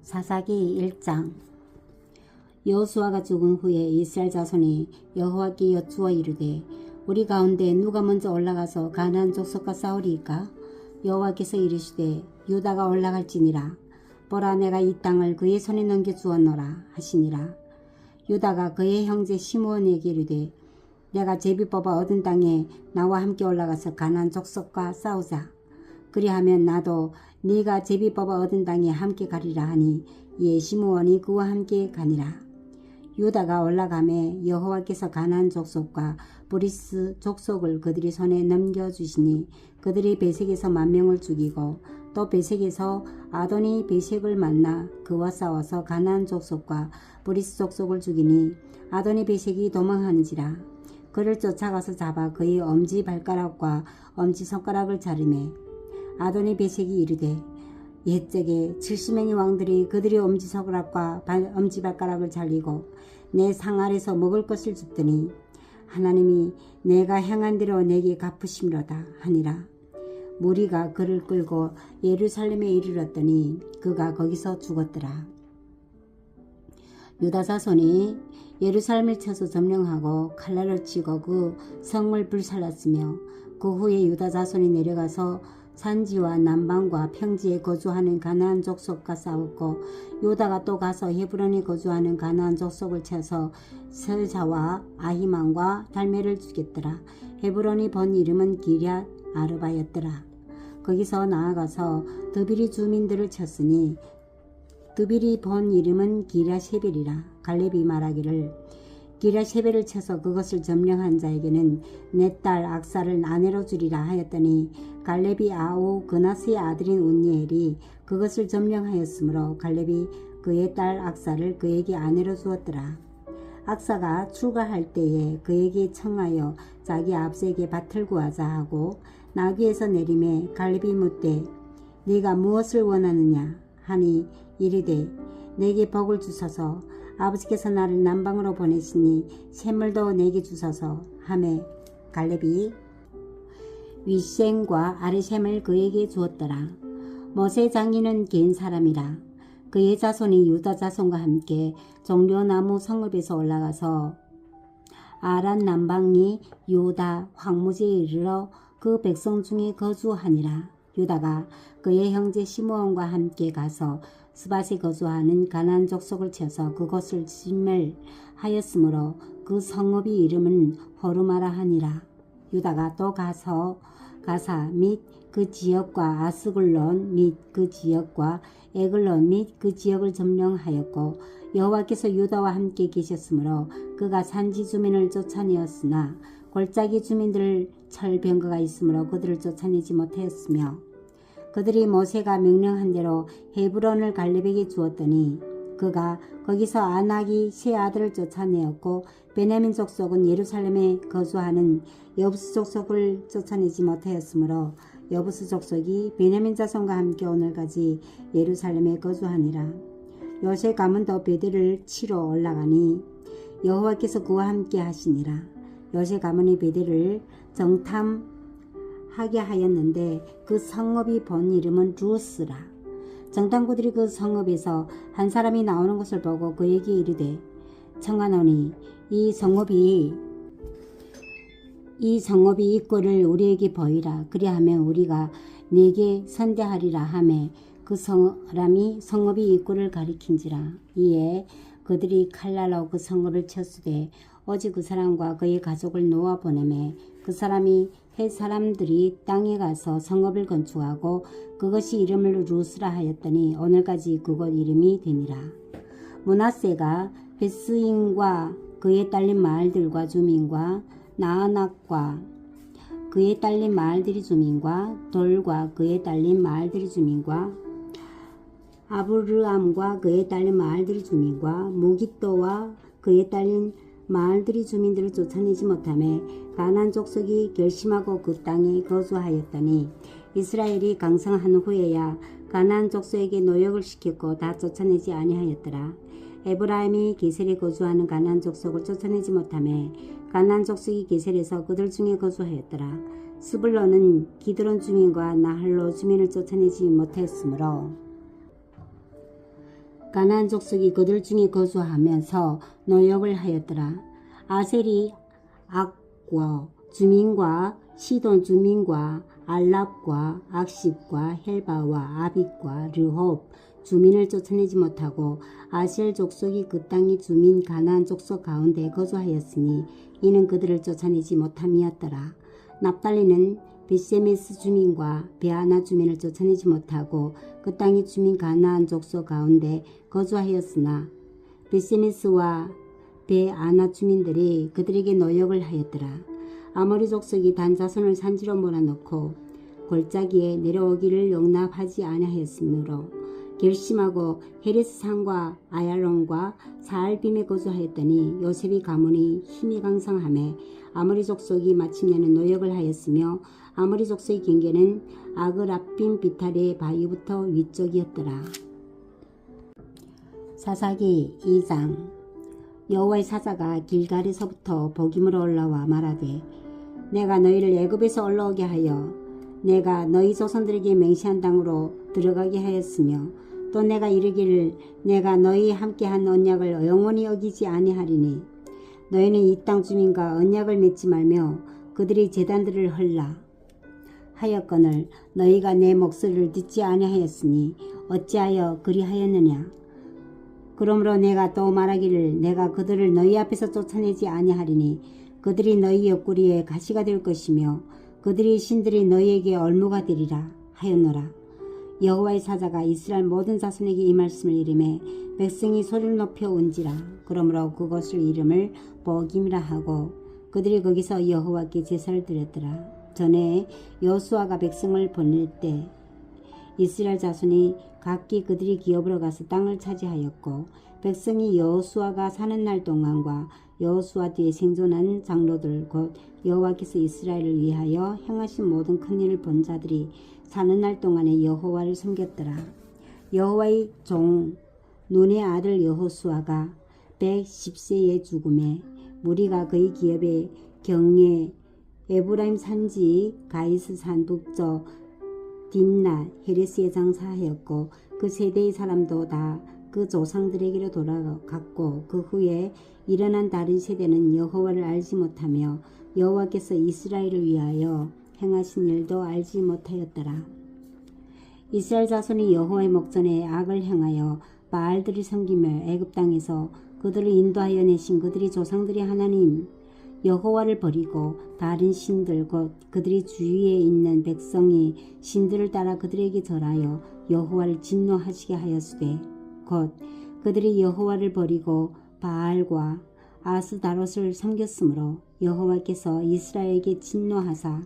사사기 1장. 여호수아가 죽은 후에 이스라엘 자손이 여호와께 여쭈어 이르되 우리 가운데 누가 먼저 올라가서 가나안 족속과 싸우리이까? 여호와께서 이르시되 유다가 올라갈지니라. 보라, 내가 이 땅을 그의 손에 넘겨주었노라 하시니라. 유다가 그의 형제 시므온에게 이르되 내가 제비 뽑아 얻은 땅에 나와 함께 올라가서 가나안 족속과 싸우자. 그리하면 나도 네가 제비 뽑아 얻은 땅에 함께 가리라 하니 이에 시므온이 그와 함께 가니라. 유다가 올라가매 여호와께서 가나안 족속과 브리스 족속을 그들이 손에 넘겨주시니 그들이 베색에서 10,000명을 죽이고 또 베색에서 아도니 베색을 만나 그와 싸워서 가나안 족속과 브리스 족속을 죽이니 아도니 베색이 도망하는지라. 그를 쫓아가서 잡아 그의 엄지발가락과 엄지손가락을 자르매 아도니 베색이 이르되 옛적에 70명의 왕들이 그들의 엄지손가락과 엄지발가락을 잘리고 내 상 아래서 먹을 것을 줍더니 하나님이 내가 행한 대로 내게 갚으심이로다 하니라. 무리가 그를 끌고 예루살렘에 이르렀더니 그가 거기서 죽었더라. 유다 자손이 예루살렘을 쳐서 점령하고 칼날을 치고 그 성을 불살랐으며 그 후에 유다 자손이 내려가서 산지와 남방과 평지에 거주하는 가나안 족속과 싸웠고 유다가 또 가서 헤브론에 거주하는 가나안 족속을 쳐서 설자와 아히만과 달메를 죽였더라. 헤브론이 본 이름은 기럇 아르바였더라. 거기서 나아가서 드빌이 주민들을 쳤으니 드빌이 본 이름은 기럇셰벨이라. 갈렙이 말하기를 기럇셰벨을 쳐서 그것을 점령한 자에게는 내 딸 악사를 아내로 주리라 하였더니 갈렙이 아우 그나스의 아들인 운니엘이 그것을 점령하였으므로 갈렙이 그의 딸 악사를 그에게 아내로 주었더라. 악사가 출가할 때에 그에게 청하여 자기 아버지에게 밭을 구하자 하고 나귀에서 내림에 갈렙이 묻되 네가 무엇을 원하느냐 하니 이르되 내게 복을 주소서. 아버지께서 나를 남방으로 보내시니 샘물도 내게 주소서 하매 갈렙이 윗셈과 아르셈을 그에게 주었더라. 모세 장인은 겐 사람이라. 그의 자손이 유다 자손과 함께 종려나무 성읍에서 올라가서 아란 남방이 유다 황무지에 이르러 그 백성 중에 거주하니라. 유다가 그의 형제 시므온과 함께 가서 스밧에 거주하는 가나안 족속을 쳐서 그곳을 진멸하였으므로 그 성읍이 이름은 호르마라 하니라. 유다가 또 가서 가사 및 그 지역과 아스글론 및 그 지역과 에글론 및 그 지역을 점령하였고 여호와께서 유다와 함께 계셨으므로 그가 산지 주민을 쫓아내었으나 골짜기 주민들 철병거가 있으므로 그들을 쫓아내지 못하였으며 그들이 모세가 명령한 대로 헤브론을 갈렙에게 주었더니 그가 거기서 아낙이 세 아들을 쫓아내었고 베냐민 족속은 예루살렘에 거주하는 여부스 족속을 쫓아내지 못하였으므로 여부스 족속이 베냐민 자손과 함께 오늘까지 예루살렘에 거주하니라. 요새 가문도 베델을 치러 올라가니 여호와께서 그와 함께 하시니라. 요새 가문이 베델을 정탐하게 하였는데 그 성읍이 본 이름은 루스라. 정탐꾼들이 그 성읍에서 한 사람이 나오는 것을 보고 그에게 이르되 청하노니 이 성읍이 입구를 우리에게 보이라. 그리하면 우리가 네게 선대하리라 하매 그 사람이 성읍이 입구를 가리킨지라. 이에 그들이 칼날로 그 성읍을 쳤으되 오직 그 사람과 그의 가족을 놓아 보내매 그 사람이 헷 사람들이 땅에 가서 성읍을 건축하고 그것이 이름을 루스라 하였더니 오늘까지 그곳 이름이 되니라. 므낫세가 베스인과 그의 딸린 마을들과 주민과 나아낙과 그의 딸린 마을들이 주민과 돌과 그의 딸린 마을들이 주민과 아브르암과 그의 딸린 마을들이 주민과 무깃도와 그의 딸린 마을들이 주민들을 쫓아내지 못하며 가나안 족속이 결심하고 그 땅에 거주하였더니 이스라엘이 강성한 후에야 가나안 족속에게 노역을 시켰고 다 쫓아내지 아니하였더라. 에브라임이 게셀에 거주하는 가나안 족속을 쫓아내지 못하며 가나안 족속이 게셀에서 그들 중에 거주하였더라. 스불론은 기드론 주민과 나할로 주민을 쫓아내지 못했으므로 가나안 족속이 그들 중에 거주하면서 노역을 하였더라. 아셀이 악과 주민과 시돈 주민과 알랍과 악십과 헬바와 아빅과 르홉 주민을 쫓아내지 못하고 아셀 족속이 그 땅의 주민 가나안 족속 가운데 거주하였으니 이는 그들을 쫓아내지 못함이었더라. 납달리는 벳세메스 주민과 베아나 주민을 쫓아내지 못하고 그 땅의 주민 가나안 족속 가운데 거주하였으나 벳세메스와 베아나 주민들이 그들에게 노역을 하였더라. 아모리 족속이 단 자손을 산지로 몰아넣고 골짜기에 내려오기를 용납하지 아니하였으므로 결심하고 헤레스 산과 아얄론과 사알빔에 거주하였더니 요셉의 가문이 힘이 강성하매 아모리 족속이 마침내는 노역을 하였으며 아모리 족속의 경계는 아그랍빔 비탈의 바위부터 위쪽이었더라. 사사기 2장. 여호와의 사자가 길갈에서부터 복임으로 올라와 말하되 내가 너희를 애굽에서 올라오게 하여 내가 너희 조상들에게 맹세한 땅으로 들어가게 하였으며 또 내가 이르기를 내가 너희 함께한 언약을 영원히 어기지 아니하리니 너희는 이 땅 주민과 언약을 맺지 말며 그들의 제단들을 헐라 하였거늘 너희가 내 목소리를 듣지 아니하였으니 어찌하여 그리하였느냐. 그러므로 내가 또 말하기를 내가 그들을 너희 앞에서 쫓아내지 아니하리니 그들이 너희 옆구리에 가시가 될 것이며 그들의 신들이 너희에게 얼무가 되리라 하였노라. 여호와의 사자가 이스라엘 모든 자손에게 이 말씀을 이르매 백성이 소리를 높여 온지라. 그러므로 그것을 이름을 복임이라 하고 그들이 거기서 여호와께 제사를 드렸더라. 전에 여호수아가 백성을 보낼 때 이스라엘 자손이 각기 그들이 기업으로 가서 땅을 차지하였고 백성이 여호수아가 사는 날 동안과 여호수아 뒤에 생존한 장로들 곧 여호와께서 이스라엘을 위하여 행하신 모든 큰 일을 본 자들이 사는 날 동안에 여호와를 섬겼더라. 여호와의 종 눈의 아들 여호수아가 110세에 죽음에 무리가 그의 기업에 경에 에브라임 산지 가이스 산 북쪽 딥나 헤레스에 장사하였고 그 세대의 사람도 다 그 조상들에게로 돌아갔고 그 후에 일어난 다른 세대는 여호와를 알지 못하며 여호와께서 이스라엘을 위하여 행하신 일도 알지 못하였더라. 이스라엘 자손이 여호와의 목전에 악을 행하여 바알들을 섬기며 애굽 땅에서 그들을 인도하여 내신 그들의 조상들의 하나님 여호와를 버리고 다른 신들 곧 그들의 주위에 있는 백성이 신들을 따라 그들에게 절하여 여호와를 진노하시게 하였으되 곧 그들이 여호와를 버리고 바알과 아스다롯을 섬겼으므로 여호와께서 이스라엘에게 진노하사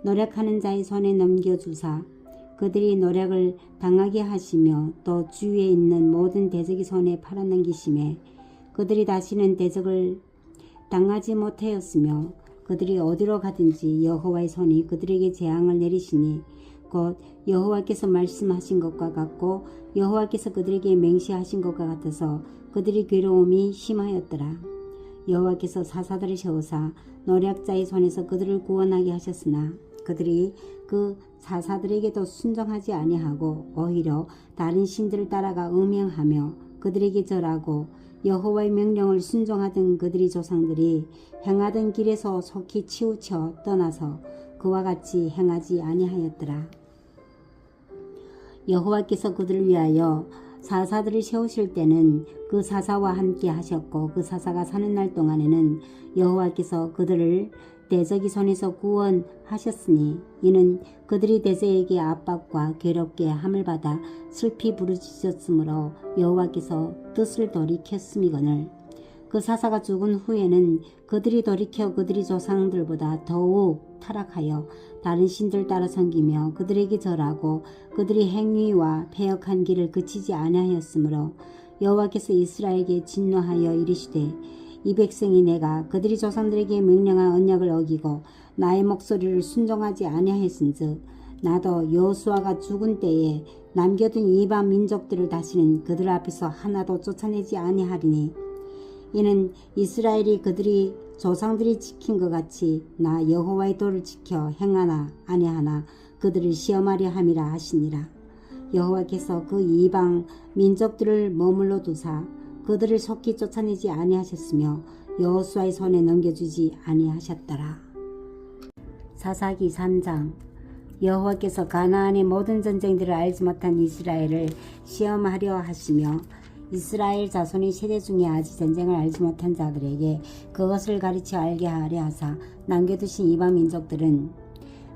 노력하는 자의 손에 넘겨주사 그들이 노력을 당하게 하시며 또 주위에 있는 모든 대적의 손에 팔아넘기심에 그들이 다시는 대적을 당하지 못하였으며 그들이 어디로 가든지 여호와의 손이 그들에게 재앙을 내리시니 곧 여호와께서 말씀하신 것과 같고 여호와께서 그들에게 맹세하신 것과 같아서 그들의 괴로움이 심하였더라. 여호와께서 사사들을 세우사 노략자의 손에서 그들을 구원하게 하셨으나 그들이 그 사사들에게도 순종하지 아니하고 오히려 다른 신들을 따라가 음행하며 그들에게 절하고 여호와의 명령을 순종하던 그들의 조상들이 행하던 길에서 속히 치우쳐 떠나서 그와 같이 행하지 아니하였더라. 여호와께서 그들을 위하여 사사들을 세우실 때는 그 사사와 함께 하셨고 그 사사가 사는 날 동안에는 여호와께서 그들을 대적의 손에서 구원하셨으니 이는 그들이 대적에게 압박과 괴롭게 함을 받아 슬피 부르짖었으므로 여호와께서 뜻을 돌이켰음이거늘 그 사사가 죽은 후에는 그들이 돌이켜 그들의 조상들보다 더욱 타락하여 다른 신들 따라 섬기며 그들에게 절하고 그들의 행위와 패역한 길을 그치지 아니하였으므로 여호와께서 이스라엘에게 진노하여 이르시되 이 백성이 내가 그들의 조상들에게 명령한 언약을 어기고 나의 목소리를 순종하지 아니하였은즉 나도 여호수아가 죽은 때에 남겨둔 이방 민족들을 다시는 그들 앞에서 하나도 쫓아내지 아니하리니 이는 이스라엘이 그들이 조상들이 지킨 것 같이 나 여호와의 도를 지켜 행하나 아니하나 그들을 시험하려 함이라 하시니라. 여호와께서 그 이방 민족들을 머물러 두사 그들을 속히 쫓아내지 아니하셨으며 여호수아의 손에 넘겨주지 아니하셨더라. 사사기 3장. 여호와께서 가나안의 모든 전쟁들을 알지 못한 이스라엘을 시험하려 하시며 이스라엘 자손이 세대 중에 아직 전쟁을 알지 못한 자들에게 그것을 가르쳐 알게 하려 하사 남겨두신 이방 민족들은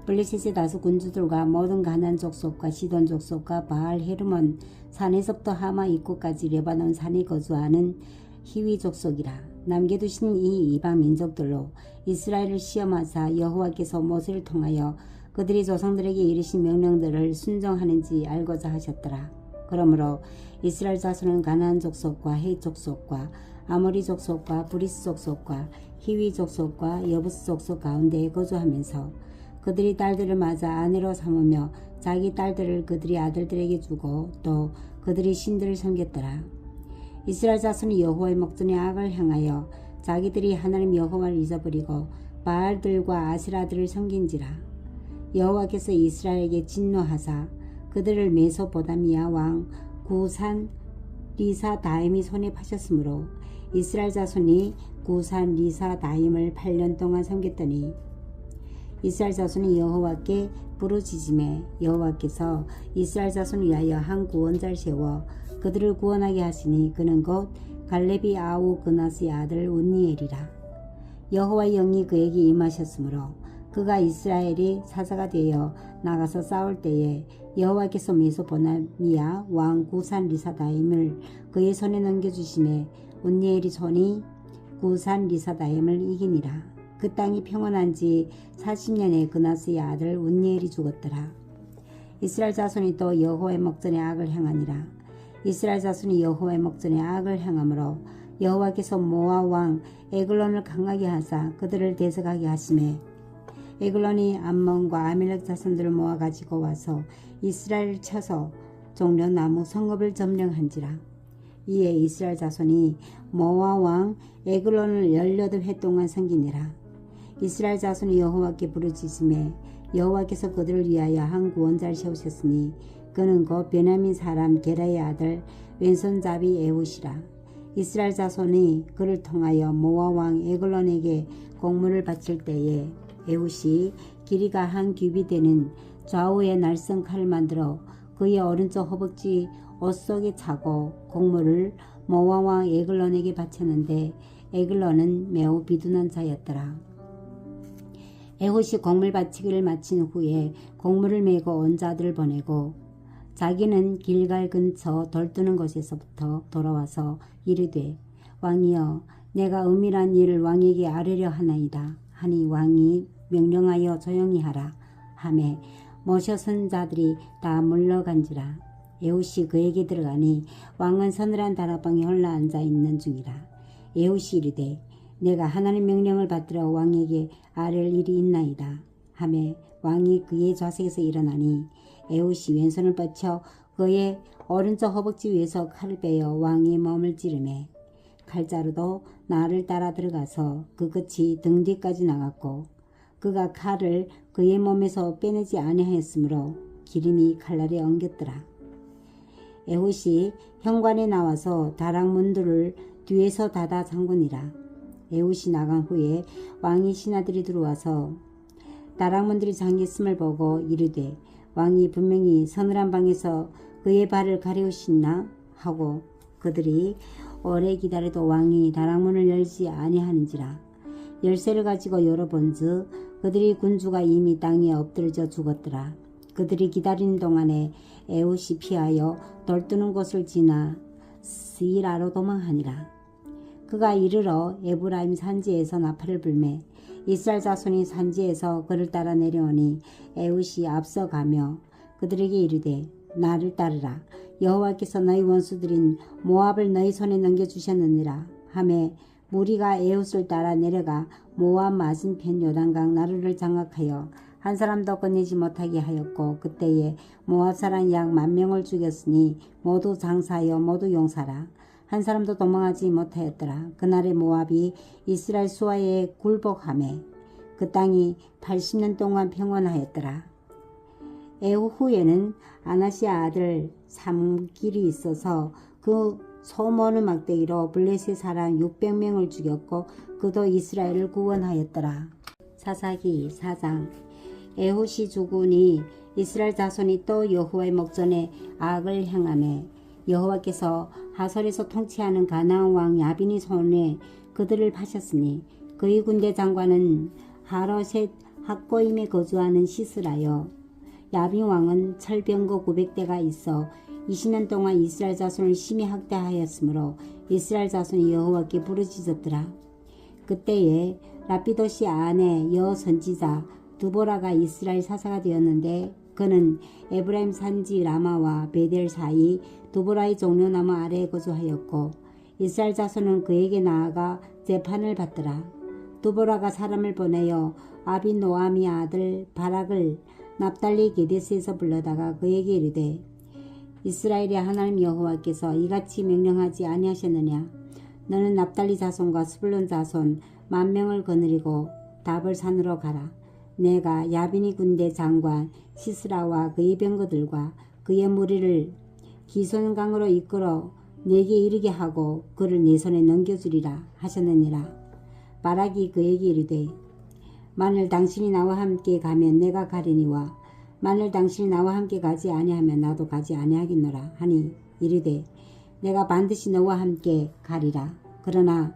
블레셋의 다수 군주들과 모든 가나안 족속과 시돈 족속과 바알 헤르몬 산에서부터 하마 입구까지 레바논 산에 거주하는 히위 족속이라. 남겨두신 이 이방 민족들로 이스라엘을 시험하사 여호와께서 모세를 통하여 그들이 조상들에게 이르신 명령들을 순종하는지 알고자 하셨더라. 그러므로 이스라엘 자손은 가나안 족속과 헷 족속과 아모리 족속과 브리스 족속과 히위 족속과 여부스 족속 가운데에 거주하면서 그들이 딸들을 맞아 아내로 삼으며 자기 딸들을 그들이 아들들에게 주고 또 그들이 신들을 섬겼더라. 이스라엘 자손이 여호와의 목전에 악을 향하여 자기들이 하나님 여호와를 잊어버리고 바알들과 아세라들을 섬긴지라. 여호와께서 이스라엘에게 진노하사 그들을 메소포타미아 왕 구산 리사다임이 손에 파셨으므로 이스라엘 자손이 구산 리사다임을 8년 동안 섬겼더니 이스라엘 자손이 여호와께 부르짖음에 여호와께서 이스라엘 자손을 위하여 한 구원자를 세워 그들을 구원하게 하시니 그는 곧 갈렙이 아우 그나스의 아들 운니엘이라. 여호와의 영이 그에게 임하셨으므로 그가 이스라엘이 사자가 되어 나가서 싸울 때에 여호와께서 메소포타미아 왕 구산 리사다임을 그의 손에 넘겨주심에 운니엘이 손이 구산 리사다임을 이기니라. 그 땅이 평온한 지 40년에 그나스의 아들 운니엘이 죽었더라. 이스라엘 자손이 또 여호와의 목전에 악을 행하니라. 이스라엘 자손이 여호와의 목전에 악을 행하므로 여호와께서 모압 왕 에글론을 강하게 하사 그들을 대적하게 하시매 에글론이 암몬과 아멜렉 자손들을 모아 가지고 와서 이스라엘을 쳐서 종려나무 성읍을 점령한지라. 이에 이스라엘 자손이 모압 왕 에글론을 18해 동안 섬기니라. 이스라엘 자손이 여호와께 부르짖음에 여호와께서 그들을 위하여 한 구원자를 세우셨으니 그는 곧 베냐민 사람 게라의 아들 왼손잡이 에훗이라. 이스라엘 자손이 그를 통하여 모압 왕 에글론에게 공물을 바칠 때에 에훗이 길이가 한 규비 되는 좌우의 날선 칼을 만들어 그의 오른쪽 허벅지 옷 속에 차고 공물을 모압 왕 에글론에게 바쳤는데 에글론은 매우 비둔한 자였더라. 에훗이 공물 바치기를 마친 후에 공물을 메고 온 자들을 보내고 자기는 길갈 근처 돌뜨는 곳에서부터 돌아와서 이르되 왕이여 내가 은밀한 일을 왕에게 아뢰려 하나이다 하니 왕이 명령하여 조용히 하라 하매 모셔선 자들이 다 물러간지라. 에훗이 그에게 들어가니 왕은 서늘한 다락방에 홀라 앉아 있는 중이라. 에훗이 이르되 내가 하나님 명령을 받들어 왕에게 아랠 일이 있나이다 하매 왕이 그의 좌석에서 일어나니 에훗이 왼손을 뻗쳐 그의 오른쪽 허벅지 위에서 칼을 빼어 왕의 몸을 찌르매 칼자루도 나를 따라 들어가서 그 끝이 등 뒤까지 나갔고 그가 칼을 그의 몸에서 빼내지 아니하였으므로 기름이 칼날에 엉겼더라. 에훗이 현관에 나와서 다락문들을 뒤에서 닫아 잠그니라. 에훗이 나간 후에 왕의 신하들이 들어와서 다락문들이 잠겼음을 보고 이르되 왕이 분명히 서늘한 방에서 그의 발을 가리우시나 하고 그들이 오래 기다려도 왕이 다락문을 열지 아니하는지라. 열쇠를 가지고 열어본즉 그들이 군주가 이미 땅에 엎드러져 죽었더라. 그들이 기다리는 동안에 에훗이 피하여 돌뜨는 곳을 지나 스이라로 도망하니라. 그가 이르러 에브라임 산지에서 나팔을 불매 이스라엘 자손이 산지에서 그를 따라 내려오니 에훗이 앞서가며 그들에게 이르되 나를 따르라. 여호와께서 너희 원수들인 모압을 너희 손에 넘겨주셨느니라 하매 무리가 에훗을 따라 내려가 모압 맞은편 요단강 나루를 장악하여 한 사람도 꺼내지 못하게 하였고 그때에 모압 사람 약 10,000명을 죽였으니 모두 장사하여 모두 용사라. 한 사람도 도망하지 못하였더라. 그날에 모압이 이스라엘 수하에 굴복하매 그 땅이 80년 동안 평온하였더라. 후에는 아나시아 아들 삼길이 있어서 그 소모는 막대기로 블레셋 사람 600명을 죽였고 그도 이스라엘을 구원하였더라. 사사기 4장. 에훗이 죽으니 이스라엘 자손이 또 여호와의 목전에 악을 행하매 여호와께서 하솔에서 통치하는 가나안 왕 야빈의 손에 그들을 파셨으니 그의 군대 장관은 하로셋 학고임에 거주하는 시스라요. 야빈 왕은 철병거 900대가 있어 20년 동안 이스라엘 자손을 심히 학대하였으므로 이스라엘 자손이 여호와께 부르짖었더라. 그때에 라피도시 아내 여 선지자 두보라가 이스라엘 사사가 되었는데 그는 에브라임 산지 라마와 베델 사이 두보라의 종려나무 아래에 거주하였고 이스라엘 자손은 그에게 나아가 재판을 받더라. 두보라가 사람을 보내어 아비노아미 아들 바락을 납달리 게데스에서 불러다가 그에게 이르되 이스라엘의 하나님 여호와께서 이같이 명령하지 아니하셨느냐. 너는 납달리 자손과 스불론 자손 10,000명을 거느리고 다볼 산으로 가라. 내가 야빈이 군대 장관 시스라와 그의 병거들과 그의 무리를 기손강으로 이끌어 내게 이르게 하고 그를 내 손에 넘겨주리라 하셨느니라. 바락이 그에게 이르되 만일 당신이 나와 함께 가면 내가 가리니와 만일 당신이 나와 함께 가지 아니하면 나도 가지 아니하겠노라 하니 이르되 내가 반드시 너와 함께 가리라. 그러나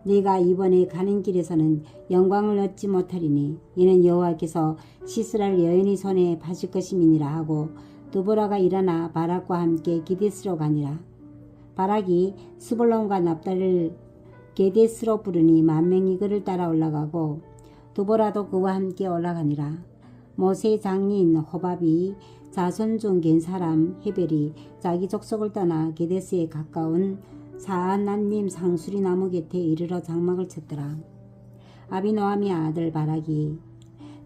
네가 이번에 가는 길에서는 영광을 얻지 못하리니 이는 여호와께서 시스라를 여인의 손에 파실 것임이니라 하고 두보라가 일어나 바락과 함께 기데스로 가니라. 바락이 스불론과 납달을 게데스로 부르니 10,000명이 그를 따라 올라가고 두보라도 그와 함께 올라가니라. 모세의 장인 호밥이 자손 중 겐 사람 헤벨이 자기 족속을 떠나 게데스에 가까운 사안난님 상수리 나무 곁에 이르러 장막을 쳤더라. 아비노아미 아들 바락이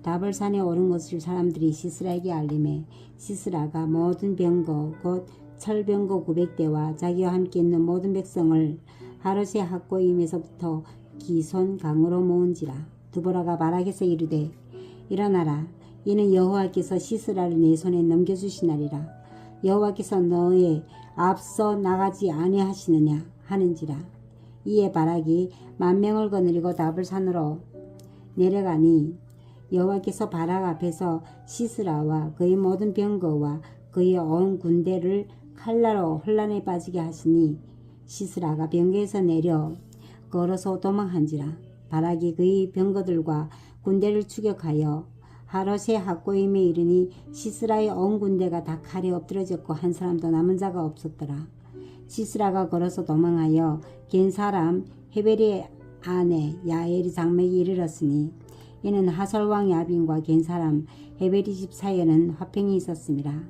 다볼산에 오른 것을 사람들이 시스라에게 알림해 시스라가 모든 병거 곧 철병거 900대와 자기와 함께 있는 모든 백성을 하롯의 학고임에서부터 기손 강으로 모은지라. 두보라가 바락에서 이르되 일어나라. 이는 여호와께서 시스라를 내 손에 넘겨주시나리라. 여호와께서 너의 앞서 나가지 아니하시느냐 하는지라. 이에 바락이 10,000명을 거느리고 다볼산으로 내려가니 여호와께서 바락 앞에서 시스라와 그의 모든 병거와 그의 온 군대를 칼라로 혼란에 빠지게 하시니 시스라가 병거에서 내려 걸어서 도망한지라. 바락이 그의 병거들과 군대를 추격하여 하롯의 학고임에 이르니 시스라의 온 군대가 다 칼에 엎드러졌고 한 사람도 남은 자가 없었더라. 시스라가 걸어서 도망하여 겐 사람 헤벨의 아내 야엘이 장막에 이르렀으니 이는 하솔왕 야빈과 겐 사람 헤벨이 집 사이에는 화평이 있었습니다.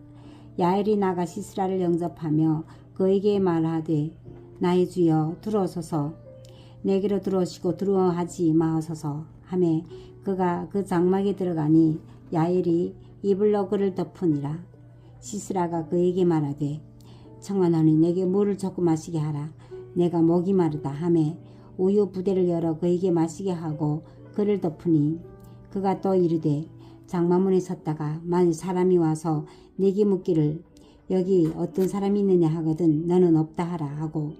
야엘이 나가 시스라를 영접하며 그에게 말하되 나의 주여 들어오소서. 내게로 들어오시고 두려워하지 마소서 하매 그가 그 장막에 들어가니 야엘이 이불로 그를 덮으니라. 시스라가 그에게 말하되 청하노니 내게 물을 조금 마시게 하라. 내가 목이 마르다 하매 우유 부대를 열어 그에게 마시게 하고 그를 덮으니 그가 또 이르되 장막문에 섰다가 만일 사람이 와서 내게 묻기를 여기 어떤 사람이 있느냐 하거든 너는 없다 하라 하고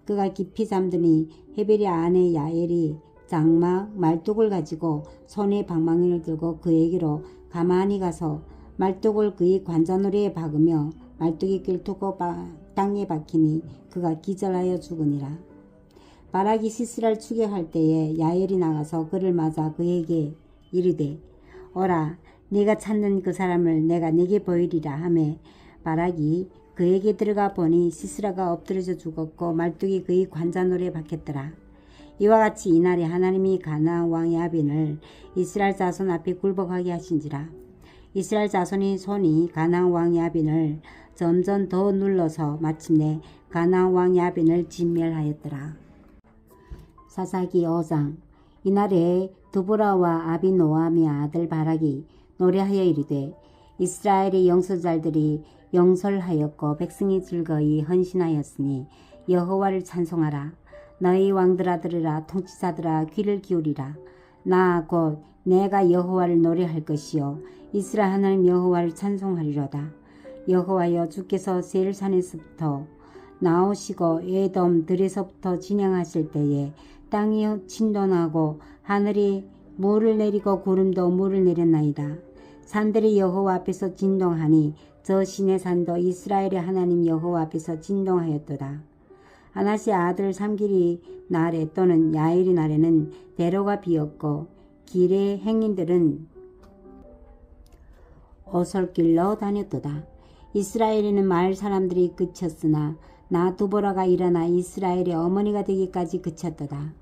그가 깊이 잠드니 헤벨의 아내 야엘이 장막 말뚝을 가지고 손에 방망이를 들고 그에게로 가만히 가서 말뚝을 그의 관자놀이에 박으며 말뚝이 꿰뚫고 땅에 박히니 그가 기절하여 죽으니라. 바락이 시스라를 추격할 때에 야엘이 나가서 그를 맞아 그에게 이르되 오라 네가 찾는 그 사람을 내가 네게 보이리라 하매 바락이 그에게 들어가 보니 시스라가 엎드러져 죽었고 말뚝이 그의 관자놀이에 박혔더라. 이와 같이 이날에 하나님이 가나안 왕 야빈을 이스라엘 자손 앞에 굴복하게 하신지라. 이스라엘 자손의 손이 가나안 왕 야빈을 점점 더 눌러서 마침내 가나안 왕 야빈을 진멸하였더라. 사사기 5장. 이날에 두보라와 아비노아미 아들 바락이 노래하여 이르되 이스라엘의 영서잘들이 영설하였고 백성이 즐거이 헌신하였으니 여호와를 찬송하라. 너희 왕들아 들으라. 통치자들아 귀를 기울이라. 나 곧 내가 여호와를 노래할 것이요 이스라엘 하나님 여호와를 찬송하리로다. 여호와여 주께서 세일산에서부터 나오시고 에돔 들에서부터 진행하실 때에 땅이 진동하고 하늘이 물을 내리고 구름도 물을 내렸나이다. 산들이 여호와 앞에서 진동하니 저 시내 산도 이스라엘의 하나님 여호와 앞에서 진동하였도다. 아나시 아들 삼길이 날에 또는 야일이 날에는 대로가 비었고 길의 행인들은 오솔길로 다녔도다. 이스라엘에는 마을 사람들이 그쳤으나 나 두보라가 일어나 이스라엘의 어머니가 되기까지 그쳤도다.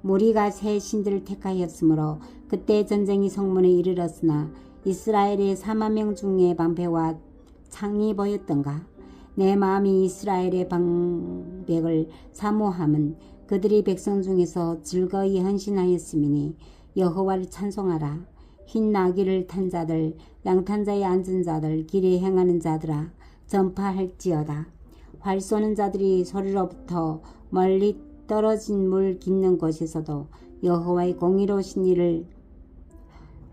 무리가 새 신들을 택하였으므로 그때 전쟁이 성문에 이르렀으나 이스라엘의 4만 명 중에 방패와 창이 보였던가. 내 마음이 이스라엘의 방백을 사모함은 그들이 백성 중에서 즐거이 헌신하였음이니 여호와를 찬송하라. 흰 나귀를 탄 자들, 양탄자에 앉은 자들, 길에 행하는 자들아 전파할지어다. 활 쏘는 자들이 소리로부터 멀리 떨어진 물 깊는 곳에서도 여호와의 공의로우신 일을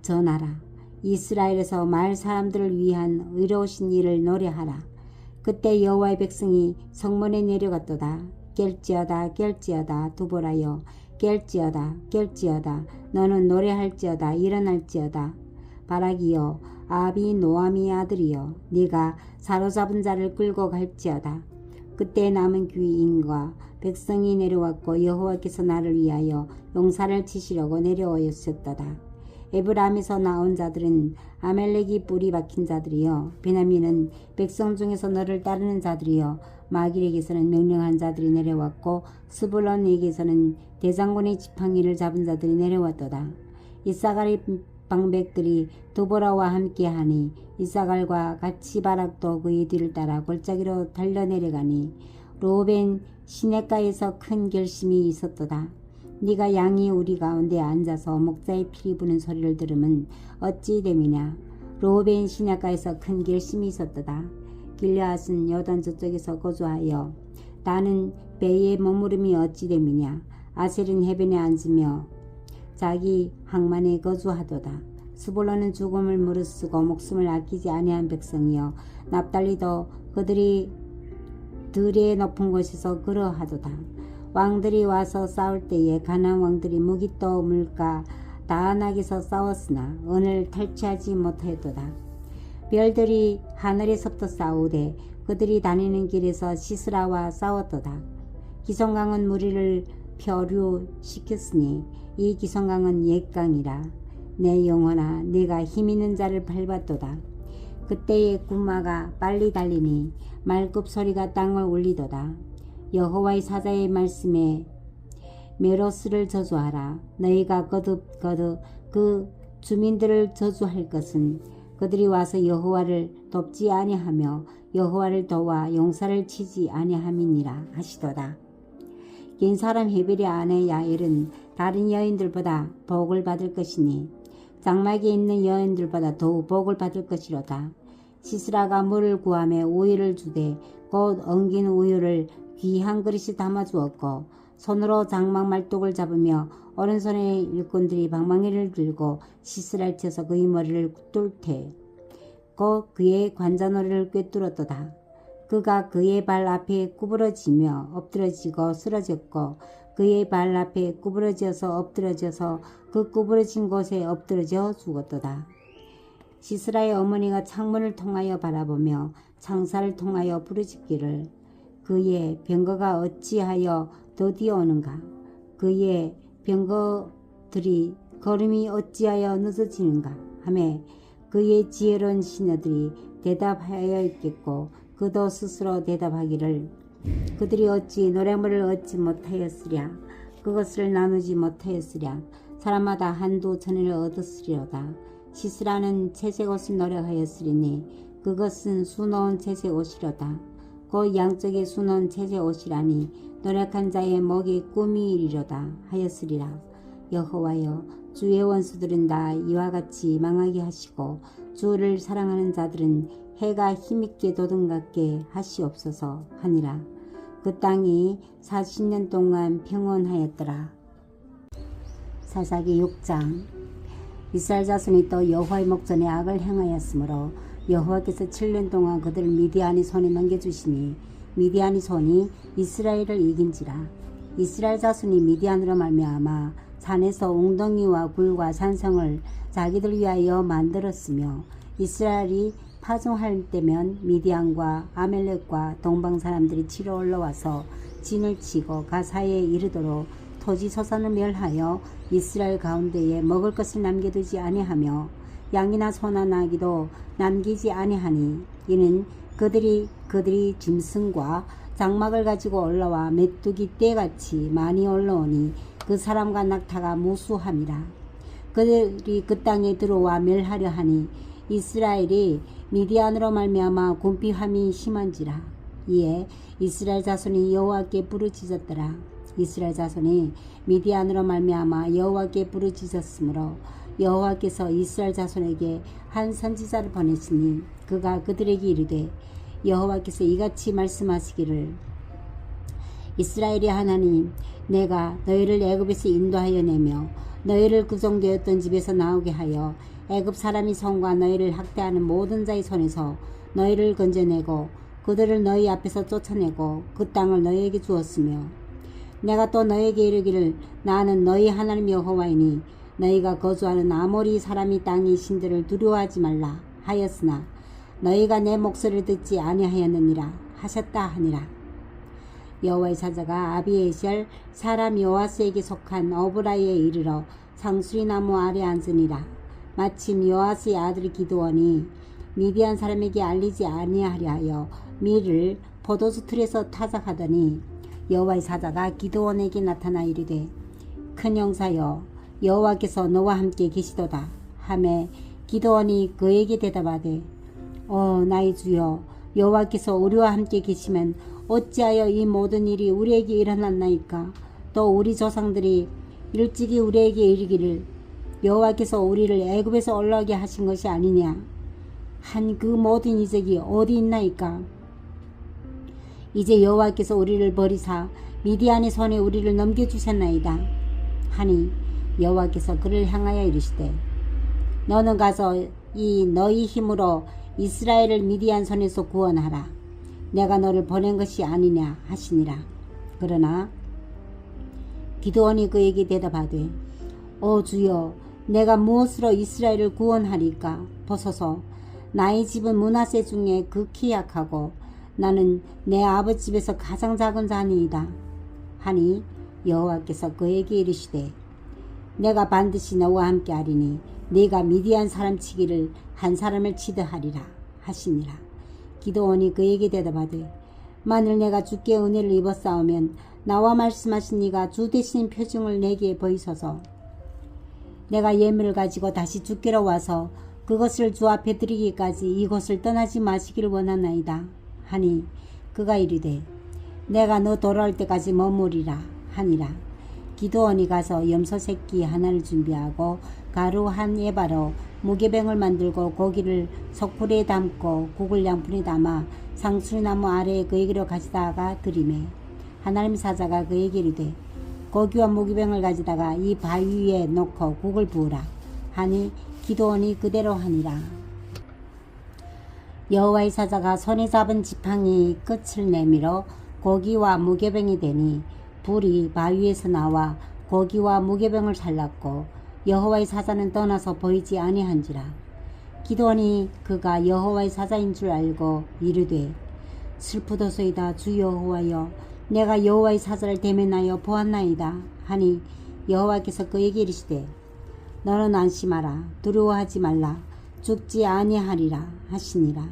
전하라. 이스라엘에서 마을 사람들을 위한 의로우신 일을 노래하라. 그때 여호와의 백성이 성문에 내려갔도다. 깰지어다 깰지어다 두보라여 깰지어다 깰지어다 너는 노래할지어다 일어날지어다. 바라기여 아비노아미 아들이여 네가 사로잡은 자를 끌고 갈지어다. 그때 남은 귀인과 백성이 내려왔고 여호와께서 나를 위하여 용사를 치시려고 내려오셨도다. 에브라임에서 나온 자들은 아멜렉이 뿌리 박힌 자들이여 베냐민은 백성 중에서 너를 따르는 자들이여 마길에게서는 명령한 자들이 내려왔고 스불론에게서는 대장군의 지팡이를 잡은 자들이 내려왔도다. 이사갈의 방백들이 두보라와 함께하니 이사갈과 같이 바락도 그의 뒤를 따라 골짜기로 달려내려가니 로벤 시냇가에서 큰 결심이 있었도다. 네가 양이 우리 가운데 앉아서 목자의 피리 부는 소리를 들으면 어찌 됨이냐. 로벤 시냇가에서 큰 결심이 있었도다. 길르앗은 요단 저쪽에서 거주하여 나는 베이의 머무름이 어찌 됨이냐. 아셀은 해변에 앉으며 자기 항만에 거주하도다. 스불론은 죽음을 무릅쓰고 목숨을 아끼지 아니한 백성이여 납달리도 그들이 들의 높은 곳에서 그러하도다. 왕들이 와서 싸울 때에 가나안 왕들이 무기또 물가 다안악에서 싸웠으나 은을 탈취하지 못하였도다. 별들이 하늘에서부터 싸우되 그들이 다니는 길에서 시스라와 싸웠도다. 기성강은 무리를 표류시켰으니 이 기성강은 옛강이라. 내 영혼아 네가 힘있는 자를 밟았도다. 그때의 구마가 빨리 달리니 말급 소리가 땅을 울리도다. 여호와의 사자의 말씀에 메로스를 저주하라. 너희가 거듭 그 주민들을 저주할 것은 그들이 와서 여호와를 돕지 아니하며 여호와를 도와 용사를 치지 아니함이니라 하시도다. 긴 사람 헤벨의 아내 야엘은 다른 여인들보다 복을 받을 것이니 장막에 있는 여인들보다 더욱 복을 받을 것이로다. 시스라가 물을 구하며 우유를 주되 곧 엉긴 우유를 귀한 그릇이 담아주었고 손으로 장막 말뚝을 잡으며 오른손에 일꾼들이 방망이를 들고 시스라를 쳐서 그의 머리를 뚫되 곧 그의 관자놀이를 꿰뚫었도다. 그가 그의 발 앞에 구부러지며 엎드러지고 쓰러졌고 그의 발 앞에 구부러져서 엎드러져서 그 구부러진 곳에 엎드러져 죽었도다. 시스라의 어머니가 창문을 통하여 바라보며 창살을 통하여 부르짖기를 그의 병거가 어찌하여 더디오는가. 그의 병거들이 걸음이 어찌하여 늦어지는가 하며 그의 지혜로운 시녀들이 대답하여 있겠고 그도 스스로 대답하기를 그들이 어찌 노래물을 얻지 못하였으랴. 그것을 나누지 못하였으랴. 사람마다 한두 천을 얻었으리로다. 시스라는 채색 옷을 노력하였으리니 그것은 수놓은 채색 옷이로다. 그 양쪽에 수놓은 채색 옷이라니 노력한 자의 목이 꿈이리로다 하였으리라. 여호와여 주의 원수들은 다 이와 같이 망하게 하시고 주를 사랑하는 자들은 해가 힘있게 돋음같게 하시옵소서 하니라. 그 땅이 40년 동안 평온하였더라. 사사기 6장. 이스라엘 자손이 또 여호와의 목전에 악을 행하였으므로 여호와께서 7년 동안 그들을 미디안의 손에 넘겨주시니 미디안의 손이 이스라엘을 이긴지라. 이스라엘 자손이 미디안으로 말미암아 산에서 웅덩이와 굴과 산성을 자기들 위하여 만들었으며 이스라엘이 파종할 때면 미디안과 아멜렉과 동방 사람들이 치러 올라와서 진을 치고 가사에 이르도록 토지 소산을 멸하여 이스라엘 가운데에 먹을 것을 남겨두지 아니하며 양이나 소나 나기도 남기지 아니하니 이는 그들이 짐승과 장막을 가지고 올라와 메뚜기 떼같이 많이 올라오니 그 사람과 낙타가 무수함이라. 그들이 그 땅에 들어와 멸하려 하니 이스라엘이 미디안으로 말미암아 궁핍함이 심한지라. 이에 이스라엘 자손이 여호와께 부르짖었더라. 이스라엘 자손이 미디안으로 말미암아 여호와께 부르짖었으므로 여호와께서 이스라엘 자손에게 한 선지자를 보내시니 그가 그들에게 이르되 여호와께서 이같이 말씀하시기를 이스라엘의 하나님 내가 너희를 애굽에서 인도하여 내며 너희를 구종되었던 집에서 나오게 하여 애굽 사람이 손과 너희를 학대하는 모든 자의 손에서 너희를 건져내고 그들을 너희 앞에서 쫓아내고 그 땅을 너희에게 주었으며 내가 또 너희에게 이르기를 나는 너희 하나님 여호와이니 너희가 거주하는 아모리 사람이 땅의 신들을 두려워하지 말라 하였으나 너희가 내 목소리를 듣지 아니하였느니라 하셨다 하니라. 여호와의 사자가 아비에셀 사람 요아스에게 속한 어브라이에 이르러 상수리 나무 아래 앉으니라. 마침 요아스의 아들 기드온이 미디안 사람에게 알리지 아니하려 하여 밀을 포도주 틀에서 타작하더니 여호와의 사자가 기드온에게 나타나 이르되 큰 용사여 여호와께서 너와 함께 계시도다 하매 기드온이 그에게 대답하되 나의 주여 여호와께서 우리와 함께 계시면 어찌하여 이 모든 일이 우리에게 일어났나이까. 또 우리 조상들이 일찍이 우리에게 이르기를 여호와께서 우리를 애굽에서 올라오게 하신 것이 아니냐 한 그 모든 이적이 어디 있나이까. 이제 여호와께서 우리를 버리사 미디안의 손에 우리를 넘겨주셨나이다 하니 여호와께서 그를 향하여 이르시되 너는 가서 이 너희 힘으로 이스라엘을 미디안 손에서 구원하라. 내가 너를 보낸 것이 아니냐 하시니라. 그러나 기드온이 그에게 대답하되 주여 내가 무엇으로 이스라엘을 구원하리까. 보소서 나의 집은 므낫세 중에 극히 약하고 나는 내 아버지 집에서 가장 작은 자니이다 하니 여호와께서 그에게 이르시되 내가 반드시 너와 함께 하리니 네가 미디안 사람 치기를 한 사람을 치듯 하리라 하시니라. 기드온이 그에게 대답하되 만일 내가 주께 은혜를 입었사오면 나와 말씀하신 이가 주 되신 표징을 내게 보이소서. 내가 예물을 가지고 다시 주께로 와서 그것을 주 앞에 드리기까지 이곳을 떠나지 마시기를 원하나이다 하니 그가 이르되 내가 너 돌아올 때까지 머무리라 하니라. 기드온이 가서 염소 새끼 하나를 준비하고 가루 한 에바로 무게병을 만들고 고기를 석굴에 담고 국을 양푼에 담아 상수리나무 아래에 그에게로 가지다가 들이매 하나님 사자가 그에게 이르되 고기와 무게병을 가지다가 이 바위 위에 놓고 국을 부으라 하니 기드온이 그대로 하니라. 여호와의 사자가 손에 잡은 지팡이 끝을 내밀어 고기와 무게병이 되니 불이 바위에서 나와 고기와 무게병을 살랐고 여호와의 사자는 떠나서 보이지 아니한지라. 기드온이 그가 여호와의 사자인 줄 알고 이르되 슬프도소이다 주 여호와여 내가 여호와의 사자를 대면하여 보았나이다 하니 여호와께서 그에게 이르시되 너는 안심하라 두려워하지 말라 죽지 아니하리라 하시니라.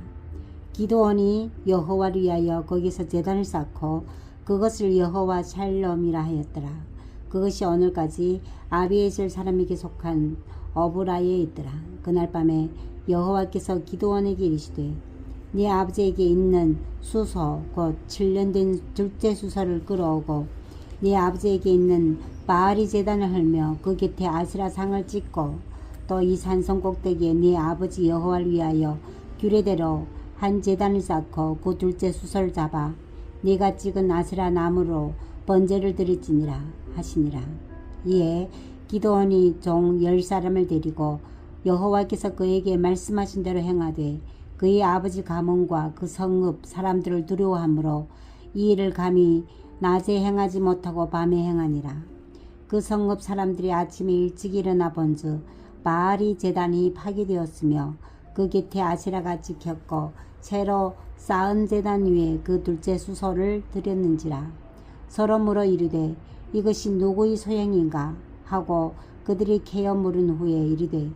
기드온이 여호와를 위하여 거기서 제단을 쌓고 그것을 여호와 샬롬이라 하였더라. 그것이 오늘까지 아비에셀 사람에게 속한 어브라이에 있더라. 그날 밤에 여호와께서 기드온에게 이르시되 네 아버지에게 있는 수소 곧 7년 된 둘째 수소를 끌어오고 네 아버지에게 있는 바알이 제단을 헐며 그 곁에 아세라 상을 찍고 또 이 산성 꼭대기에 네 아버지 여호와를 위하여 규례대로 한 제단을 쌓고 그 둘째 수소를 잡아 네가 찍은 아세라 나무로 번제를 드릴지니라 하시니라. 이에 기드온이 종 10사람을 데리고 여호와께서 그에게 말씀하신 대로 행하되 그의 아버지 가문과 그 성읍 사람들을 두려워하므로 이 일을 감히 낮에 행하지 못하고 밤에 행하니라. 그 성읍 사람들이 아침에 일찍 일어나 본즉 바알이 제단이 파괴되었으며 그 곁에 아세라가 찍혔고 새로 쌓은 제단 위에 그 둘째 수소를 드렸는지라. 서로 물어 이르되 이것이 누구의 소행인가 하고 그들이 캐어 물은 후에 이르되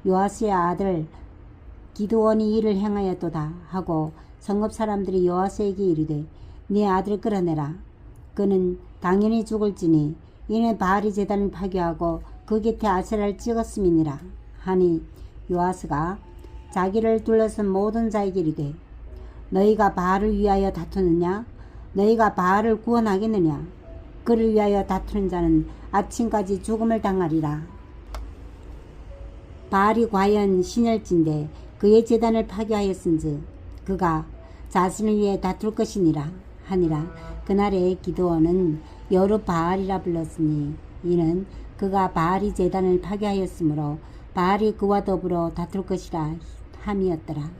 요아스의 아들 기드온이 이를 행하였도다 하고 성읍 사람들이 요아스에게 이르되 네 아들 끌어내라. 그는 당연히 죽을지니 이는 바알이 제단을 파괴하고 그 곁에 아세라를 찍었음이니라 하니 요아스가 자기를 둘러선 모든 자에게 이르되 너희가 바알을 위하여 다투느냐? 너희가 바알을 구원하겠느냐? 그를 위하여 다투는 자는 아침까지 죽음을 당하리라. 바알이 과연 신열진데 그의 제단을 파괴하였은즉 그가 자신을 위해 다툴 것이니라 하니라. 그날에 기드온은 여룻바알이라 불렀으니 이는 그가 바알이 제단을 파괴하였으므로 바알이 그와 더불어 다툴 것이라 함이었더라.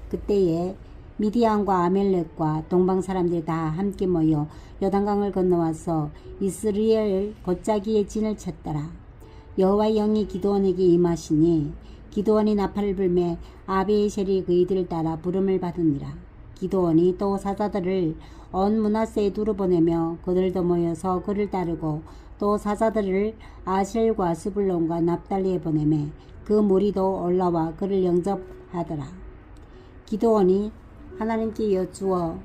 그때에 미디안과 아멜렉과 동방 사람들이 다 함께 모여 요단강을 건너와서 이스라엘 골짜기에 진을 쳤더라. 여호와의 영이 기드온에게 임하시니 기드온이 나팔을 불매 아비에셀이 그이들을 따라 부름을 받으니라. 기드온이 또 사자들을 온 므낫세에 두루 보내며 그들도 모여서 그를 따르고 또 사자들을 아셀과 스불론과 납달리에 보내매 그 무리도 올라와 그를 영접하더라. 기드온이 하나님께 여쭈어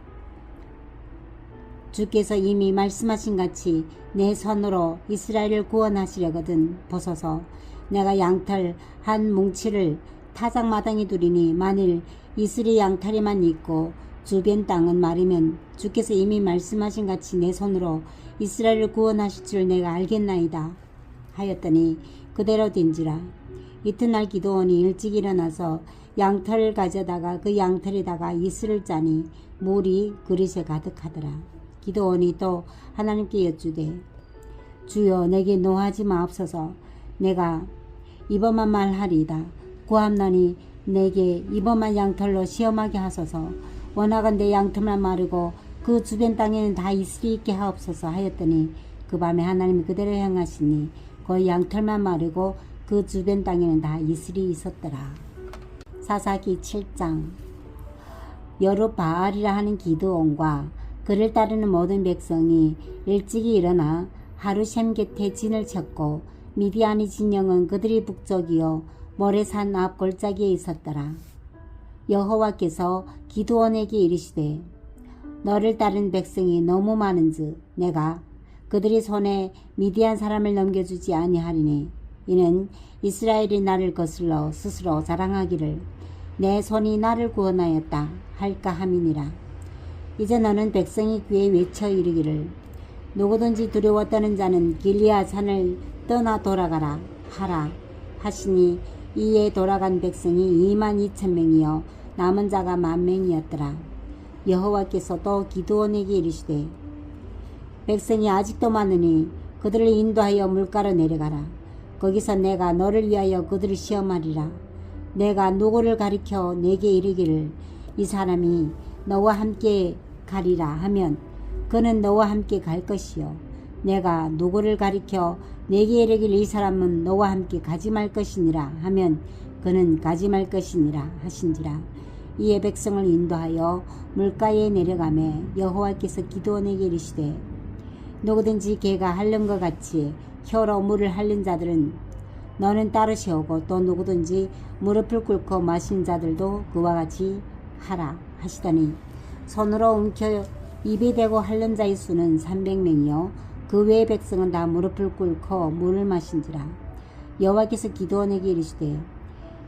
주께서 이미 말씀하신 같이 내 손으로 이스라엘을 구원하시려거든 보소서. 내가 양털 한 뭉치를 타작마당에 두리니 만일 이슬이 양털에만 있고 주변 땅은 마르면 주께서 이미 말씀하신 같이 내 손으로 이스라엘을 구원하실 줄 내가 알겠나이다 하였더니 그대로 된지라. 이튿날 기드온이 일찍 일어나서 양털을 가져다가 그 양털에다가 이슬을 짜니 물이 그릇에 가득하더라. 기드온이 또 하나님께 여쭈되 주여 내게 노하지 마옵소서. 내가 이번만 말하리이다. 구함나니 내게 이번만 양털로 시험하게 하소서. 원하건대 양털만 마르고 그 주변 땅에는 다 이슬이 있게 하옵소서 하였더니 그 밤에 하나님이 그대로 행하시니 그 양털만 마르고 그 주변 땅에는 다 이슬이 있었더라. 사사기 7장. 여룻바알이라 하는 기드온과 그를 따르는 모든 백성이 일찍이 일어나 하루셈 곁에 진을 쳤고 미디안의 진영은 그들이 북쪽이요 모레산 앞 골짜기에 있었더라. 여호와께서 기드온에게 이르시되 너를 따른 백성이 너무 많은즉 내가 그들이 손에 미디안 사람을 넘겨주지 아니하리니 이는 이스라엘이 나를 거슬러 스스로 자랑하기를 내 손이 나를 구원하였다 할까 함이니라. 이제 너는 백성이 귀에 외쳐 이르기를 누구든지 두려워 떠는 자는 길리앗 산을 떠나 돌아가라 하라 하시니 이에 돌아간 백성이 22,000명이요 남은 자가 10,000명이었더라. 여호와께서 또 기드온에게 이르시되 백성이 아직도 많으니 그들을 인도하여 물가로 내려가라. 거기서 내가 너를 위하여 그들을 시험하리라. 내가 누구를 가리켜 내게 이르기를 이 사람이 너와 함께 가리라 하면 그는 너와 함께 갈 것이요 내가 누구를 가리켜 내게 이르기를 이 사람은 너와 함께 가지 말 것이니라 하면 그는 가지 말 것이니라 하신지라. 이에 백성을 인도하여 물가에 내려가매 여호와께서 기드온에게 이르시되 누구든지 개가 핥는 것 같이 혀로 물을 핥는 자들은 너는 따로 세우고 또 누구든지 무릎을 꿇고 마신 자들도 그와 같이 하라 하시더니 손으로 움켜 입에 대고 핥는 자의 수는 300명이요 그 외의 백성은 다 무릎을 꿇고 물을 마신지라. 여호와께서 기드온에게 이르시되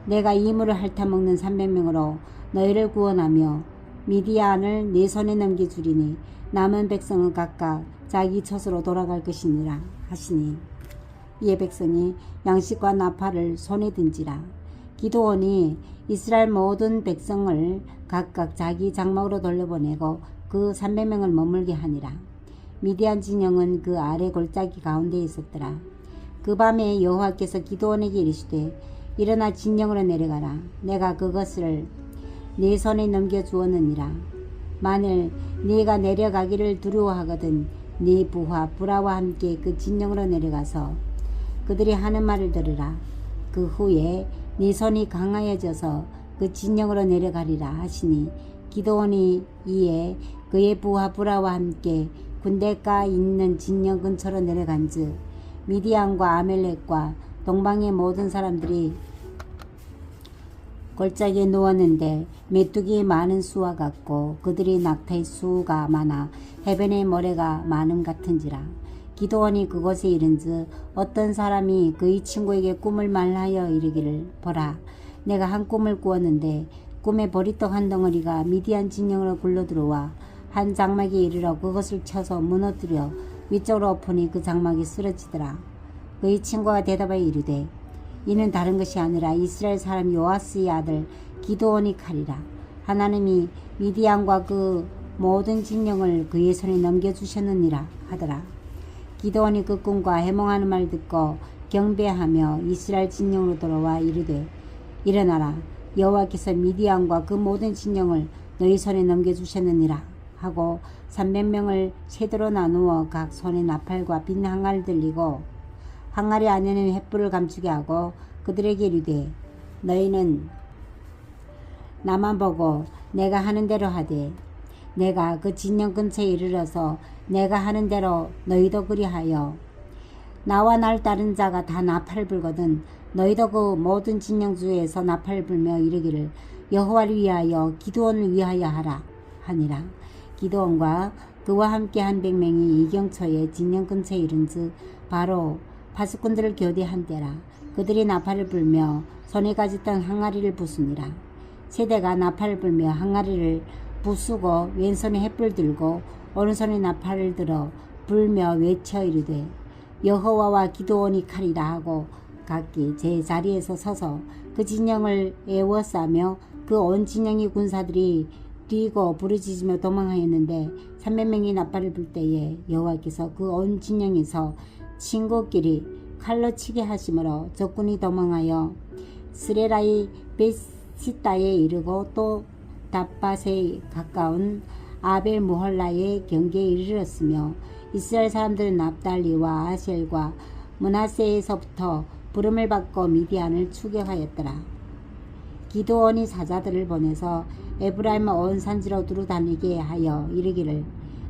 내가 이 물을 핥아 먹는 300명으로 너희를 구원하며 미디안을 내 손에 넘겨주리니 남은 백성은 각각 자기 처소로 돌아갈 것이니라 하시니 이에 백성이 양식과 나팔을 손에 든지라. 기드온이 이스라엘 모든 백성을 각각 자기 장막으로 돌려보내고 그 300명을 머물게 하니라. 미디안 진영은 그 아래 골짜기 가운데 있었더라. 그 밤에 여호와께서 기드온에게 이르시되 일어나 진영으로 내려가라. 내가 그것을 네 손에 넘겨주었느니라. 만일 네가 내려가기를 두려워하거든 네 부하 부라와 함께 그 진영으로 내려가서 그들이 하는 말을 들으라. 그 후에 네 손이 강하여져서 그 진영으로 내려가리라 하시니 기드온이 이에 그의 부하 부라와 함께 군대가 있는 진영 근처로 내려간즉 미디안과 아멜렉과 동방의 모든 사람들이 골짜기에 누웠는데 메뚜기 많은 수와 같고 그들이 낙타의 수가 많아 해변의 모래가 많음 같은지라. 기드온이 그곳에 이른즉 어떤 사람이 그의 친구에게 꿈을 말하여 이르기를 보라, 내가 한 꿈을 꾸었는데 꿈에 보리떡 한 덩어리가 미디안 진영으로 굴러들어와 한 장막에 이르러 그것을 쳐서 무너뜨려 위쪽으로 엎으니 그 장막이 쓰러지더라. 그의 친구가 대답하여 이르되 이는 다른 것이 아니라 이스라엘 사람 요아스의 아들 기드온이 칼이라. 하나님이 미디안과 그 모든 진영을 그의 손에 넘겨주셨느니라 하더라. 기드온이 그 꿈과 해몽하는 말 듣고 경배하며 이스라엘 진영으로 돌아와 이르되 일어나라, 여호와께서 미디안과 그 모든 진영을 너희 손에 넘겨주셨느니라 하고 300명을 세대로 나누어 각 손에 나팔과 빈 항아리를 들리고 항아리 안에는 횃불을 감추게 하고 그들에게 이르되 너희는 나만 보고 내가 하는 대로 하되 내가 그 진영 근처에 이르러서 내가 하는 대로 너희도 그리하여 나와 날 따른 자가 다 나팔을 불거든 너희도 그 모든 진영 주에서 나팔을 불며 이르기를 여호와를 위하여 기드온을 위하여 하라 하니라. 기드온과 그와 함께 한 100명이 이경초에 진영 근처에 이른즉 바로 파수꾼들을 교대한 때라. 그들이 나팔을 불며 손에 가졌던 항아리를 부수니라. 세대가 나팔을 불며 항아리를 부수고 왼손에 횃불 들고 오른손에 나팔을 들어 불며 외쳐 이르되 여호와와 기드온이 칼이라 하고 각기 제 자리에서 서서 그 진영을 에워싸며 그 온 진영의 군사들이 뛰고 부르짖으며 도망하였는데 300명이 나팔을 불 때에 여호와께서 그 온 진영에서 친구끼리 칼로 치게 하심으로 적군이 도망하여 스레라의 베시다에 이르고 또 답밭에 가까운 아벨 무홀라의 경계에 이르렀으며 이스라엘 사람들은 납달리와 아셀과 므낫세에서부터 부름을 받고 미디안을 추격하였더라. 기드온이 사자들을 보내서 에브라임 온 산지로 두루다니게 하여 이르기를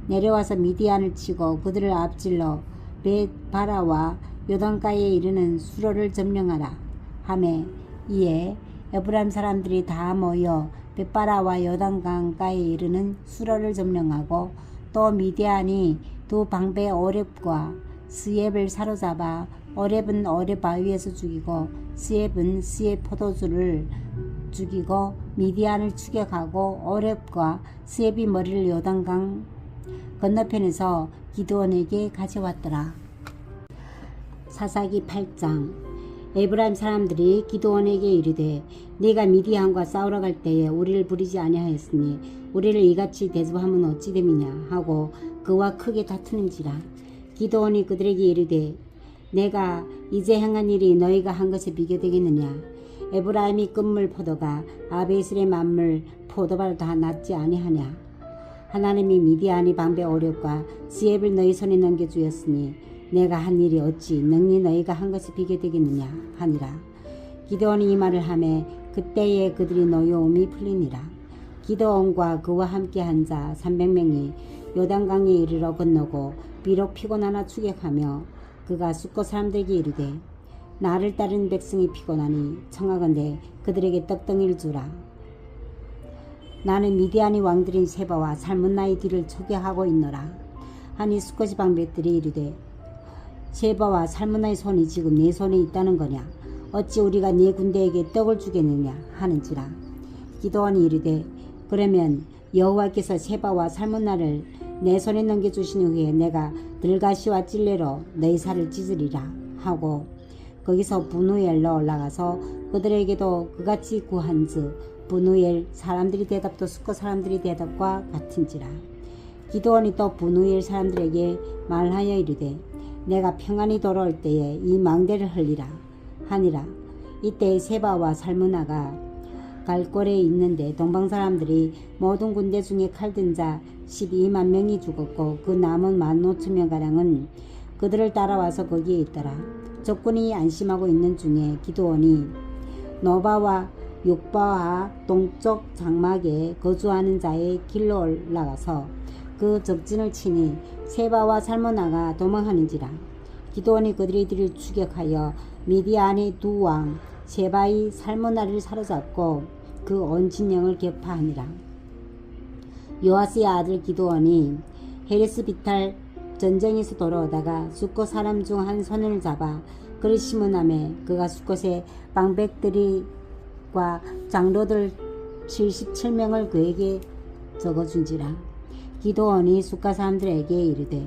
내려와서 미디안을 치고 그들을 앞질러 벳바라와 요단가에 이르는 수로를 점령하라 하매 이에 에브라임 사람들이 다 모여 벳바라와 요단강가에 이르는 수로를 점령하고 또 미디안이 두 방배 오렙과 스옙을 사로잡아 오렙은 오렙 바위에서 죽이고 스옙은 스옙 포도주를 죽이고 미디안을 추격하고 오렙과 스옙이 머리를 요단강 건너편에서 기드온에게 가져왔더라. 사사기 8장. 에브라임 사람들이 기드온에게 이르되 네가 미디안과 싸우러 갈 때에 우리를 부리지 아니하였으니 우리를 이같이 대접하면 어찌 됨이냐 하고 그와 크게 다투는지라. 기드온이 그들에게 이르되 내가 이제 행한 일이 너희가 한 것에 비교되겠느냐. 에브라임이 끝물 포도가 아베슬의 만물 포도발 다 낫지 아니하냐. 하나님이 미디안이 방배 오렵과 스옙을 너희 손에 넘겨주었으니 내가 한 일이 어찌 능히 너희가 한 것이 비교되겠느냐 하니라. 기드온이 이 말을 하매 그때에 그들이 노여움이 풀리니라. 기드온과 그와 함께 한 자 300명이 요단강에 이르러 건너고 비록 피곤하나 추격하며 그가 숫곳 사람들에게 이르되 나를 따르는 백성이 피곤하니 청하건대 그들에게 떡덩이를 주라. 나는 미디안의 왕들인 세바와 살문나의 뒤를 초기하고 있노라 하니 숫곳의 방백들이 이르되 세바와 살문나의 손이 지금 네 손에 있다는 거냐. 어찌 우리가 네 군대에게 떡을 주겠느냐 하는지라. 기드온이 이르되 그러면 여호와께서 세바와 살문나를 내 손에 넘겨주신 후에 내가 들가시와 찔레로 너희 살을 찢으리라 하고 거기서 분우엘로 올라가서 그들에게도 그같이 구한즉 분우엘 사람들이 대답도 숫곳 사람들이 대답과 같은지라. 기드온이 또 분우엘 사람들에게 말하여 이르되 내가 평안히 돌아올 때에 이 망대를 흘리라 하니라. 이때 세바와 살무나가 갈골에 있는데 동방 사람들이 모든 군대 중에 칼든 자 12만 명이 죽었고 그 남은 15,000명가량은 그들을 따라와서 거기에 있더라. 적군이 안심하고 있는 중에 기드온이 노바와 육바와 동쪽 장막에 거주하는 자의 길로 올라가서 그 적진을 치니 세바와 살무나가 도망하는지라. 기드온이 그들을 추격하여 미디안의 두 왕 세바의 살무나를 사로잡고 그 온 진영을 격파하니라. 요아스의 아들 기드온이 헤레스 비탈 전쟁에서 돌아오다가 숫곳 사람 중 한 소년을 잡아 그를 심은함에 그가 숫곳의 방백들과 장로들 77명을 그에게 적어준지라. 기드온이 숫가 사람들에게 이르되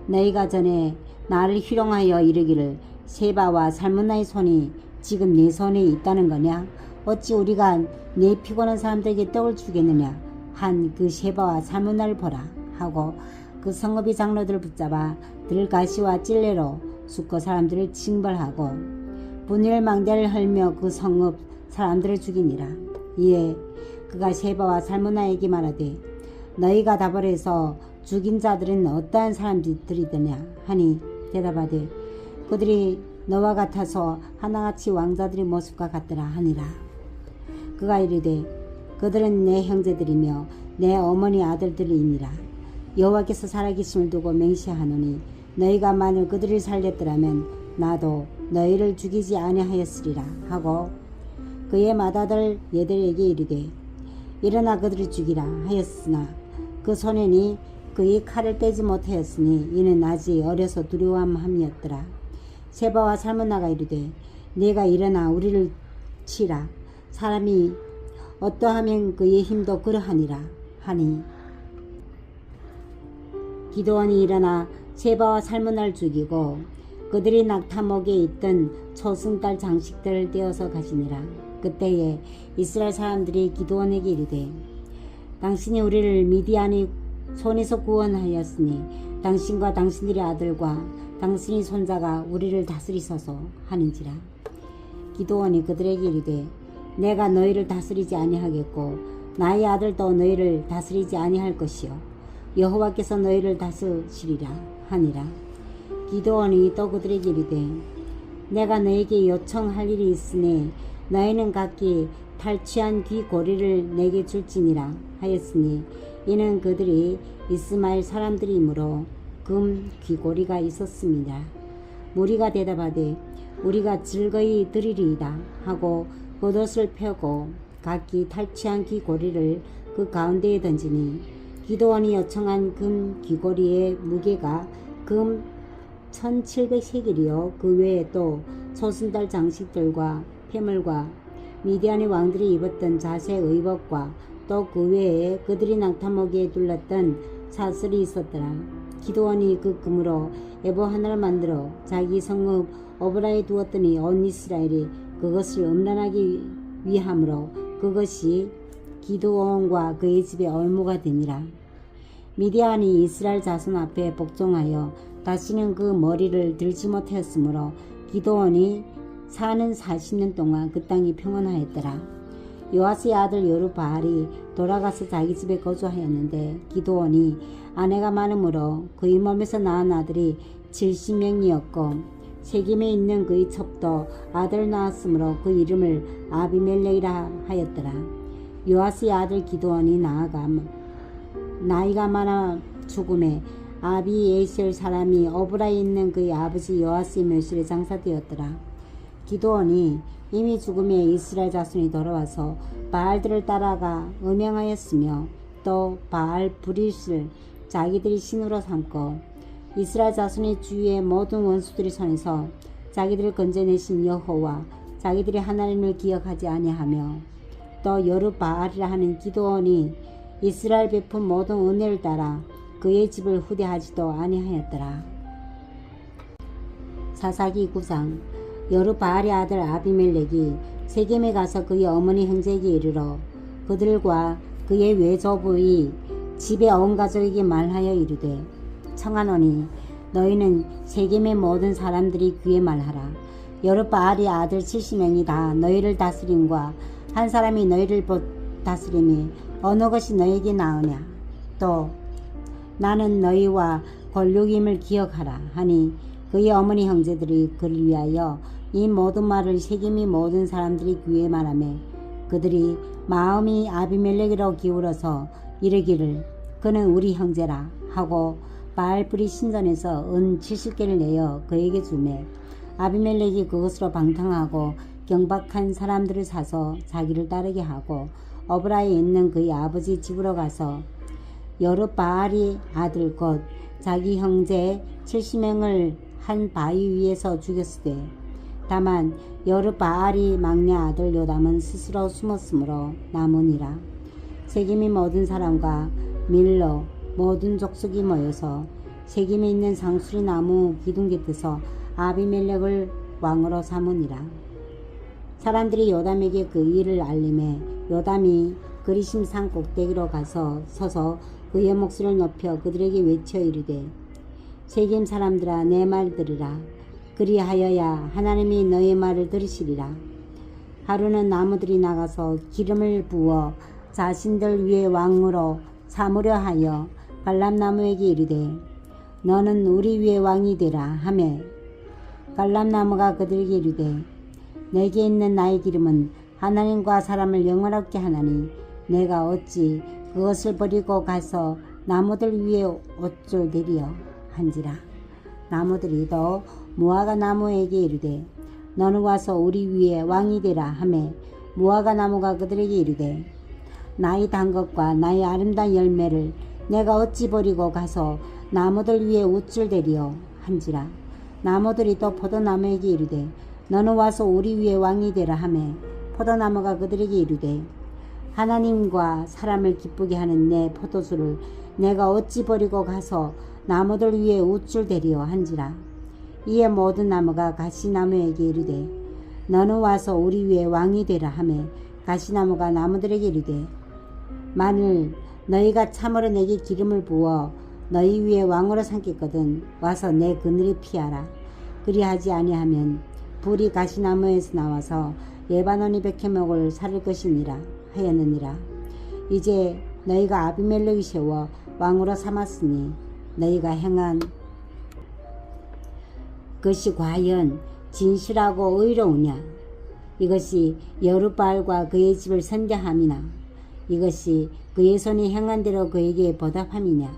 너희가 전에 나를 희롱하여 이르기를 세바와 살무나의 손이 지금 네 손에 있다는 거냐? 어찌 우리가 네 피곤한 사람들에게 떡을 주겠느냐? 한 그 세바와 살무나를 보라 하고 그 성읍의 장로들을 붙잡아 들가시와 찔레로 숫고 사람들을 징벌하고 분열망대를 헐며 그 성읍 사람들을 죽이니라. 이에 그가 세바와 살무나에게 말하되 너희가 답을 해서 죽인 자들은 어떠한 사람들이더냐 하니 대답하되 그들이 너와 같아서 하나같이 왕자들의 모습과 같더라 하니라. 그가 이르되 그들은 내 형제들이며 내 어머니 아들들이니라. 여호와께서 살아계심을 두고 맹세하노니 너희가 만일 그들을 살렸더라면 나도 너희를 죽이지 아니하였으리라 하고 그의 맏아들 예델에게 이르되 일어나 그들을 죽이라 하였으나 그 소년이 그의 칼을 떼지 못하였으니 이는 아직 어려서 두려움함이었더라. 세바와 살무나가 이르되 네가 일어나 우리를 치라. 사람이 어떠하면 그의 힘도 그러하니라 하니 기드온이 일어나 세바와 살무나를 죽이고 그들이 낙타목에 있던 초승달 장식들을 떼어서 가시니라. 그때에 이스라엘 사람들이 기드온에게 이르되 당신이 우리를 미디안의 손에서 구원하였으니 당신과 당신들의 아들과 당신의 손자가 우리를 다스리소서 하는지라. 기드온이 그들에게 이르되 내가 너희를 다스리지 아니하겠고 나의 아들도 너희를 다스리지 아니할 것이요 여호와께서 너희를 다스리리라 하니라. 기드온이 또 그들에게 이르되 내가 너에게 요청할 일이 있으니 너희는 각기 탈취한 귀고리를 내게 줄지니라 하였으니 이는 그들이 이스마엘 사람들이므로 금 귀고리가 있었습니다. 무리가 대답하되 우리가 즐거이 드리리이다 하고 겉옷을 펴고 각기 탈취한 귀고리를 그 가운데에 던지니 기드온이 요청한 금 귀고리의 무게가 금 1700세겔이요 그 외에 또 초승달 장식들과 폐물과 미디안의 왕들이 입었던 자색 의복과 또 그 외에 그들이 낙타목에 둘렀던 사슬이 있었더라. 기드온이 그 금으로 에보 하나를 만들어 자기 성읍 오브라에 두었더니 온 이스라엘이 그것을 음란하기 위함으로 그것이 기드온과 그의 집의 얼무가 되니라. 미디안이 이스라엘 자손 앞에 복종하여 다시는 그 머리를 들지 못하였으므로 기드온이 사는 40년 동안 그 땅이 평안하였더라. 요아스의 아들 여루바알이 돌아가서 자기 집에 거주하였는데 기드온이 아내가 많으므로 그의 몸에서 낳은 아들이 70명이었고 세겜에 있는 그의 첩도 아들을 낳았으므로 그 이름을 아비멜렉이라 하였더라. 요아스의 아들 기드온이 나이가 많아 죽음에 아비에셀 사람이 오브라에 있는 그의 아버지 요아스의 묘실에 장사되었더라. 기드온이 이미 죽음에 이스라엘 자손이 돌아와서 바알들을 따라가 음행하였으며 또 바알 브릿을 자기들이 신으로 삼고 이스라엘 자손의 주위의 모든 원수들의 손에서 자기들을 건져내신 여호와 자기들의 하나님을 기억하지 아니하며 또 여루바알이라 하는 기드온이 이스라엘 베푼 모든 은혜를 따라 그의 집을 후대하지도 아니하였더라. 사사기 9장. 여루바알의 아들 아비멜렉이 세겜에 가서 그의 어머니 형제에게 이르러 그들과 그의 외조부의 집의 온 가족에게 말하여 이르되 청하노니 너희는 세겜의 모든 사람들이 귀에 말하라. 여룻바알의 아들 70명이 다 너희를 다스림과 한 사람이 너희를 다스림이 어느 것이 너희에게 나으냐. 또 나는 너희와 권력임을 기억하라 하니 그의 어머니 형제들이 그를 위하여 이 모든 말을 세겜의 모든 사람들이 귀에 말하며 그들이 마음이 아비멜렉으로 기울어서 이르기를 그는 우리 형제라 하고 바알불이 신전에서 은 70개를 내어 그에게 주매 아비멜렉이 그것으로 방탕하고 경박한 사람들을 사서 자기를 따르게 하고 어브라에 있는 그의 아버지 집으로 가서 여룻바알의 아들 곧 자기 형제 70명을 한 바위 위에서 죽였으되 다만 여룻바알이 막내 아들 요담은 스스로 숨었으므로 남으니라. 세겜의 모든 사람과 밀로 모든 족속이 모여서 세겜에 있는 상수리 나무 기둥 곁에서 아비멜렉을 왕으로 삼으니라. 사람들이 요담에게 그 일을 알림해 요담이 그리심 산 꼭대기로 가서 서서 그의 목소리를 높여 그들에게 외쳐 이르되 세겜 사람들아 내 말 들으라. 그리하여야 하나님이 너의 말을 들으시리라. 하루는 나무들이 나가서 기름을 부어 자신들 위에 왕으로 삼으려 하여 갈람나무에게 이르되 너는 우리 위에 왕이 되라 하며 갈람나무가 그들에게 이르되 내게 있는 나의 기름은 하나님과 사람을 영원하게 하나니 내가 어찌 그것을 버리고 가서 나무들 위에 옷줄 대리여 한지라. 나무들이 또 무화과 나무에게 이르되 너는 와서 우리 위에 왕이 되라 하매 무화과 나무가 그들에게 이르되 나의 단 것과 나의 아름다운 열매를 내가 어찌 버리고 가서 나무들 위에 옷줄 대리여 한지라. 나무들이 또 포도나무에게 이르되 너는 와서 우리 위에 왕이 되라 하매 포도나무가 그들에게 이르되 하나님과 사람을 기쁘게 하는 내 포도주를 내가 어찌 버리고 가서 나무들 위에 옷줄 대리여 한지라. 이에 모든 나무가 가시나무에게 이르되 너는 와서 우리 위에 왕이 되라 하매 가시나무가 나무들에게 이르되 만일 너희가 참으로 내게 기름을 부어 너희 위에 왕으로 삼겠거든 와서 내 그늘에 피하라. 그리하지 아니하면 불이 가시나무에서 나와서 레바논의 백해목을 살을 것이니라 하였느니라. 이제 너희가 아비멜렉이 세워 왕으로 삼았으니 너희가 행한 그것이 과연 진실하고 의로우냐. 이것이 여룻바알과 그의 집을 선대함이나 이것이 그의 손이 행한 대로 그에게 보답함이냐.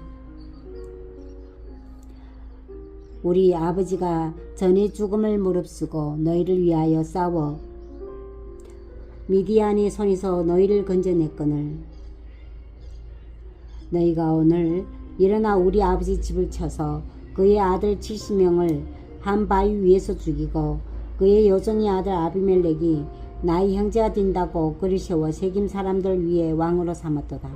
우리 아버지가 전에 죽음을 무릅쓰고 너희를 위하여 싸워 미디안의 손에서 너희를 건져냈거늘 너희가 오늘 일어나 우리 아버지 집을 쳐서 그의 아들 70명을 한 바위 위에서 죽이고 그의 요정의 아들 아비멜렉이 나의 형제가 된다고 그를 세워 세겜 사람들 위에 왕으로 삼았도다.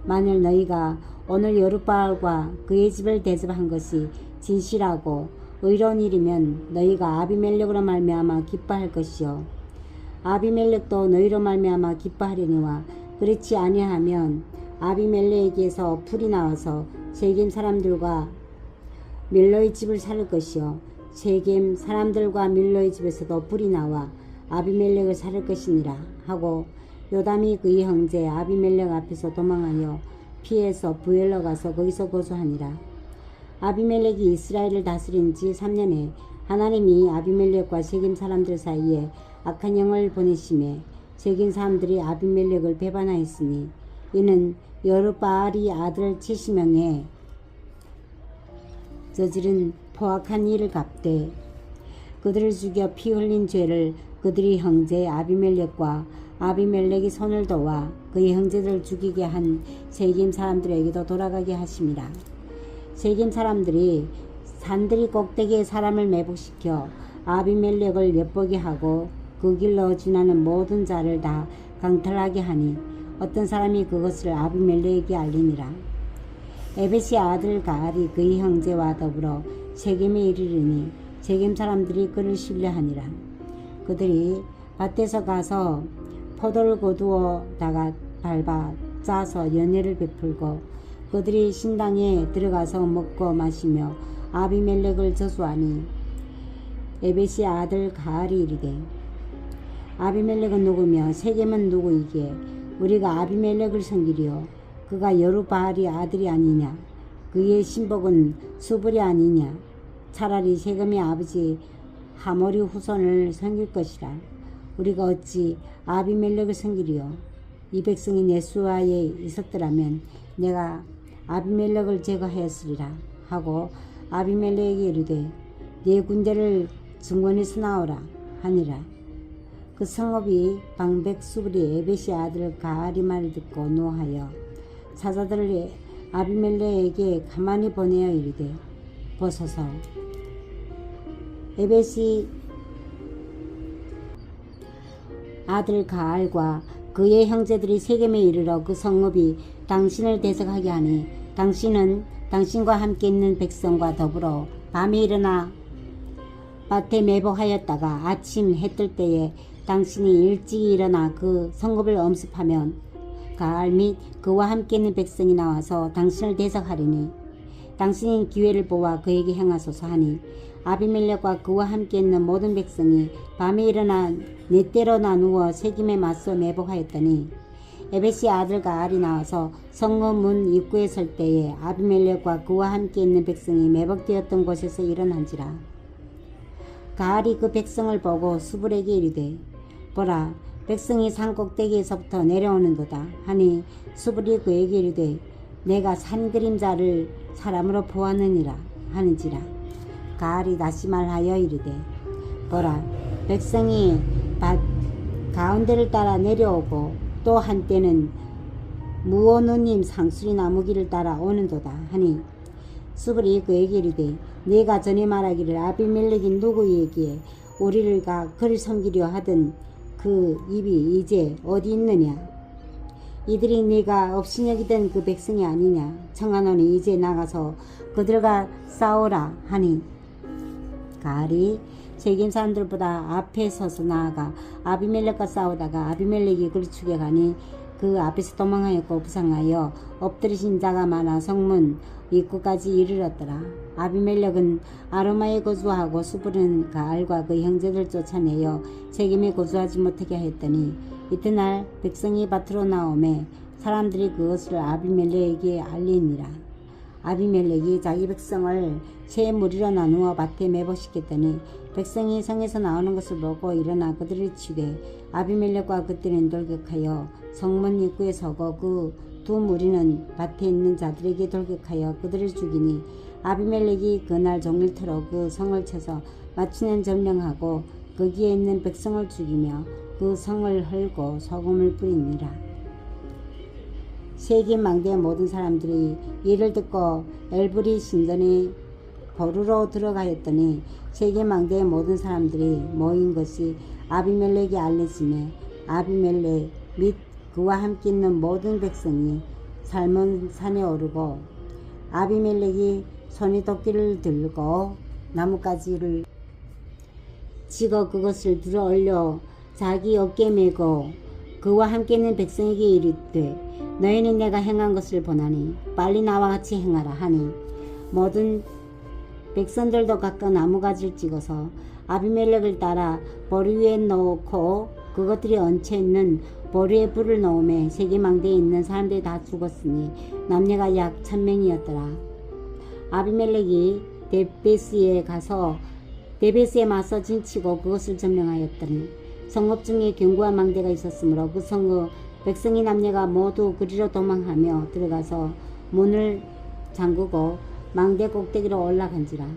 만일 너희가 오늘 여룻바알과 그의 집을 대접한 것이 진실하고 의로운 일이면 너희가 아비멜렉으로 말미암아 기뻐할 것이요 아비멜렉도 너희로 말미암아 기뻐하려니와 그렇지 아니하면 아비멜렉에게서 풀이 나와서 세겜 사람들과 밀로의 집을 살을 것이요 세겜 사람들과 밀로의 집에서도 불이 나와 아비멜렉을 살을 것이니라 하고 요담이 그의 형제 아비멜렉 앞에서 도망하여 피해서 부엘로 가서 거기서 거주하니라. 아비멜렉이 이스라엘을 다스린 지 3년에 하나님이 아비멜렉과 세겜 사람들 사이에 악한 영을 보내심에 세겜 사람들이 아비멜렉을 배반하였으니 이는 여룻바알이 아들 70명에 저지른 포악한 일을 갚되 그들을 죽여 피 흘린 죄를 그들이 형제 아비멜렉과 아비멜렉이 손을 도와 그의 형제들을 죽이게 한 세겜 사람들에게도 돌아가게 하심이라. 세겜 사람들이 산들이 꼭대기에 사람을 매복시켜 아비멜렉을 엿보게 하고 그 길로 지나는 모든 자를 다 강탈하게 하니 어떤 사람이 그것을 아비멜렉에게 알리니라. 에벳의 아들 가알이 그의 형제와 더불어 세겜에 이르르니 세겜 사람들이 그를 신뢰하니라. 그들이 밭에서 가서 포도를 거두어다가 밟아 짜서 연회를 베풀고 그들이 신당에 들어가서 먹고 마시며 아비멜렉을 저주하니 에벳의 아들 가알이 이르되 아비멜렉은 누구며 세겜은 누구이기에 우리가 아비멜렉을 섬기리요 그가 여루바알의 아들이 아니냐 그의 신복은 수불이 아니냐 차라리 세겜의 아버지 하모리 후손을 섬길 것이라 우리가 어찌 아비멜렉을 섬기리요 이 백성이 내 수하에 있었더라면 내가 아비멜렉을 제거하였으리라 하고 아비멜렉에게 이르되 네 군대를 증원에서 나오라 하니라. 그 성읍이 방백 수불이 에벳의 아들 가알이 말을 듣고 노하여 사자들을 아비멜렉에게 가만히 보내어 이르되 보소서 에벳이 아들 가알과 그의 형제들이 세겜에 이르러 그 성읍이 당신을 대적하게 하니 당신은 당신과 함께 있는 백성과 더불어 밤에 일어나 밭에 매복하였다가 아침 해 뜰 때에 당신이 일찍이 일어나 그 성읍을 엄습하면 가알 및 그와 함께 있는 백성이 나와서 당신을 대적하리니 당신이 기회를 보아 그에게 행하소서 하니 아비멜렉과 그와 함께 있는 모든 백성이 밤에 일어나 네 때로 나누어 세겜에 맞서 매복하였더니 에벳의 아들 가알이 나와서 성읍 문 입구에 설 때에 아비멜렉과 그와 함께 있는 백성이 매복되었던 곳에서 일어난지라. 가알이 그 백성을 보고 수불에게 이르되 보라 백성이 산 꼭대기에서부터 내려오는도다 하니 수불이 그에게 이르되 내가 산 그림자를 사람으로 보았느니라 하는지라. 가알이 다시 말하여 이르되 보라 백성이 밭 가운데를 따라 내려오고 또 한때는 무오누님 상수리 나무길을 따라 오는도다 하니 수불이 그에게 이르되 네가 전에 말하기를 아비멜렉이 누구에게 우리가 그를 섬기려 하던 그 입이 이제 어디 있느냐 이들이 네가 없이 여기던 그 백성이 아니냐 청하노니 이제 나가서 그들과 싸우라 하니 가알이 세겜 사람들보다 앞에 서서 나아가 아비멜렉과 싸우다가 아비멜렉이 그를 죽여가니 그 앞에서 도망하였고 부상하여 엎드리신 자가 많아 성문 입구까지 이르렀더라. 아비멜렉은 아르마에 거주하고 수불은 가알과 그 형제들 쫓아내어 세겜에 거주하지 못하게 하였더니 이튿날 백성이 밭으로 나오매 사람들이 그것을 아비멜렉에게 알리니라. 아비멜렉이 자기 백성을 세 무리로 나누어 밭에 매복시켰더니 백성이 성에서 나오는 것을 보고 일어나 그들을 치되 아비멜렉과 그들은 돌격하여 성문 입구에 서고 그 두 무리는 밭에 있는 자들에게 돌격하여 그들을 죽이니 아비멜렉이 그날 종일토록 그 성을 쳐서 마치는 점령하고 거기에 있는 백성을 죽이며 그 성을 헐고 소금을 뿌리니라. 세겜 망대의 모든 사람들이 이를 듣고 엘브리 신전에 보루로 들어가였더니 세겜 망대의 모든 사람들이 모인 것이 아비멜렉이 알려지매 아비멜렉 및 그와 함께 있는 모든 백성이 살몬 산에 오르고 아비멜렉이 손에 도끼를 들고 나뭇가지를 찍어 그것을 들어 올려 자기 어깨에 메고 그와 함께 있는 백성에게 이르되 너희는 내가 행한 것을 보나니 빨리 나와 같이 행하라 하니 모든 백성들도 각각 나무가지를 찍어서 아비멜렉을 따라 보리 위에 놓고 그것들이 얹혀 있는 보리에 불을 놓으매 세겜 망대에 있는 사람들이 다 죽었으니 남녀가 약 1000명이었더라. 아비멜렉이 데베스에 가서 데베스에 맞서 진치고 그것을 점령하였더니 성읍 중에 견고한 망대가 있었으므로 그 성읍 백성이 남녀가 모두 그리로 도망하며 들어가서 문을 잠그고 망대 꼭대기로 올라간지라.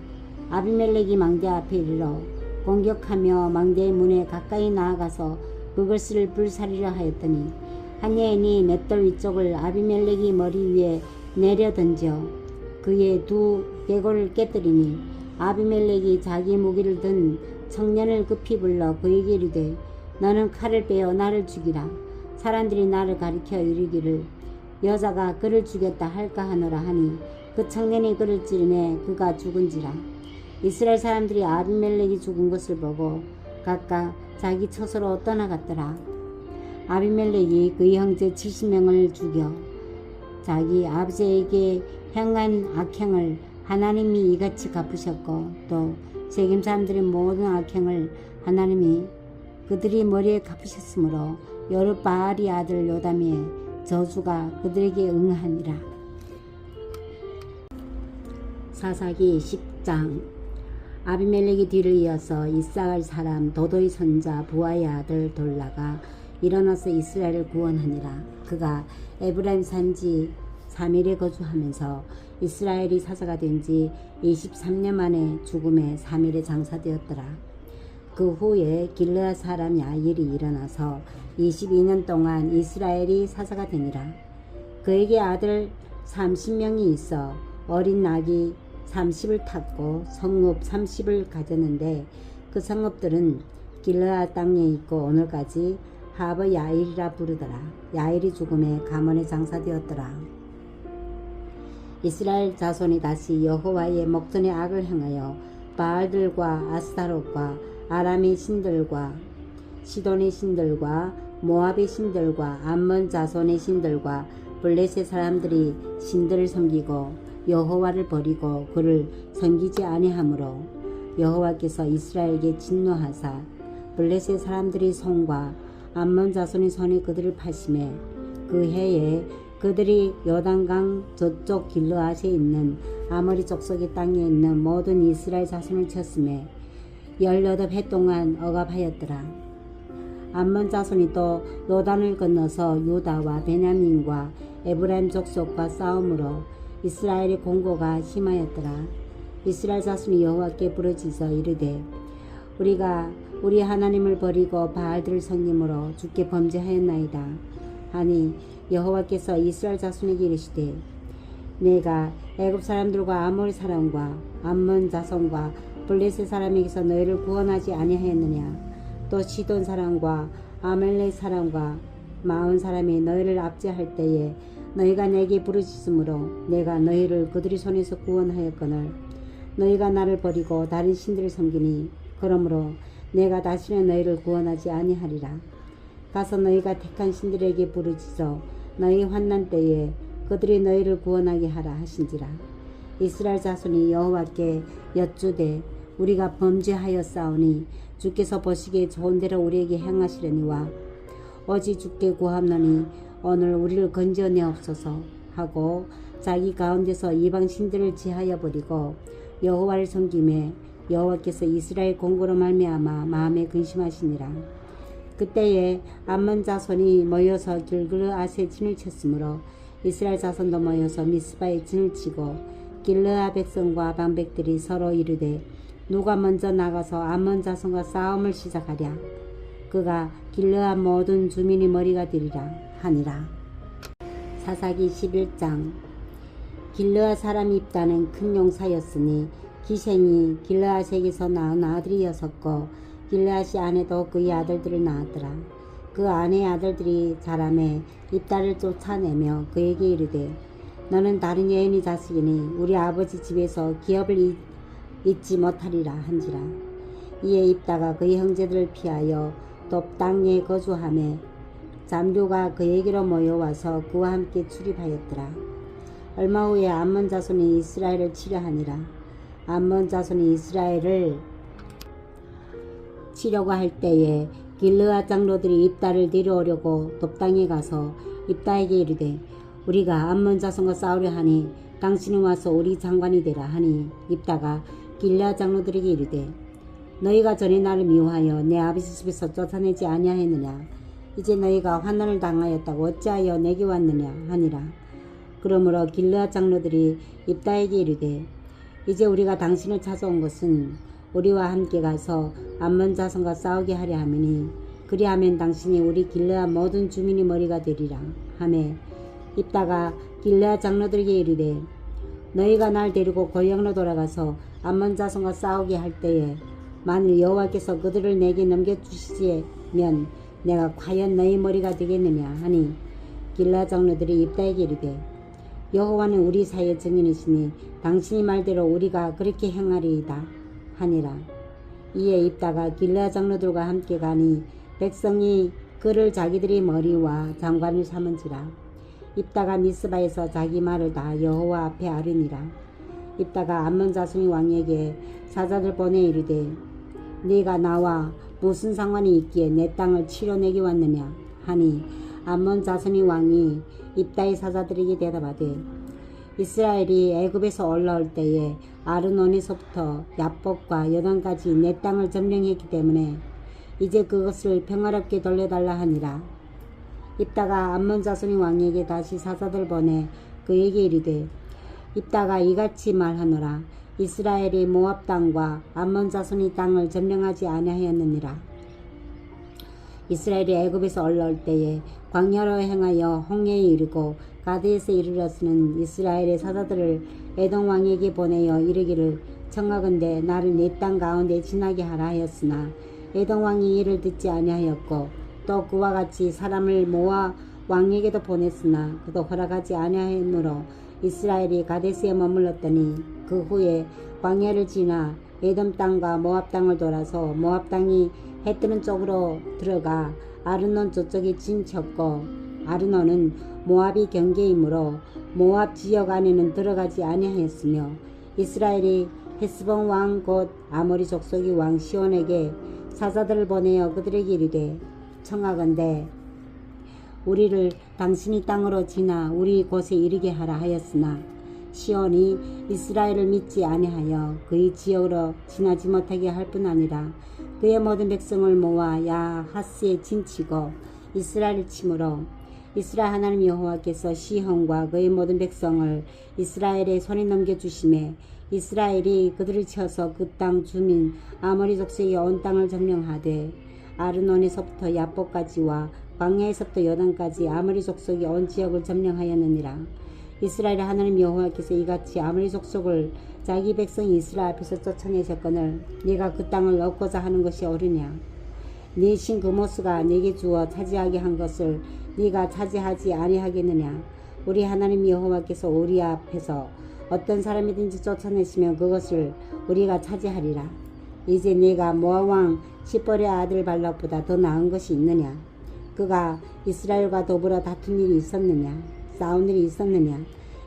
아비멜렉이 망대 앞에 이르러 공격하며 망대의 문에 가까이 나아가서 그것을 불사리려 하였더니 한 여인이 맷돌 위쪽을 아비멜렉이 머리 위에 내려 던져 그의 두 대골을 깨뜨리니 아비멜렉이 자기 무기를 든 청년을 급히 불러 그에게 이르되 너는 칼을 빼어 나를 죽이라. 사람들이 나를 가리켜 이르기를 여자가 그를 죽였다 할까 하노라 하니 그 청년이 그를 찌르매 그가 죽은지라. 이스라엘 사람들이 아비멜렉이 죽은 것을 보고 각각 자기 처소로 떠나갔더라. 아비멜렉이 그의 형제 70명을 죽여 자기 아버지에게 행한 악행을 하나님이 이같이 갚으셨고 또 세겜 사람들의 모든 악행을 하나님이 그들이 머리에 갚으셨으므로 여룻바알의 아들 요담의 저주가 그들에게 응하니라. 사사기 10장. 아비멜렉이 뒤를 이어서 이스라엘 사람 도도의 손자 부하의 아들 돌라가 일어나서 이스라엘을 구원하니라. 그가 에브라임 산지 3일에 거주하면서 이스라엘이 사사가 된 지 23년 만에 죽음에 3일에 장사되었더라. 그 후에 길르앗 사람 야일이 일어나서 22년 동안 이스라엘이 사사가 되니라. 그에게 아들 30명이 있어 어린 낙이 30을 탔고 성읍 30을 가졌는데 그 성읍들은 길르앗 땅에 있고 오늘까지 하버 야일이라 부르더라. 야일이 죽음에 가문에 장사되었더라. 이스라엘 자손이 다시 여호와의 목전에 악을 행하여 바알들과 아스타롯과 아람의 신들과 시돈의 신들과 모압의 신들과 암몬 자손의 신들과 블레셋 사람들이 신들을 섬기고 여호와를 버리고 그를 섬기지 아니하므로 여호와께서 이스라엘에게 진노하사 블레셋 사람들의 손과 암몬 자손의 손에 그들을 파심해 그 해에 그들이 요단강 저쪽 길르앗에 있는 아모리 족속의 땅에 있는 모든 이스라엘 자손을 쳤음에 18해 동안 억압하였더라. 암몬 자손이 또 요단을 건너서 유다와 베냐민과 에브라임 족속과 싸움으로 이스라엘의 공고가 심하였더라. 이스라엘 자손이 여호와께 부르짖어 이르되 우리가 우리 하나님을 버리고 바알들을 섬김으로 주께 범죄하였나이다 하니 여호와께서 이스라엘 자손에게 이르시되 내가 애굽 사람들과 아모리 사람과 암몬 자손과 블레셋 사람에게서 너희를 구원하지 아니하였느냐. 또 시돈 사람과 아멜렉 사람과 마온 사람이 너희를 압제할 때에 너희가 내게 부르짖음으로 내가 너희를 그들의 손에서 구원하였거늘 너희가 나를 버리고 다른 신들을 섬기니 그러므로 내가 다시는 너희를 구원하지 아니하리라. 가서 너희가 택한 신들에게 부르짖어 너희 환난 때에 그들이 너희를 구원하게 하라 하신지라. 이스라엘 자손이 여호와께 여쭈되 우리가 범죄하였사오니 주께서 보시기에 좋은 대로 우리에게 행하시려니와 오직 주께 구하노니 오늘 우리를 건져내옵소서 하고 자기 가운데서 이방 신들을 제하여 버리고 여호와를 섬김에 여호와께서 이스라엘 공고로 말미암아 마음에 근심하시니라. 그때에 암몬 자손이 모여서 길르앗에 진을 쳤으므로 이스라엘 자손도 모여서 미스바에 진을 치고 길르앗 백성과 방백들이 서로 이르되 누가 먼저 나가서 암몬 자손과 싸움을 시작하랴. 그가 길르앗 모든 주민의 머리가 되리라 하니라. 사사기 11장. 길르앗 사람 입다는 큰 용사였으니 기생이 길르앗에게서 낳은 아들이었었고 길르앗이 아내도 그의 아들들을 낳았더라. 그 아내의 아들들이 자라매 입다를 쫓아내며 그에게 이르되 너는 다른 여인의 자식이니 우리 아버지 집에서 기업을 잊지 못하리라 한지라. 이에 입다가 그의 형제들을 피하여 돕 땅에 거주하며 잠류가 그에게로 모여와서 그와 함께 출입하였더라. 얼마 후에 암몬 자손이 이스라엘을 치려하니라. 암몬 자손이 이스라엘을 치려고 할 때에 길르앗 장로들이 입다를 데려오려고 돕 땅에 가서 입다에게 이르되 우리가 암몬 자손과 싸우려 하니 당신은 와서 우리 장관이 되라 하니 입다가 길르앗 장로들에게 이르되 너희가 전에 나를 미워하여 내 아버지 집에서 쫓아내지 아니하였느냐. 이제 너희가 환난을 당하였다고 어찌하여 내게 왔느냐 하니라. 그러므로 길르앗 장로들이 입다에게 이르되 이제 우리가 당신을 찾아온 것은 우리와 함께 가서 암몬 자손과 싸우게 하려 함이니 그리하면 당신이 우리 길르앗 모든 주민의 머리가 되리라 하매 입다가 길르앗 장로들에게 이르되 너희가 날 데리고 고향으로 돌아가서 암몬 자손과 싸우게 할 때에 만일 여호와께서 그들을 내게 넘겨주시면 내가 과연 너희 머리가 되겠느냐 하니 길르앗 장로들이 입다에게 이르되 여호와는 우리 사이의 증인이시니 당신이 말대로 우리가 그렇게 행하리이다 하니라. 이에 입다가 길르앗 장로들과 함께 가니 백성이 그를 자기들의 머리와 장관을 삼은지라. 입다가 미스바에서 자기 말을 다 여호와 앞에 아뢰니라. 입다가 암몬 자손이 왕에게 사자들 보내 이르되 네가 나와 무슨 상관이 있기에 내 땅을 치러내기 왔느냐 하니 암몬 자손이 왕이 입다의 사자들에게 대답하되 이스라엘이 애굽에서 올라올 때에 아르논에서부터 야복과 여단까지 내 땅을 점령했기 때문에 이제 그것을 평화롭게 돌려달라 하니라. 입다가 암몬 자손이 왕에게 다시 사자들 보내 그에게 이르되 입다가 이같이 말하노라. 이스라엘이 모압 땅과 암몬 자손이 땅을 점령하지 아니하였느니라. 이스라엘이 애굽에서 올라올 때에 광야로 행하여 홍해에 이르고 가드에서 이르렀으는 이스라엘의 사자들을 에돔 왕에게 보내어 이르기를 청하건대 나를 네 땅 가운데 지나게 하라 하였으나 에돔 왕이 이를 듣지 아니하였고 또 그와 같이 사람을 모아 왕에게도 보냈으나 그도 허락하지 아니하였으므로 이스라엘이 가데스에 머물렀더니 그 후에 광야를 지나 에돔 땅과 모압 땅을 돌아서 모압 땅이 해 뜨는 쪽으로 들어가 아르논 저쪽에 진쳤고 아르논은 모압이 경계이므로 모압 지역 안에는 들어가지 아니하였으며 이스라엘이 헤스본 왕 곧 아모리 족속의 왕 시온에게 사자들을 보내어 그들에게 이르되 청하건대 우리를 당신이 땅으로 지나 우리 곳에 이르게 하라 하였으나 시온이 이스라엘을 믿지 아니하여 그의 지역으로 지나지 못하게 할 뿐 아니라 그의 모든 백성을 모아 야하스에 진치고 이스라엘을 치므로 이스라엘 하나님 여호와께서 시온과 그의 모든 백성을 이스라엘의 손에 넘겨주심에 이스라엘이 그들을 쳐서 그 땅 주민 아모리 족속의 온 땅을 점령하되 아르논에서부터 야복까지와 광야에서부터 여단까지 아모리 족속의 온 지역을 점령하였느니라. 이스라엘의 하나님 여호와께서 이같이 아모리 족속을 자기 백성 이스라엘 앞에서 쫓아내셨거늘 네가 그 땅을 얻고자 하는 것이 옳으냐? 네 신 그모스가 네게 주어 차지하게 한 것을 네가 차지하지 아니하겠느냐? 우리 하나님 여호와께서 우리 앞에서 어떤 사람이든지 쫓아내시면 그것을 우리가 차지하리라. 이제 네가 모압 왕 시볼의 아들 발락보다 더 나은 것이 있느냐? 그가 이스라엘과 더불어 다툰 일이 있었느냐? 싸운 일이 있었느냐?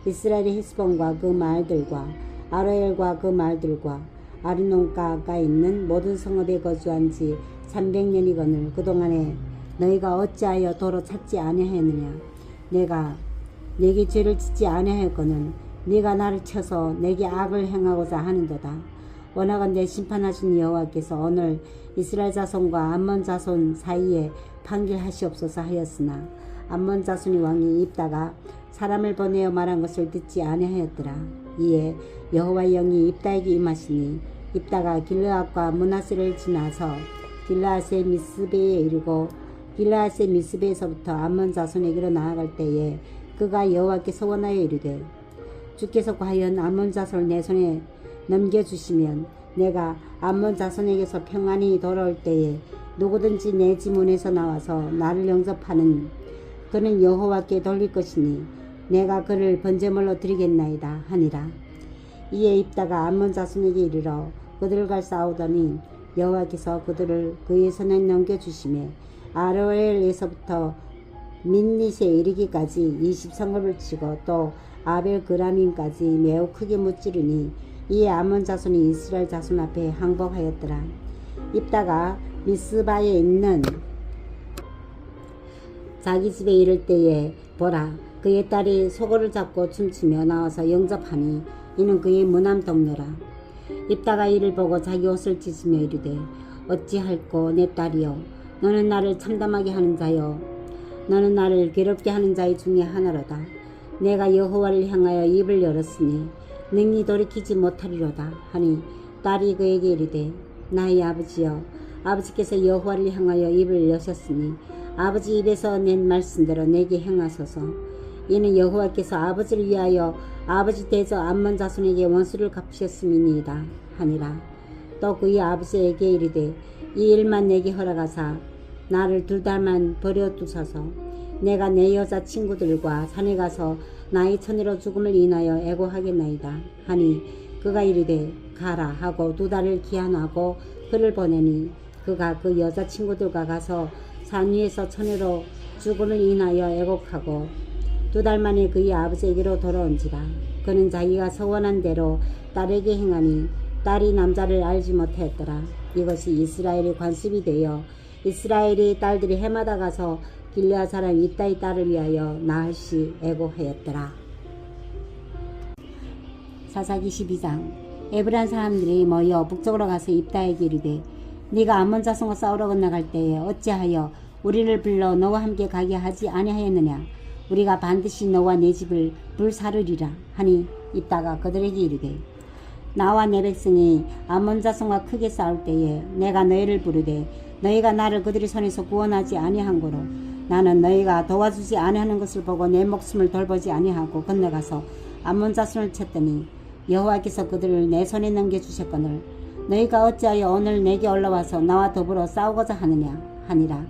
이스라엘의 헤스본과 그 마을들과 아로엘과 그 마을들과 아르논가가 있는 모든 성읍에 거주한 지 300년이거늘 그동안에 너희가 어찌하여 도로 찾지 아니하였느냐? 내가 네게 죄를 짓지 아니하였거늘 네가 나를 쳐서 내게 악을 행하고자 하는도다. 원하건대 심판하신 여호와께서 오늘 이스라엘 자손과 암몬 자손 사이에 판결하시옵소서 하였으나 암몬 자손이 왕이 입다가 사람을 보내어 말한 것을 듣지 아니하였더라. 이에 여호와의 영이 입다에게 임하시니 입다가 길르앗과 므낫세를 지나서 길르앗의 미스베에 이르고 길르앗의 미스베에서부터 암몬 자손에게로 나아갈 때에 그가 여호와께 서원하여 이르되 주께서 과연 암몬 자손을 내 손에 넘겨주시면 내가 암몬 자손에게서 평안히 돌아올 때에 누구든지 내 지문에서 나와서 나를 영접하는 그는 여호와께 돌릴 것이니 내가 그를 번제물로 드리겠나이다 하니라. 이에 입다가 암몬 자손에게 이르러 그들과 싸우더니 여호와께서 그들을 그의 손에 넘겨주시매 아로엘에서부터 민닛에 이르기까지 20성읍을 치고 또 아벨 그라민까지 매우 크게 무찌르니 이에 암몬 자손이 이스라엘 자손 앞에 항복하였더라. 입다가 미스바에 있는 자기 집에 이를 때에 보라 그의 딸이 소고를 잡고 춤추며 나와서 영접하니 이는 그의 무남 동료라. 입다가 이를 보고 자기 옷을 찢으며 이르되 어찌할꼬 내 딸이여 너는 나를 참담하게 하는 자여 너는 나를 괴롭게 하는 자의 중에 하나로다. 내가 여호와를 향하여 입을 열었으니 능히 돌이키지 못하리로다 하니 딸이 그에게 이르되 나의 아버지여 아버지께서 여호와를 향하여 입을 여셨으니 아버지 입에서 낸 말씀대로 내게 행하소서. 이는 여호와께서 아버지를 위하여 아버지 대저 암몬 자손에게 원수를 갚으셨음이니이다 하니라. 또 그의 아버지에게 이르되 이 일만 내게 허락하사 나를 2달만 버려두소서. 내가 내 여자 친구들과 산에 가서 나의 처녀로 죽음을 인하여 애고하겠나이다 하니 그가 이르되 가라 하고 2달을 기한하고 그를 보내니 그가 그 여자 친구들과 가서 산 위에서 처녀로 죽음을 인하여 애곡하고 2달 만에 그의 아버지에게로 돌아온지라. 그는 자기가 서원한 대로 딸에게 행하니 딸이 남자를 알지 못하였더라. 이것이 이스라엘의 관습이 되어 이스라엘의 딸들이 해마다 가서 길르앗 사람 이따의 딸을 위하여 나흘씩 애고하였더라. 사사기 12장. 에브라임 사람들이 모여 북쪽으로 가서 입다에게 이르되 네가 암몬 자손과 싸우러 건너갈 때에 어찌하여 우리를 불러 너와 함께 가게 하지 아니하였느냐. 우리가 반드시 너와 내 집을 불사르리라 하니 입다가 그들에게 이르되 나와 내 백성이 암몬 자손과 크게 싸울 때에 내가 너희를 부르되 너희가 나를 그들의 손에서 구원하지 아니한 고로 나는 너희가 도와주지 아니하는 것을 보고 내 목숨을 돌보지 아니하고 건너가서 암몬 자손을 쳤더니 여호와께서 그들을 내 손에 넘겨주셨거늘 너희가 어찌하여 오늘 내게 올라와서 나와 더불어 싸우고자 하느냐 하니라.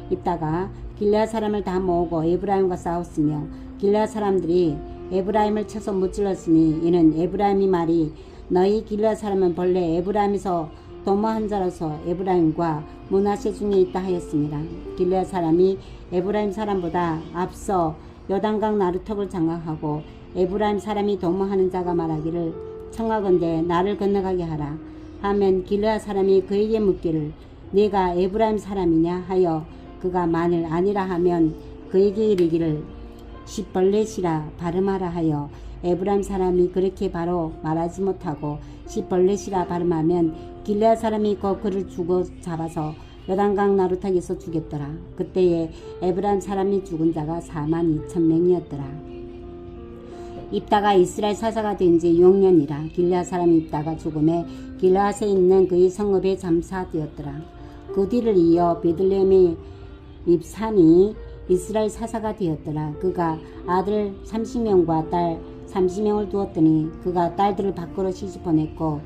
입다가 길르앗 사람을 다 모으고 에브라임과 싸웠으며 길르앗 사람들이 에브라임을 쳐서 무찔렀으니 이는 에브라임이 말이 너희 길르앗 사람은 본래 에브라임에서 도모한 자로서 에브라임과 므낫세 중에 있다 하였습니다. 길르앗 사람이 에브라임 사람보다 앞서 요단강 나루턱을 장악하고 에브라임 사람이 도모하는 자가 말하기를 청하건대 나를 건너가게 하라 하면 길르앗 사람이 그에게 묻기를 네가 에브라임 사람이냐 하여 그가 만일 아니라 하면 그에게 이르기를 시벌렛이라 발음하라 하여 에브라임 사람이 그렇게 바로 말하지 못하고 시벌렛이라 발음하면 길르앗 사람이 그를 주고 잡아서 요단강 나루턱에서 죽였더라. 그때에 에브라임 사람이 죽은 자가 42,000명이었더라. 입다가 이스라엘 사사가 된 지 6년이라 길르앗 사람이 입다가 죽음에 길르앗에 있는 그의 성읍에 잠사되었더라. 그 뒤를 이어 베들레헴의 입산이 이스라엘 사사가 되었더라. 그가 아들 30명과 딸 30명을 두었더니 그가 딸들을 밖으로 시집 보냈고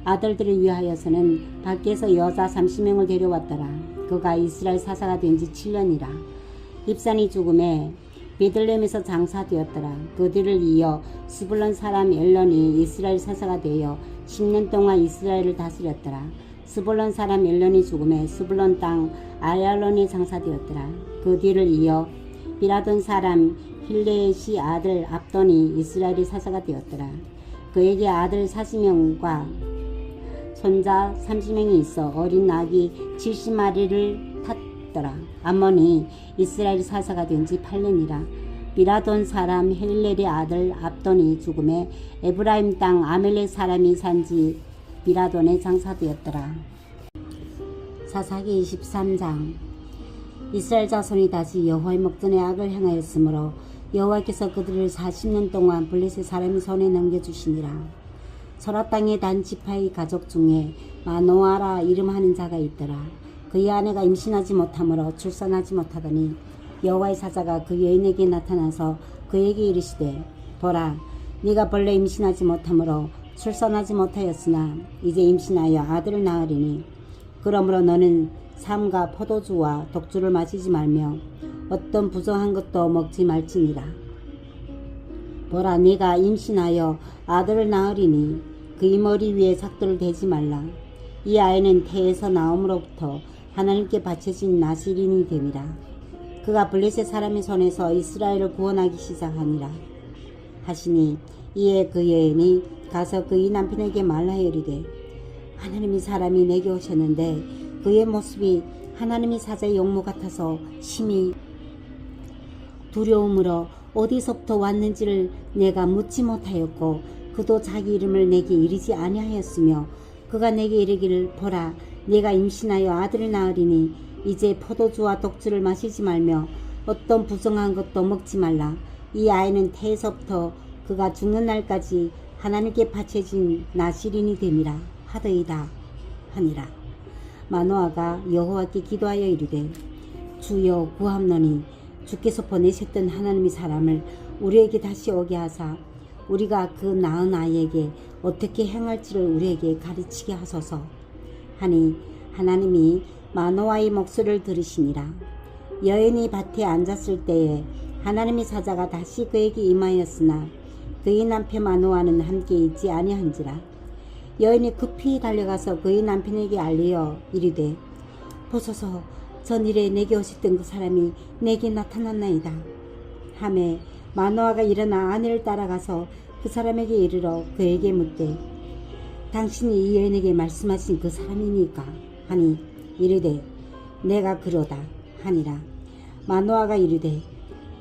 아들들을 위하여서는 밖에서 여자 30명을 데려왔더라. 그가 이스라엘 사사가 된 지 7년이라. 입산이 죽음에 베들레헴에서 장사되었더라. 그 뒤를 이어 스불론 사람 엘론이 이스라엘 사사가 되어 10년 동안 이스라엘을 다스렸더라. 스불론 사람 엘론이 죽음에 스불론 땅 아얄론이 장사되었더라. 그 뒤를 이어 비라돈 사람 힐레시 아들 압돈이 이스라엘의 사사가 되었더라. 그에게 아들 40명과 손자 30명이 있어 어린 낙이 70마리를 탔더라. 암몬이 이스라엘 사사가 된 지 8년이라. 비라돈 사람 헬렐의 아들 압돈이 죽음에 에브라임 땅 아멜렉 사람이 산지 비라돈에 장사되었더라. 사사기 23장. 이스라엘 자손이 다시 여호와의 목전에 악을 행하였으므로 여호와께서 그들을 40년 동안 블레셋 사람의 손에 넘겨주시니라. 소라 땅의 단 지파의 가족 중에 마노아라 이름하는 자가 있더라. 그의 아내가 임신하지 못하므로 출산하지 못하더니 여호와의 사자가 그 여인에게 나타나서 그에게 이르시되 보라 네가 본래 임신하지 못하므로 출산하지 못하였으나 이제 임신하여 아들을 낳으리니 그러므로 너는 삼가 포도주와 독주를 마시지 말며 어떤 부정한 것도 먹지 말지니라. 보라 네가 임신하여 아들을 낳으리니 그의 머리 위에 삭도를 대지 말라. 이 아이는 태에서 나옴으로부터 하나님께 바쳐진 나시린이 됨이라. 그가 블레셋 사람의 손에서 이스라엘을 구원하기 시작하니라 하시니 이에 그 여인이 가서 그의 남편에게 말하여 이르되 하나님의 사람이 내게 오셨는데 그의 모습이 하나님의 사자의 용모 같아서 심히 두려움으로 어디서부터 왔는지를 내가 묻지 못하였고 그도 자기 이름을 내게 이르지 아니하였으며 그가 내게 이르기를 보라 네가 임신하여 아들을 낳으리니 이제 포도주와 독주를 마시지 말며 어떤 부정한 것도 먹지 말라. 이 아이는 태에서부터 그가 죽는 날까지 하나님께 바쳐진 나시린이 됨이라 하더이다 하니라. 마노아가 여호와께 기도하여 이르되 주여 구함노니 주께서 보내셨던 하나님의 사람을 우리에게 다시 오게 하사 우리가 그 낳은 아이에게 어떻게 행할지를 우리에게 가르치게 하소서 하니 하나님이 마노아의 목소리를 들으시니라. 여인이 밭에 앉았을 때에 하나님의 사자가 다시 그에게 임하였으나 그의 남편 마노아는 함께 있지 아니한지라. 여인이 급히 달려가서 그의 남편에게 알리어 이르되 보소서 전일에 내게 오셨던 그 사람이 내게 나타났나이다 하매 마노아가 일어나 아내를 따라가서 그 사람에게 이르러 그에게 묻되 당신이 이 여인에게 말씀하신 그 사람이니까 하니 이르되 내가 그러다 하니라. 마노아가 이르되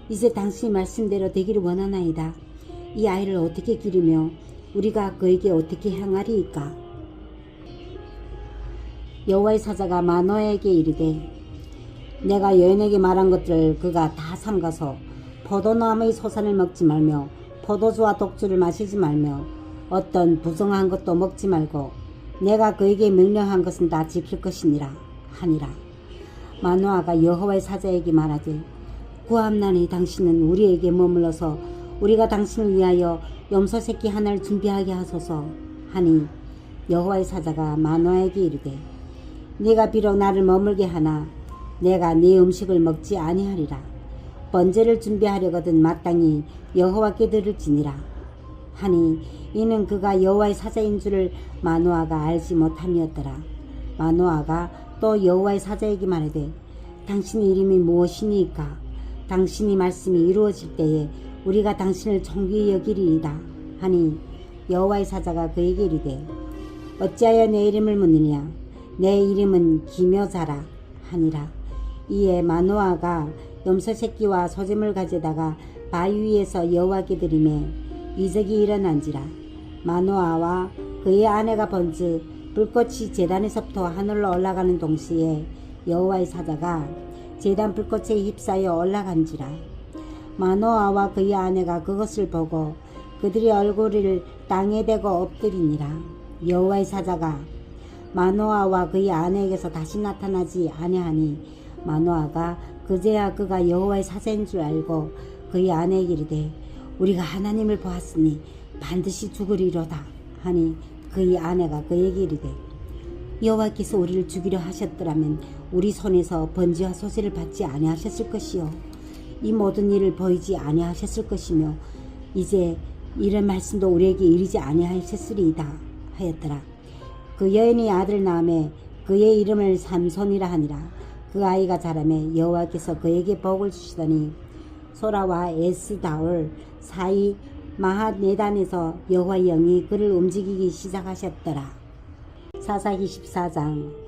이제 당신이 말씀대로 되기를 원하나이다. 이 아이를 어떻게 기르며 우리가 그에게 어떻게 향하리이까? 여호와의 사자가 마노아에게 이르되 내가 여인에게 말한 것들을 그가 다 삼가서 포도나무의 소산을 먹지 말며 포도주와 독주를 마시지 말며 어떤 부정한 것도 먹지 말고 내가 그에게 명령한 것은 다 지킬 것이니라 하니라. 마노아가 여호와의 사자에게 말하되 구함나니 당신은 우리에게 머물러서 우리가 당신을 위하여 염소 새끼 하나를 준비하게 하소서 하니 여호와의 사자가 마노아에게 이르되 네가 비록 나를 머물게 하나 내가 네 음식을 먹지 아니하리라. 번제를 준비하려거든 마땅히 여호와께 드릴지니라 하니 이는 그가 여호와의 사자인 줄을 마노아가 알지 못함이었더라. 마노아가 또 여호와의 사자에게 말하되 당신의 이름이 무엇이니까? 당신이 말씀이 이루어질 때에 우리가 당신을 존귀히 여기리이다 하니 여호와의 사자가 그에게 이르되 어찌하여 내 이름을 묻느냐? 내 이름은 기묘자라 하니라. 이에 마노아가 염소 새끼와 소재물 가져다가 바위 위에서 여호와께 드리매 이적이 일어난지라. 마노아와 그의 아내가 본즉 불꽃이 제단에서부터 하늘로 올라가는 동시에 여호와의 사자가 제단 불꽃에 휩싸여 올라간지라. 마노아와 그의 아내가 그것을 보고 그들의 얼굴을 땅에 대고 엎드리니라. 여호와의 사자가 마노아와 그의 아내에게서 다시 나타나지 아니하니 마노아가 그제야 그가 여호와의 사자인 줄 알고 그의 아내에게 이르되 우리가 하나님을 보았으니 반드시 죽으리로다 하니 그의 아내가 그에게 이르되 여호와께서 우리를 죽이려 하셨더라면 우리 손에서 번제와 소제를 받지 아니하셨을 것이요 이 모든 일을 보이지 아니하셨을 것이며 이제 이런 말씀도 우리에게 이르지 아니하셨으리이다 하였더라. 그 여인이 아들 낳음에 그의 이름을 삼손이라 하니라. 그 아이가 자라매 여호와께서 그에게 복을 주시더니 소라와 에스다올 사이 마하네단에서 여호와의 영이 그를 움직이기 시작하셨더라. 사사기 14장.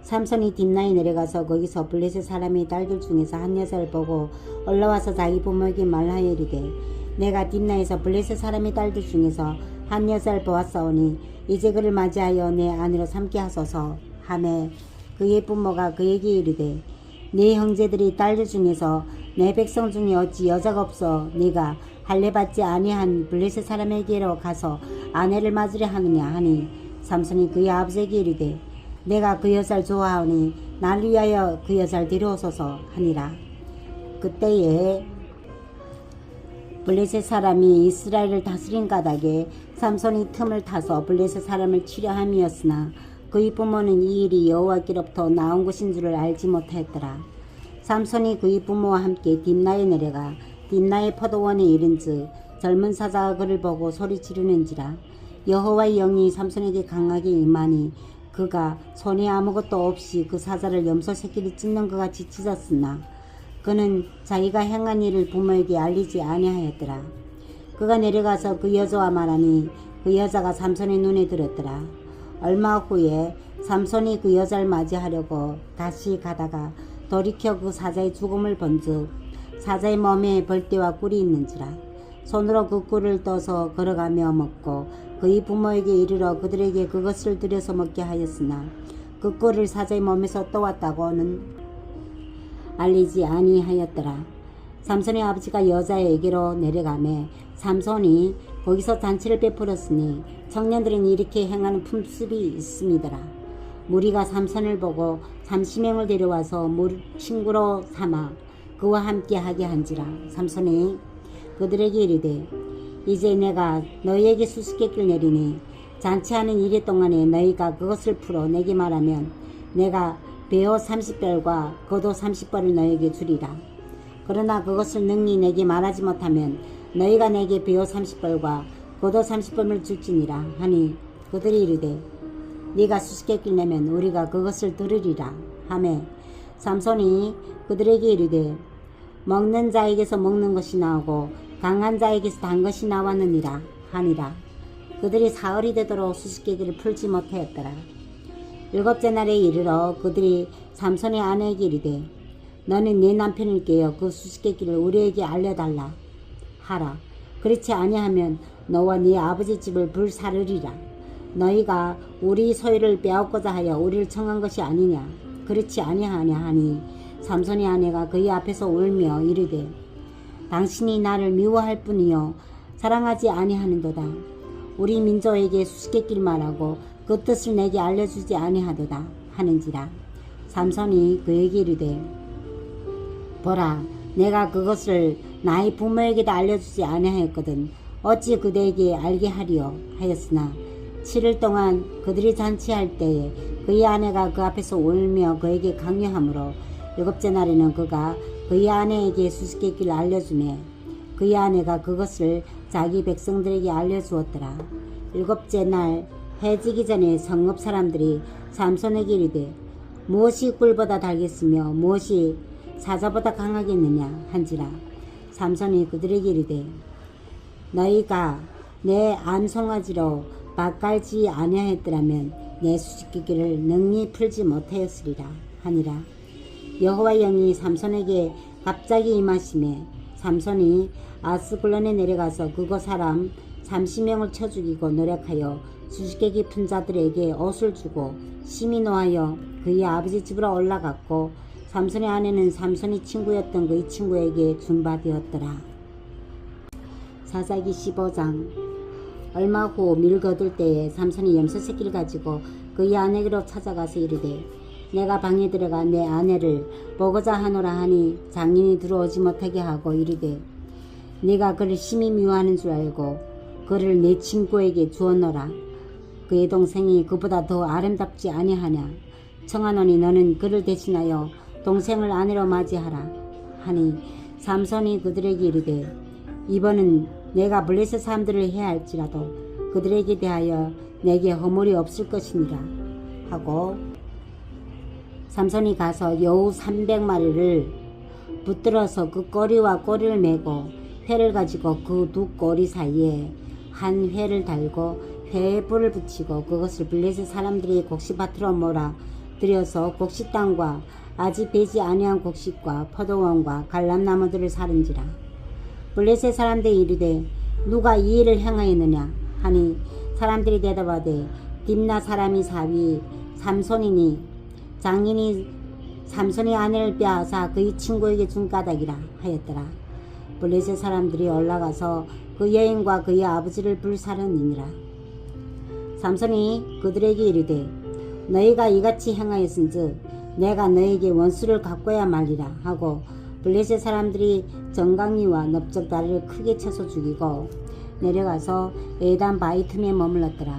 삼손이 딥나에 내려가서 거기서 블레셋 사람의 딸들 중에서 한 여자를 보고 올라와서 자기 부모에게 말하여 이르되 내가 딥나에서 블레셋 사람의 딸들 중에서 한 여자를 보았사오니 이제 그를 맞이하여 내 아내로 삼게 하소서 하매 그의 부모가 그에게 이르되 네 형제들이 딸들 중에서 내 백성 중에 어찌 여자가 없어 네가 할례받지 아니한 블레셋 사람에게로 가서 아내를 맞으려 하느냐 하니 삼손이 그의 아버지에게 이르되 내가 그 여자를 좋아하오니 나를 위하여 그 여자를 데려오소서 하니라. 그때에 블레셋 사람이 이스라엘을 다스린 까닭에 삼손이 틈을 타서 블레셋 사람을 치려 함이었으나 그의 부모는 이 일이 여호와께로부터 나온 것인 줄을 알지 못하였더라. 삼손이 그의 부모와 함께 딥나에 내려가 딥나의 포도원에 이른즉 젊은 사자가 그를 보고 소리 지르는지라. 여호와의 영이 삼손에게 강하게 임하니 그가 손에 아무것도 없이 그 사자를 염소 새끼를 찢는 것 같이 찢었으나 그는 자기가 행한 일을 부모에게 알리지 아니하였더라. 그가 내려가서 그 여자와 말하니 그 여자가 삼손의 눈에 들었더라. 얼마 후에 삼손이 그 여자를 맞이하려고 다시 가다가 돌이켜 그 사자의 죽음을 본즉 사자의 몸에 벌떼와 꿀이 있는지라. 손으로 그 꿀을 떠서 걸어가며 먹고 그의 부모에게 이르러 그들에게 그것을 들여서 먹게 하였으나 그 꿀을 사자의 몸에서 떠왔다고는 알리지 아니하였더라. 삼손의 아버지가 여자에게로 내려가매 삼손이 거기서 잔치를 베풀었으니 청년들은 이렇게 행하는 풍습이 있음이더라. 무리가 삼손을 보고 30명을 데려와서 친구로 삼아 그와 함께 하게 한지라. 삼손이 그들에게 이르되 이제 내가 너희에게 수수께끼를 내리니 잔치하는 이래 동안에 너희가 그것을 풀어 내게 말하면 내가 베어 30벌과 겉옷 30벌을 너희에게 주리라. 그러나 그것을 능히 내게 말하지 못하면 너희가 내게 베어 30벌과 겉옷 30벌을 줄지니라 하니 그들이 이르되 네가 수수께끼를 내면 우리가 그것을 들으리라 하매 삼손이 그들에게 이르되 먹는 자에게서 먹는 것이 나오고 강한 자에게서 단 것이 나왔느니라 하니라. 그들이 사흘이 되도록 수수께끼를 풀지 못하였더라. 일곱째 날에 이르러 그들이 삼손의 아내에게 이르되 너는 네 남편을 깨어 그 수수께끼를 우리에게 알려달라 하라. 그렇지 아니하면 너와 네 아버지 집을 불사르리라. 너희가 우리 소유를 빼앗고자 하여 우리를 청한 것이 아니냐. 그렇지 아니하냐 하니 삼손의 아내가 그의 앞에서 울며 이르되 당신이 나를 미워할 뿐이요 사랑하지 아니하는도다. 우리 민족에게 수수께끼를 말하고 그 뜻을 내게 알려주지 아니하도다 하는지라. 삼손이 그에게 이르되 보라 내가 그것을 나의 부모에게도 알려주지 아니하였거든 어찌 그대에게 알게 하리요 하였으나 7일 동안 그들이 잔치할 때에 그의 아내가 그 앞에서 울며 그에게 강요하므로 일곱째 날에는 그가 그의 아내에게 수수께끼를 알려주매 그의 아내가 그것을 자기 백성들에게 알려주었더라. 일곱째 날 해지기 전에 성읍 사람들이 삼손에게 이르되 무엇이 꿀보다 달겠으며 무엇이 사자보다 강하겠느냐 한지라. 삼손이 그들에게 이르되 너희가 내 암송아지로 밭갈지 아니하였더라면 내 수수께끼를 능히 풀지 못하였으리라 하니라. 여호와의 영이 삼손에게 갑자기 임하심에 삼손이 아스글론에 내려가서 그곳 사람 30명을 쳐 죽이고 노력하여 수수께끼 푼 자들에게 옷을 주고 심히 노하여 그의 아버지 집으로 올라갔고 삼손의 아내는 삼손이 친구였던 그의 친구에게 준 바 되었더라. 사사기 15장. 얼마 후 밀 거둘 때에 삼손이 염소 새끼를 가지고 그의 아내에게로 찾아가서 이르되 내가 방에 들어가 내 아내를 보고자 하노라 하니 장인이 들어오지 못하게 하고 이르되 네가 그를 심히 미워하는 줄 알고 그를 내 친구에게 주었노라. 그의 동생이 그보다 더 아름답지 아니하냐. 청하노니 너는 그를 대신하여 동생을 아내로 맞이하라 하니 삼손이 그들에게 이르되 이번은 내가 블레셋 사람들을 해할지라도 그들에게 대하여 내게 허물이 없을 것이니라 하고 삼손이 가서 여우 300마리를 붙들어서 그 꼬리와 꼬리를 메고 회를 가지고 그 두 꼬리 사이에 한 회를 달고 회에 불을 붙이고 그것을 블레셋 사람들이 곡식밭으로 몰아 들여서 곡식 땅과 아직 배지 아니한 곡식과 포도원과 갈람나무들을 사른지라. 블레셋 사람들이 이르되 누가 이 일을 행하였느냐 하니 사람들이 대답하되 딥나 사람이 사위 삼손이니 장인이 삼손의 아내를 빼앗아 그의 친구에게 준 까닭이라 하였더라. 블레셋 사람들이 올라가서 그 여인과 그의 아버지를 불사르니라. 삼손이 그들에게 이르되 너희가 이같이 행하였은즉 내가 너에게 원수를 갚고야 말리라 하고 블레셋 사람들이 정강이와 넓적다리를 크게 쳐서 죽이고 내려가서 에단 바이틈에 머물렀더라.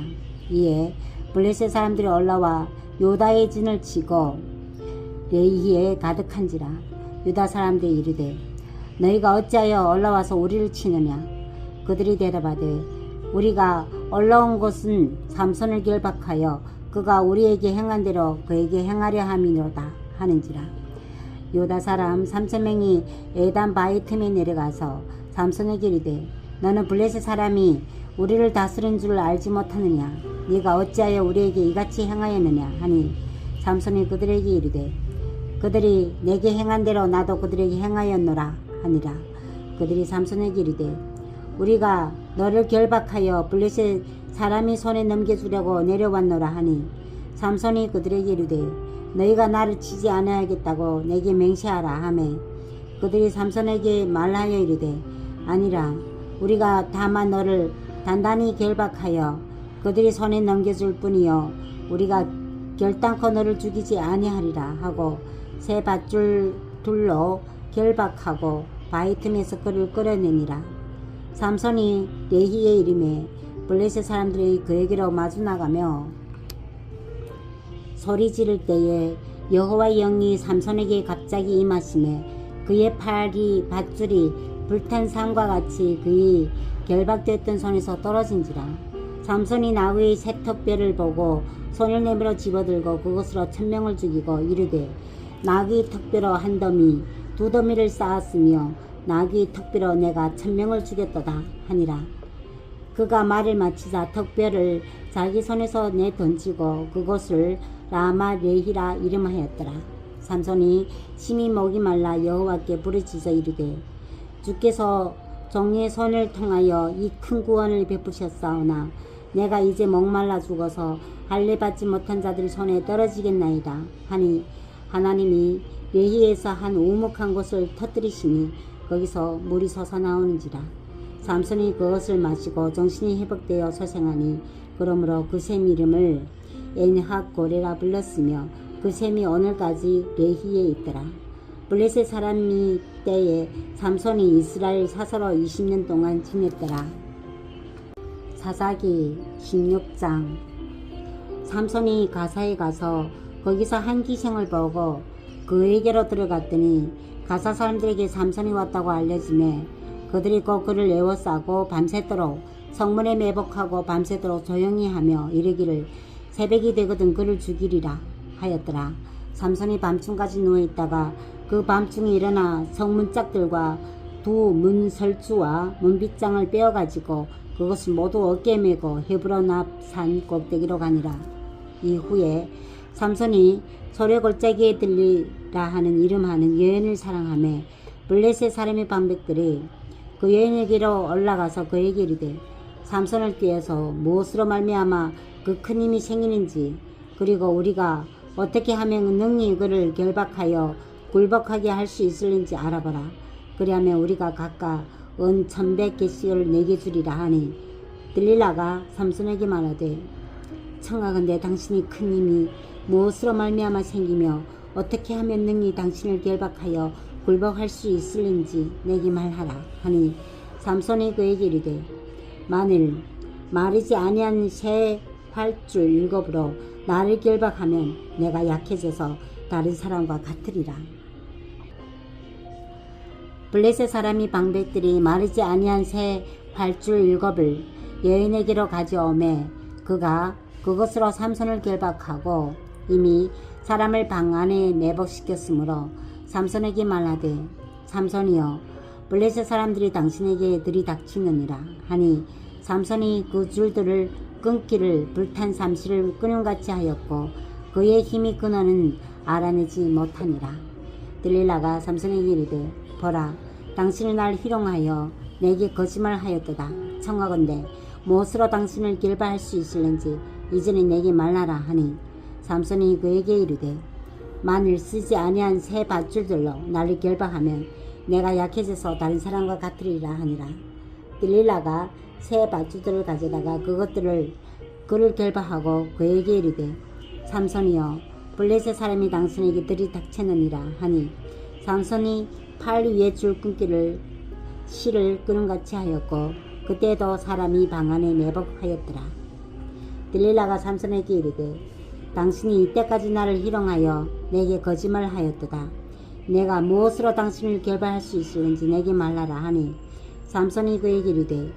이에 블레셋 사람들이 올라와 요다의 진을 치고 레이에 가득한지라. 유다 사람들이 이르되 너희가 어찌하여 올라와서 우리를 치느냐. 그들이 대답하되 우리가 올라온 곳은 삼손을 결박하여 그가 우리에게 행한 대로 그에게 행하려 함이로다 하는지라. 요다 사람 3,000명이 에단 바위 틈에 내려가서 삼손에게 이르되 너는 블레셋 사람이 우리를 다스린 줄 알지 못하느냐. 네가 어찌하여 우리에게 이같이 행하였느냐 하니 삼손이 그들에게 이르되 그들이 내게 행한 대로 나도 그들에게 행하였노라 하니라. 그들이 삼손에게 이르되 우리가 너를 결박하여 블레셋 사람이 손에 넘겨주려고 내려왔노라 하니 삼손이 그들에게 이르되 너희가 나를 치지 않아야겠다고 내게 맹세하라 하매 그들이 삼손에게 말하여 이르되 아니라 우리가 다만 너를 단단히 결박하여 그들이 손에 넘겨줄 뿐이요 우리가 결단코 너를 죽이지 아니하리라 하고 새 밧줄 둘로 결박하고 바위 틈에서 그를 끌어내니라. 삼손이 레히에 이름에 블레셋 사람들이 그에게로 마주 나가며 소리 지를 때에 여호와의 영이 삼손에게 갑자기 임하심에 그의 팔이 밧줄이 불탄 상과 같이 그의 결박되었던 손에서 떨어진지라. 삼손이 나그의 새턱뼈를 보고 손을 내밀어 집어들고 그것으로 1,000명을 죽이고 이르되 나그의 턱뼈로 한 더미 두 더미를 쌓았으며 나귀 턱뼈로 내가 1000명을 죽였도다 하니라. 그가 말을 마치자 턱뼈를 자기 손에서 내 던지고 그곳을 라마 레히라 이름하였더라. 삼손이 심히 목이 말라 여호와께 부르짖어 이르되 주께서 종의 손을 통하여 이 큰 구원을 베푸셨사오나 내가 이제 목말라 죽어서 할례 받지 못한 자들 손에 떨어지겠나이다 하니 하나님이 레히에서 한 우묵한 곳을 터뜨리시니 거기서 물이 솟아나오는지라. 삼손이 그것을 마시고 정신이 회복되어 소생하니 그러므로 그 샘 이름을 엔하고레라 불렀으며 그 샘이 오늘까지 레히에 있더라. 블레셋 사람이 때에 삼손이 이스라엘 사서로 20년 동안 지냈더라. 사사기 16장. 삼손이 가사에 가서 거기서 한 기생을 보고 그에게로 들어갔더니 가사 사람들에게 삼손이 왔다고 알려지매 그들이 꼭 그를 에워싸고 밤새도록 성문에 매복하고 밤새도록 조용히 하며 이르기를 새벽이 되거든 그를 죽이리라 하였더라. 삼손이 밤중까지 누워있다가 그 밤중에 일어나 성문짝들과 두 문설주와 문빗장을 빼어가지고 그것을 모두 어깨에 메고 헤브론 앞 산 꼭대기로 가니라. 이후에 삼손이 소래골짜기에 들리라 하는 이름하는 여인을 사랑하며 블레셋 사람의 방백들이 그 여인에게로 올라가서 그에게 이르되 삼손을 꾀어서 무엇으로 말미암아 그 큰 힘이 생기는지 그리고 우리가 어떻게 하면 능히 그를 결박하여 굴복하게 할 수 있을는지 알아보라. 그리하면 우리가 각각 은 1100개씩을 내게 주리라 하니 들릴라가 삼손에게 말하되 청하건대 당신이 큰 힘이 무엇으로 말미암아 생기며 어떻게 하면 능히 당신을 결박하여 굴복할 수 있을는지 내게 말하라 하니 삼손이 그에게 이르되 만일 마르지 아니한 새 활줄 7으로 나를 결박하면 내가 약해져서 다른 사람과 같으리라. 블레셋 사람이 방백들이 마르지 아니한 새 활줄 7을 여인에게로 가져오매 그가 그것으로 삼손을 결박하고 이미 사람을 방 안에 매복시켰으므로 삼손에게 말하되 삼손이여 블레셋 사람들이 당신에게 들이닥치느니라 하니 삼손이 그 줄들을 끊기를 불탄 삼시를 끄는같이 하였고 그의 힘이 끊어는 알아내지 못하니라. 들릴라가 삼손에게 이르되 보라 당신이 날 희롱하여 내게 거짓말하였도다. 청하건대 무엇으로 당신을 결박할 수 있을는지 이제는 내게 말하라 하니 삼손이 그에게 이르되 만일 쓰지 아니한 새 밧줄들로 나를 결박하면 내가 약해져서 다른 사람과 같으리라 하니라. 들릴라가 새 밧줄들을 가져다가 그것들을 그를 결박하고 그에게 이르되 삼손이여 블레셋 사람이 당신에게 들이닥쳤느니라 하니 삼손이 팔 위에 줄 끊기를 실을 끄는같이 하였고 그때도 사람이 방 안에 매복하였더라. 들릴라가 삼손에게 이르되 당신이 이때까지 나를 희롱하여 내게 거짓말하였도다. 내가 무엇으로 당신을 결박할 수 있을는지 내게 말하라 하니 삼손이 그에게 이르되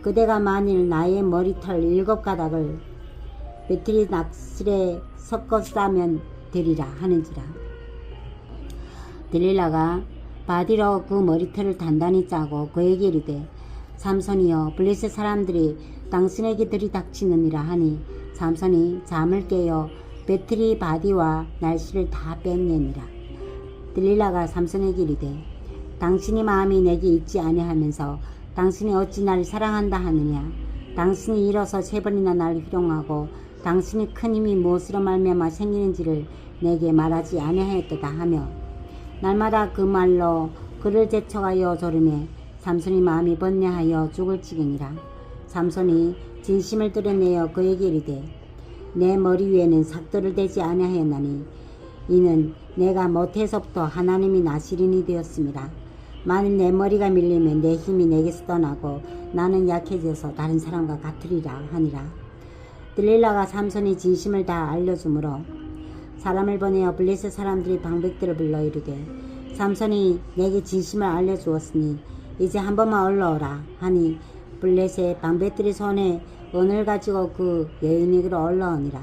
그대가 만일 나의 머리털 7가닥을 배틀이 낙실에 섞어 싸면 되리라 하는지라. 들릴라가 바디로 그 머리털을 단단히 짜고 그에게 이르되 삼손이여 블레셋 사람들이 당신에게 들이닥치느니라 하니 삼손이 잠을 깨어 배틀이 바디와 날씨를 다 뺐느니라. 들릴라가 삼손에게 이르되 당신이 마음이 내게 있지 아니하면서 당신이 어찌 나를 사랑한다 하느냐. 당신이 일어서 3번이나 나를 희롱하고 당신이 큰 힘이 무엇으로 말미암아 생기는지를 내게 말하지 아니하였도다 하며 날마다 그 말로 그를 제쳐가여 조르매 삼손이 마음이 번뇌하여 죽을 지경이라. 삼손이 진심을 드러내어 그에게 이르되 내 머리 위에는 삭도를 대지 아니하였나니 이는 내가 못해서부터 하나님이 나시린이 되었습니다. 만일 내 머리가 밀리면 내 힘이 내게서 떠나고 나는 약해져서 다른 사람과 같으리라 하니라. 들릴라가 삼손이 진심을 다 알려주므로 사람을 보내어 블레셋 사람들이 방백들을 불러 이르되 삼손이 내게 진심을 알려주었으니 이제 한 번만 올라오라 하니 블레셋 방백들이 손에 은을 가지고 그 여인에게로 올라오니라.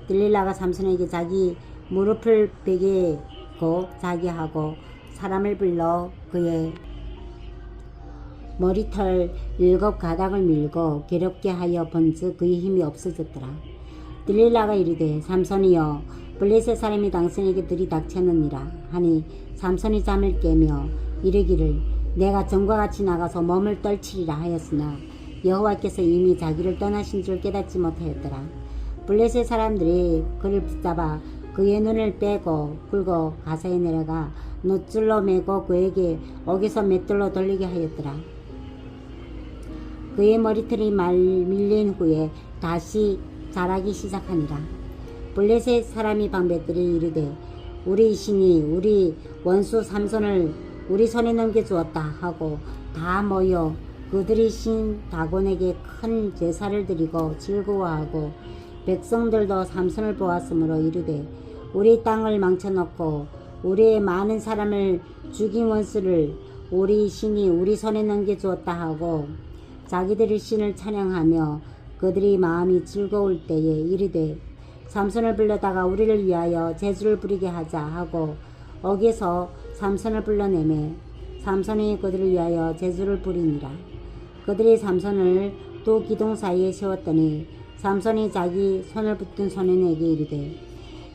들릴라가 삼손에게 자기 무릎을 베개고 자기하고 사람을 불러 그의 머리털 7가닥을 밀고 괴롭게 하여 본즉 그의 힘이 없어졌더라. 들릴라가 이르되 삼손이여 블레셋 사람이 당신에게 들이닥쳤느니라 하니 삼손이 잠을 깨며 이르기를 내가 전과 같이 나가서 몸을 떨치리라 하였으나 여호와께서 이미 자기를 떠나신 줄 깨닫지 못하였더라. 블레셋 사람들이 그를 붙잡아 그의 눈을 빼고 굴고 가사에 내려가 놋줄로 매고 그에게 옥에서 맷돌로 돌리게 하였더라. 그의 머리털이 밀린 후에 다시 자라기 시작하니라. 블레셋 사람이 방백들이 이르되 우리 신이 우리 원수 삼손을 우리 손에 넘겨주었다 하고 다 모여 그들이 신 다곤에게 큰 제사를 드리고 즐거워하고 백성들도 삼손을 보았으므로 이르되 우리 땅을 망쳐놓고 우리의 많은 사람을 죽인 원수를 우리 신이 우리 손에 넘겨주었다 하고 자기들의 신을 찬양하며 그들이 마음이 즐거울 때에 이르되 삼손을 불러다가 우리를 위하여 제주를 부리게 하자 하고 옥에서 삼손을 불러내매 삼손이 그들을 위하여 제주를 부리니라. 그들이 삼손을 두 기둥 사이에 세웠더니 삼손이 자기 손을 붙든 소년에게 이르되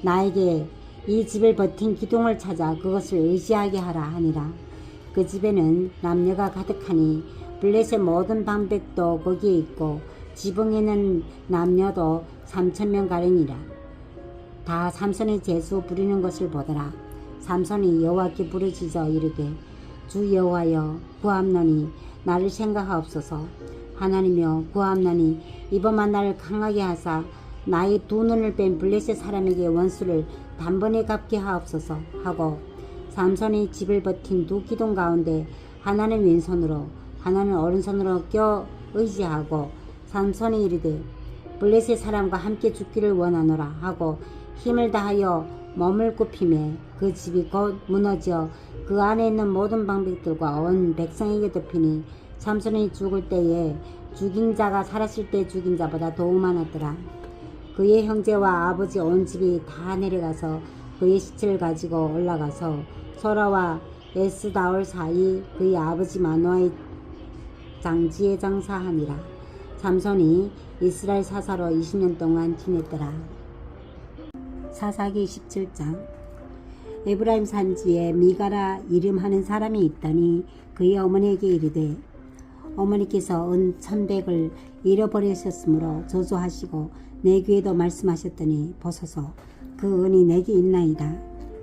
나에게 이 집을 버틴 기둥을 찾아 그것을 의지하게 하라 하니라. 그 집에는 남녀가 가득하니 블레셋 모든 방백도 거기에 있고 지붕에는 남녀도 3,000명 가량이라. 다 삼손이 제수 부리는 것을 보더라. 삼손이 여호와께 부르짖어 이르되 주 여호와여 구함나니 나를 생각하옵소서. 하나님여 구함나니 이번만 나를 강하게 하사 나의 두 눈을 뺀 블레셋 사람에게 원수를 단번에 갚게 하옵소서 하고 삼손이 집을 버틴 두 기둥 가운데 하나는 왼손으로 하나는 오른손으로 껴 의지하고 삼손이 이르되 블레셋 사람과 함께 죽기를 원하노라 하고 힘을 다하여 몸을 굽히매 그 집이 곧 무너져 그 안에 있는 모든 방백들과 온 백성에게 덮이니 삼손이 죽을 때에 죽인 자가 살았을 때 죽인 자보다 더 많았더라. 그의 형제와 아버지 온 집이 다 내려가서 그의 시체를 가지고 올라가서 소라와 에스다올 사이 그의 아버지 마노아의 장지에 장사하니라. 삼손이 이스라엘 사사로 20년 동안 지냈더라. 사사기 17장. 에브라임 산지에 미가라 이름하는 사람이 있더니 그의 어머니에게 이르되 어머니께서 은 1,100을 잃어버리셨으므로 저주하시고 내 귀에도 말씀하셨더니 보소서 그 은이 내게 있나이다.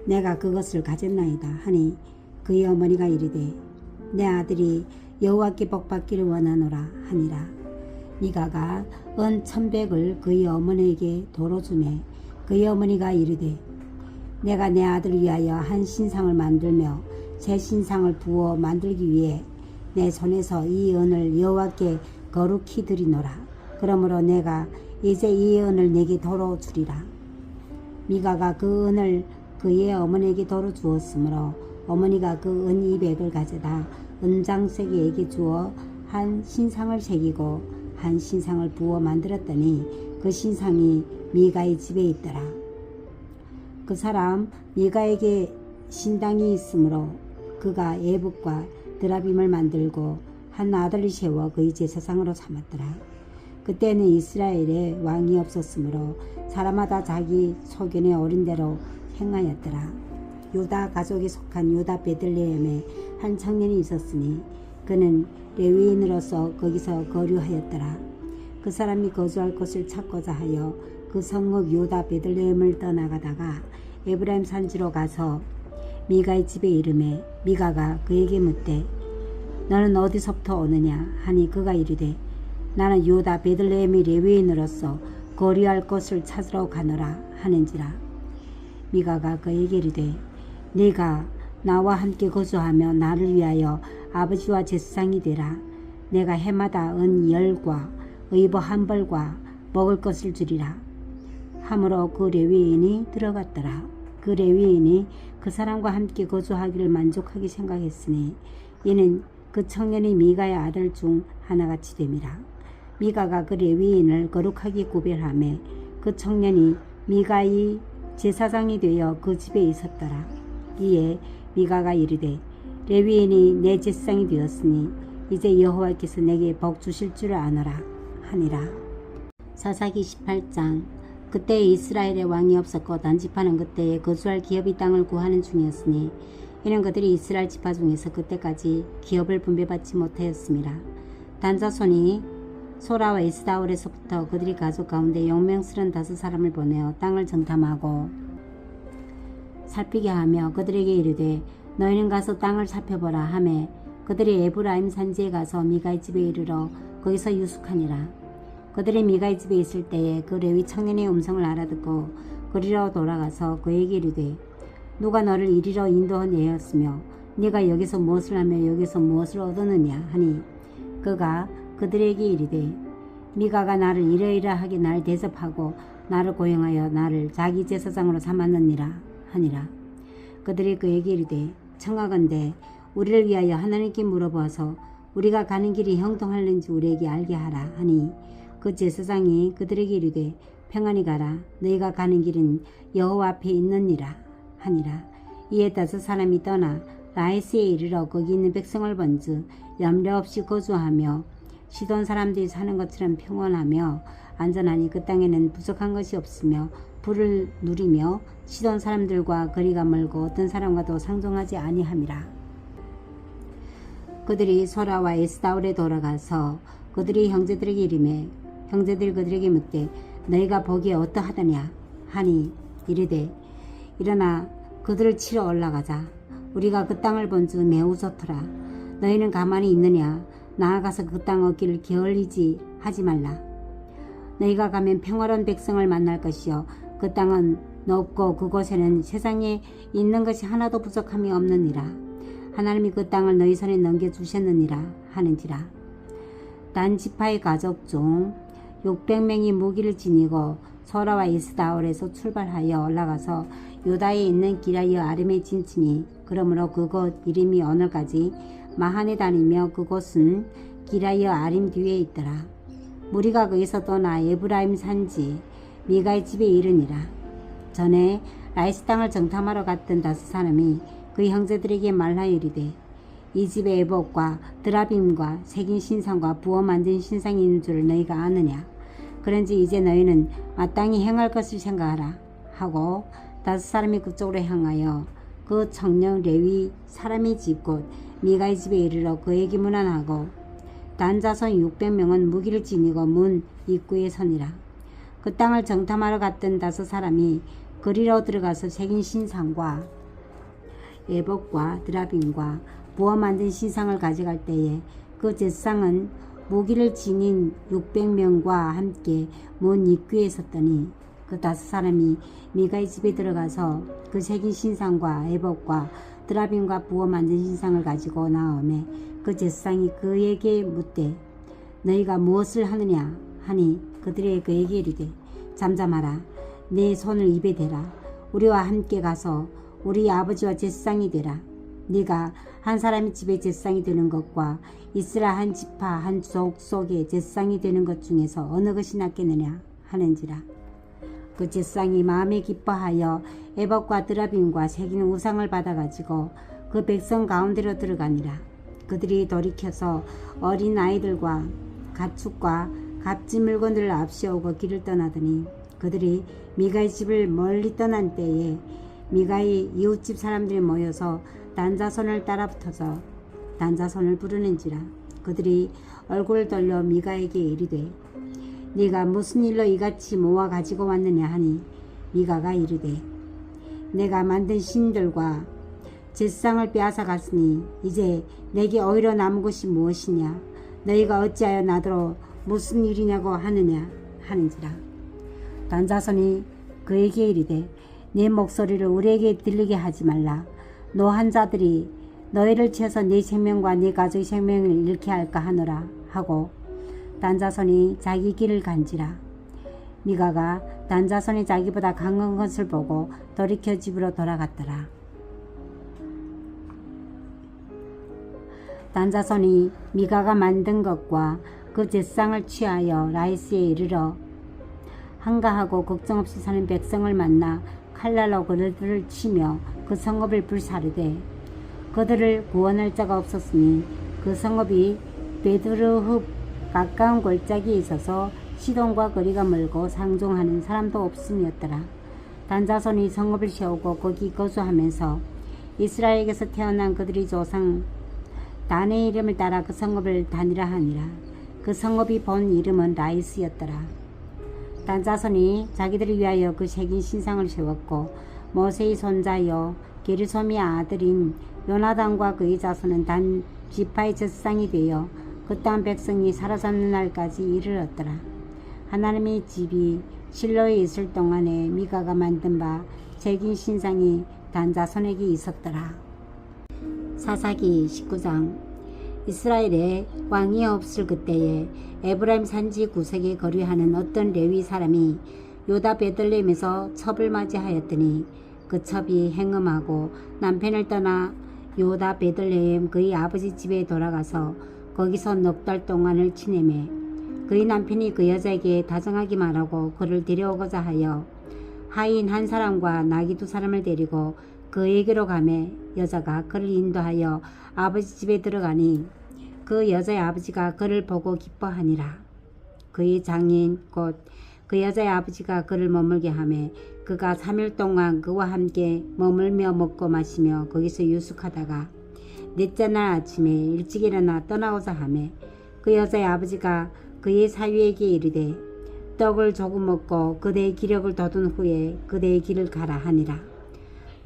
내가 그것을 가졌나이다 하니 그의 어머니가 이르되 내 아들이 여호와께 복받기를 원하노라 하니라. 미가가 은 1,100을 그의 어머니에게 도로 주매 그의 어머니가 이르되 내가 내 아들을 위하여 한 신상을 만들며 새 신상을 부어 만들기 위해 내 손에서 이 은을 여호와께 거룩히 드리노라. 그러므로 내가 이제 이 은을 내게 도로 주리라. 미가가 그 은을 그의 어머니에게 도로 주었으므로 어머니가 그 은 200을 가져다 은장새기에게 주어 한 신상을 새기고 한 신상을 부어 만들었더니 그 신상이 미가의 집에 있더라. 그 사람 미가에게 신당이 있으므로 그가 예붓과 드라빔을 만들고 한 아들을 세워 그의 제사상으로 삼았더라. 그때는 이스라엘에 왕이 없었으므로 사람마다 자기 소견에 어린 대로 행하였더라. 유다 가족에 속한 유다 베들레헴에 한 청년이 있었으니 그는 레위인으로서 거기서 거류하였더라. 그 사람이 거주할 곳을 찾고자 하여 그 성읍 유다 베들레헴을 떠나가다가 에브라임 산지로 가서 미가의 집에 이르매 미가가 그에게 묻되 너는 어디서부터 오느냐 하니 그가 이르되 나는 유다 베들레헴의 레위인으로서 거류할 곳을 찾으러 가노라 하는지라. 미가가 그에게 이르되 네가 나와 함께 거주하며 나를 위하여 아버지와 제사장이 되라. 내가 해마다 은 10과 의복 1벌과 먹을 것을 주리라. 함으로 그 레위인이 들어갔더라. 그 레위인이 그 사람과 함께 거주하기를 만족하게 생각했으니 이는 그 청년이 미가의 아들 중 하나같이 됨이라. 미가가 그 레위인을 거룩하게 구별하며 그 청년이 미가의 제사장이 되어 그 집에 있었더라. 이에 미가가 이르되 레위인이 내 제사장이 되었으니 이제 여호와께서 내게 복 주실 줄 아노라 하니라. 사사기 18장. 그때 이스라엘의 왕이 없었고 단집하는 그때에 거주할 기업이 땅을 구하는 중이었으니 이는 그들이 이스라엘 지파 중에서 그때까지 기업을 분배받지 못하였습니다. 단자손이 소라와 에스다올에서부터 그들이 가족 가운데 용맹스런 5사람을 보내어 땅을 정탐하고 살피게 하며 그들에게 이르되 너희는 가서 땅을 살펴보라 하매 그들이 에브라임 산지에 가서 미가의 집에 이르러 거기서 유숙하니라. 그들이 미가의 집에 있을 때에 그 레위 청년의 음성을 알아듣고 그리로 돌아가서 그에게 이르되 누가 너를 이리로 인도하였으며 네가 여기서 무엇을 하며 여기서 무엇을 얻었느냐 하니 그가 그들에게 이르되 미가가 나를 이러이러하게 날 대접하고 나를 고용하여 나를 자기 제사장으로 삼았느니라 하니라. 그들이 그에게 이르되 청하건대 우리를 위하여 하나님께 물어보아서 우리가 가는 길이 형통할는지 우리에게 알게 하라 하니 그 제사장이 그들에게 이르되 평안히 가라 너희가 가는 길은 여호와 앞에 있느니라 하니라. 이에 5사람이 떠나 라이스에 이르러 거기 있는 백성을 본즉 염려 없이 거주하며 시돈 사람들이 사는 것처럼 평온하며 안전하니 그 땅에는 부족한 것이 없으며 부를 누리며 시돈 사람들과 거리가 멀고 어떤 사람과도 상종하지 아니함이라. 그들이 소라와 에스다올에 돌아가서 그들이 형제들에게 이르매 형제들이 그들에게 묻되 너희가 보기에 어떠하더냐 하니 이르되 일어나 그들을 치러 올라가자. 우리가 그 땅을 본즉 매우 좋더라. 너희는 가만히 있느냐. 나아가서 그 땅 얻기를 게을리지 하지 말라. 너희가 가면 평화로운 백성을 만날 것이요 그 땅은 높고 그곳에는 세상에 있는 것이 하나도 부족함이 없느니라. 하나님이 그 땅을 너희 손에 넘겨주셨느니라 하는지라. 단 지파의 가족 중 600명이 무기를 지니고 소라와 에스다올에서 출발하여 올라가서 유다에 있는 기라이어 아림에 진치니 그러므로 그곳 이름이 오늘까지 마한에 다니며 그곳은 기라이어 아림 뒤에 있더라. 무리가 거기서 떠나 에브라임 산지 미가의 집에 이르니라. 전에 라이스 땅을 정탐하러 갔던 5사람이 그 형제들에게 말하여 이르되 이 집에 에봇과 드라빔과 새긴 신상과 부어 만든 신상이 있는 줄을 너희가 아느냐. 그런지 이제 너희는 마땅히 행할 것을 생각하라 하고 5사람이 그쪽으로 향하여 그 청년 레위 사람의 집 곧 미가의 집에 이르러 그에게 문안하고 단자손 600명은 무기를 지니고 문 입구에 서니라. 그 땅을 정탐하러 갔던 5사람이 그리로 들어가서 새긴 신상과 에봇과 드라빔과 부어 만든 신상을 가져갈 때에 그 제사장은 무기를 지닌 600명과 함께 문 입구에 섰더니 그 5사람이 미가의 집에 들어가서 그 새긴 신상과 에봇과 드라빔과 부어 만든 신상을 가지고 나오매 그 제사장이 그에게 묻되 너희가 무엇을 하느냐 하니 그들이 그에게 이르되 잠잠하라. 내 손을 입에 대라. 우리와 함께 가서 우리 아버지와 제사장이 되라. 네가 한 사람의 집에 제사장이 되는 것과 이스라엘 한 지파 한 족 속에 제사장이 되는 것 중에서 어느 것이 낫겠느냐 하는지라. 그 제사장이 마음에 기뻐하여 에봇과 드라빔과 새긴 우상을 받아가지고 그 백성 가운데로 들어가니라. 그들이 돌이켜서 어린 아이들과 가축과 값진 물건들을 앞세우고 길을 떠나더니 그들이 미가의 집을 멀리 떠난 때에 미가의 이웃집 사람들이 모여서 단자손을 따라붙어서 단자손을 부르는지라. 그들이 얼굴을 돌려 미가에게 이르되 네가 무슨 일로 이같이 모아 가지고 왔느냐 하니 미가가 이르되 내가 만든 신들과 제사장을 빼앗아 갔으니 이제 내게 오히려 남은 것이 무엇이냐. 너희가 어찌하여 나더러 무슨 일이냐고 하느냐 하는지라. 단자손이 그에게 이르되 네 목소리를 우리에게 들리게 하지 말라. 노한 자들이 너희를 치어서 네 생명과 네 가족의 생명을 잃게 할까 하노라 하고 단자손이 자기 길을 간지라. 미가가 단자손이 자기보다 강한 것을 보고 돌이켜 집으로 돌아갔더라. 단자손이 미가가 만든 것과 그 제사장을 취하여 라이스에 이르러 한가하고 걱정 없이 사는 백성을 만나 칼날로 그들을 치며 그 성읍을 불사르되 그들을 구원할 자가 없었으니 그 성읍이 베드르흡 가까운 골짜기에 있어서 시돈과 거리가 멀고 상종하는 사람도 없음이었더라. 단 자손이 성읍을 세우고 거기 거주하면서 이스라엘에게서 태어난 그들의 조상 단의 이름을 따라 그 성읍을 단이라 하니라. 그 성읍이 본 이름은 라이스였더라. 단 자손이 자기들을 위하여 그 새긴 신상을 세웠고 모세의 손자여 게르솜의 아들인 요나단과 그의 자손은 단 지파의 젖상이 되어 그 땅 백성이 사로잡는 날까지 이르렀더라. 하나님의 집이 실로에 있을 동안에 미가가 만든 바 새긴 신상이 단 자손에게 있었더라. 사사기 19장. 이스라엘에 왕이 없을 그때에 에브라임 산지 구석에 거류하는 어떤 레위 사람이 요다 베들레헴에서 첩을 맞이하였더니 그 첩이 행음하고 남편을 떠나 요다 베들레헴 그의 아버지 집에 돌아가서 거기서 넉 달 동안을 지내매 그의 남편이 그 여자에게 다정하게 말하고 그를 데려오고자 하여 하인 한 사람과 나귀 두 사람을 데리고 그에게로 가매 여자가 그를 인도하여 아버지 집에 들어가니 그 여자의 아버지가 그를 보고 기뻐하니라. 그의 장인 곧 그 여자의 아버지가 그를 머물게 하매 그가 3일 동안 그와 함께 머물며 먹고 마시며 거기서 유숙하다가 넷째 날 아침에 일찍 일어나 떠나고자 하매 그 여자의 아버지가 그의 사위에게 이르되 떡을 조금 먹고 그대의 기력을 돋운 후에 그대의 길을 가라 하니라.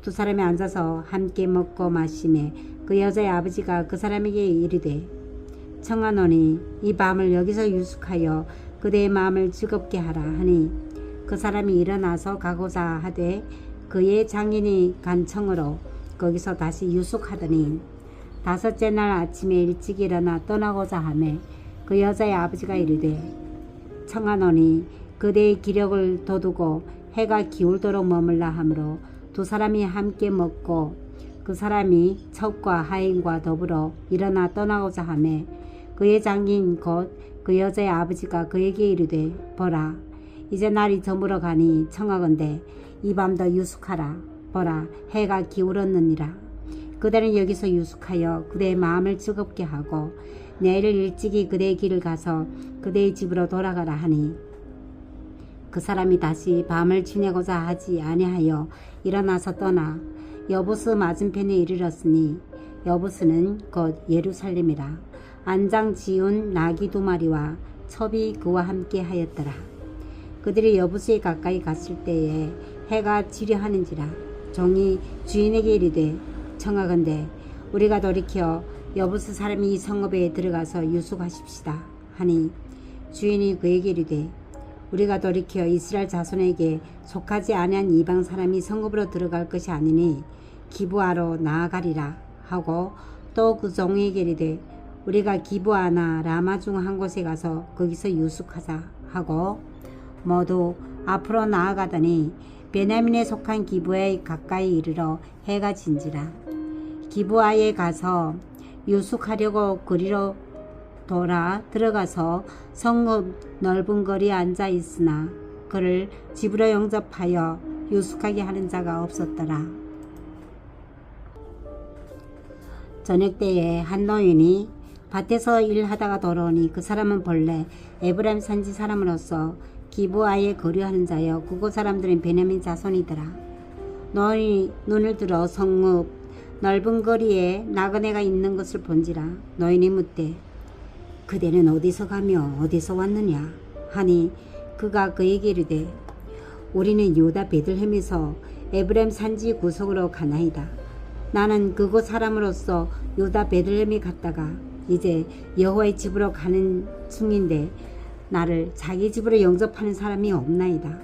두 사람이 앉아서 함께 먹고 마시매 그 여자의 아버지가 그 사람에게 이르되 청하노니 이 밤을 여기서 유숙하여 그대의 마음을 즐겁게 하라 하니 그 사람이 일어나서 가고자 하되 그의 장인이 간 청으로 거기서 다시 유숙하더니 다섯째 날 아침에 일찍 일어나 떠나고자 하매 그 여자의 아버지가 이르되 청하노니 그대의 기력을 돋우고 해가 기울도록 머물라 하므로 두 사람이 함께 먹고 그 사람이 첩과 하인과 더불어 일어나 떠나고자 하매 그의 장인 곧 그 여자의 아버지가 그에게 이르되 보라 이제 날이 저물어 가니 청하건대 이 밤도 유숙하라. 보라 해가 기울었느니라. 그대는 여기서 유숙하여 그대의 마음을 즐겁게 하고 내일 일찍이 그대의 길을 가서 그대의 집으로 돌아가라 하니 그 사람이 다시 밤을 지내고자 하지 아니하여 일어나서 떠나 여부스 맞은편에 이르렀으니 여부스는 곧 예루살렘이라. 안장 지운 나귀 2마리와 첩이 그와 함께 하였더라. 그들이 여부스에 가까이 갔을 때에 해가 지려하는지라. 종이 주인에게 이르되 청하건대 우리가 돌이켜 여부스 사람이 이 성읍에 들어가서 유숙하십시다 하니 주인이 그에게 이르되 우리가 돌이켜 이스라엘 자손에게 속하지 아니한 이방 사람이 성읍으로 들어갈 것이 아니니 기브아로 나아가리라 하고 또 그 종에게 이르되 우리가 기브아나 라마 중 한 곳에 가서 거기서 유숙하자 하고 모두 앞으로 나아가더니 베냐민에 속한 기브아에 가까이 이르러 해가 진지라. 기브아에 가서 유숙하려고 거리로 돌아 들어가서 성읍 넓은 거리에 앉아 있으나 그를 집으로 영접하여 유숙하게 하는 자가 없었더라. 저녁 때에 한 노인이 밭에서 일하다가 돌아오니 그 사람은 본래 에브라임 산지 사람으로서 기브아에 거류하는 자여 그곳 사람들은 베냐민 자손이더라. 노인이 눈을 들어 성읍 넓은 거리에 나그네가 있는 것을 본지라. 노인이 묻되 그대는 어디서 가며 어디서 왔느냐 하니 그가 그에게 이르되 우리는 유다 베들레헴에서 에브라임 산지 구석으로 가나이다. 나는 그곳 사람으로서 유다 베들레헴에 갔다가 이제 여호와의 집으로 가는 중인데 나를 자기 집으로 영접하는 사람이 없나이다.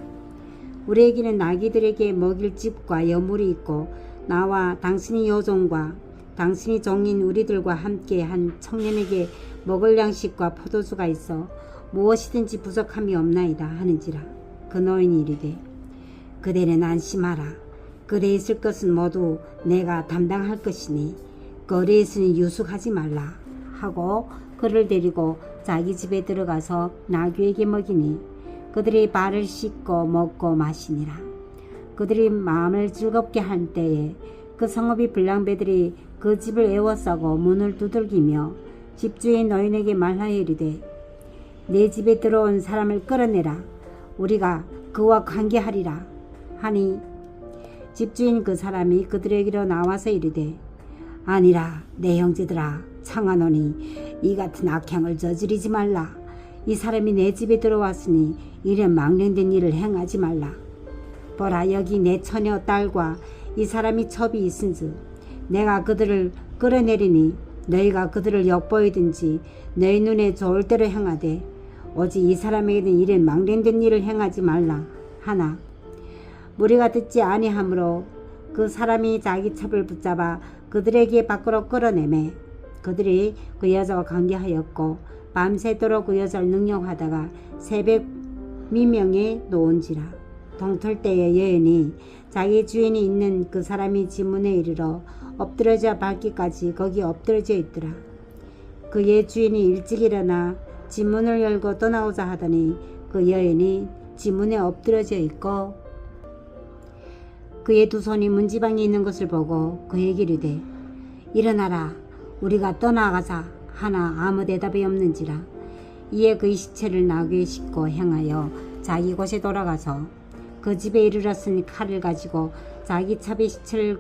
우리에게는 나귀들에게 먹일 집과 여물이 있고 나와 당신의 여종과 당신이 종인 우리들과 함께 한 청년에게 먹을 양식과 포도주가 있어 무엇이든지 부족함이 없나이다 하는지라. 그 노인이 이르되 그대는 안심하라. 그대에 있을 것은 모두 내가 담당할 것이니 거리에 있으니 유숙하지 말라 하고 그를 데리고 자기 집에 들어가서 나귀에게 먹이니 그들이 발을 씻고 먹고 마시니라. 그들이 마음을 즐겁게 한 때에 그 성읍의 불량배들이 그 집을 에워싸고 문을 두들기며 집주인 너희에게 말하여 이르되 내 집에 들어온 사람을 끌어내라. 우리가 그와 관계하리라 하니 집주인 그 사람이 그들에게로 나와서 이르되 아니라 내 형제들아 청하노니 이 같은 악행을 저지르지 말라. 이 사람이 내 집에 들어왔으니 이런 망령된 일을 행하지 말라. 보라 여기 내 처녀 딸과 이 사람이 첩이 있은즉 내가 그들을 끌어내리니 너희가 그들을 엿보이든지 너희 눈에 좋을 대로 행하되 오직 이 사람에게는 이런 망령된 일을 행하지 말라 하나 무리가 듣지 아니하므로 그 사람이 자기 첩을 붙잡아 그들에게 밖으로 끌어내매 그들이 그 여자와 관계하였고 밤새도록 그 여자를 능욕하다가 새벽 미명에 놓은지라. 동틀 때에 여인이 자기 주인이 있는 그 사람이 집 문에 이르러 엎드러져 밟기까지 거기 엎드러져 있더라. 그의 주인이 일찍 일어나 집 문을 열고 떠나오자 하더니 그 여인이 집 문에 엎드러져 있고 그의 두 손이 문지방에 있는 것을 보고 그에게 이르되 일어나라 우리가 떠나가자 하나 아무 대답이 없는지라. 이에 그의 시체를 나귀에 싣고 행하여 자기 곳에 돌아가서 그 집에 이르렀으니 칼을 가지고 자기 첩의 시체를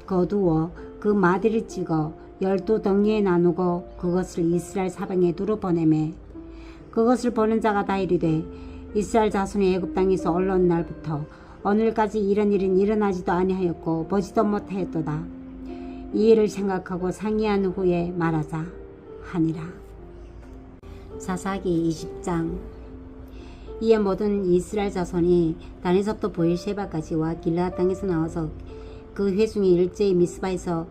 거두어 그 마디를 찍어 12덩이에 나누고 그것을 이스라엘 사방에 두루 보내매 그것을 보는 자가 다 이르되 이스라엘 자손이 애굽 땅에서 올라온 날부터 오늘까지 이런 일은 일어나지도 아니하였고 보지도 못하였도다. 이 일을 생각하고 상의한 후에 말하자 하니라. 사사기 20장. 이에 모든 이스라엘 자손이 단에서부터 보엘셰바까지와 길르앗 땅에서 나와서 그 회중이 일제히 미스바에서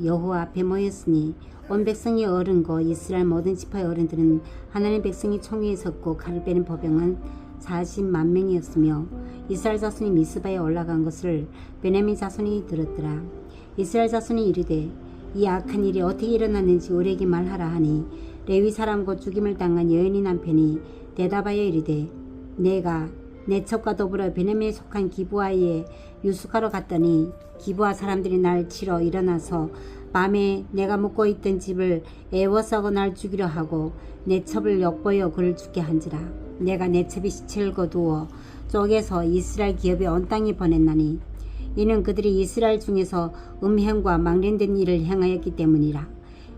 여호와 앞에 모였으니 온 백성이 어른고 이스라엘 모든 지파의 어른들은 하나님 백성이 총회에 섰고 칼을 빼는 보병은 40만 명이었으며 이스라엘 자손이 미스바에 올라간 것을 베냐민 자손이 들었더라. 이스라엘 자손이 이르되 이 악한 일이 어떻게 일어났는지 우리에게 말하라 하니 레위 사람 곧 죽임을 당한 여인의 남편이 대답하여 이르되 내가 내 첩과 더불어 베냐민에 속한 기브아에 유숙하러 갔더니 기브아 사람들이 날 치러 일어나서 밤에 내가 묵고 있던 집을 애워싸고 날 죽이려 하고 내 첩을 엿보여 그를 죽게 한지라. 내가 내 첩의 시체를 거두어 쪼개서 이스라엘 기업에 온 땅에 보냈나니 이는 그들이 이스라엘 중에서 음행과 망령된 일을 행하였기 때문이라.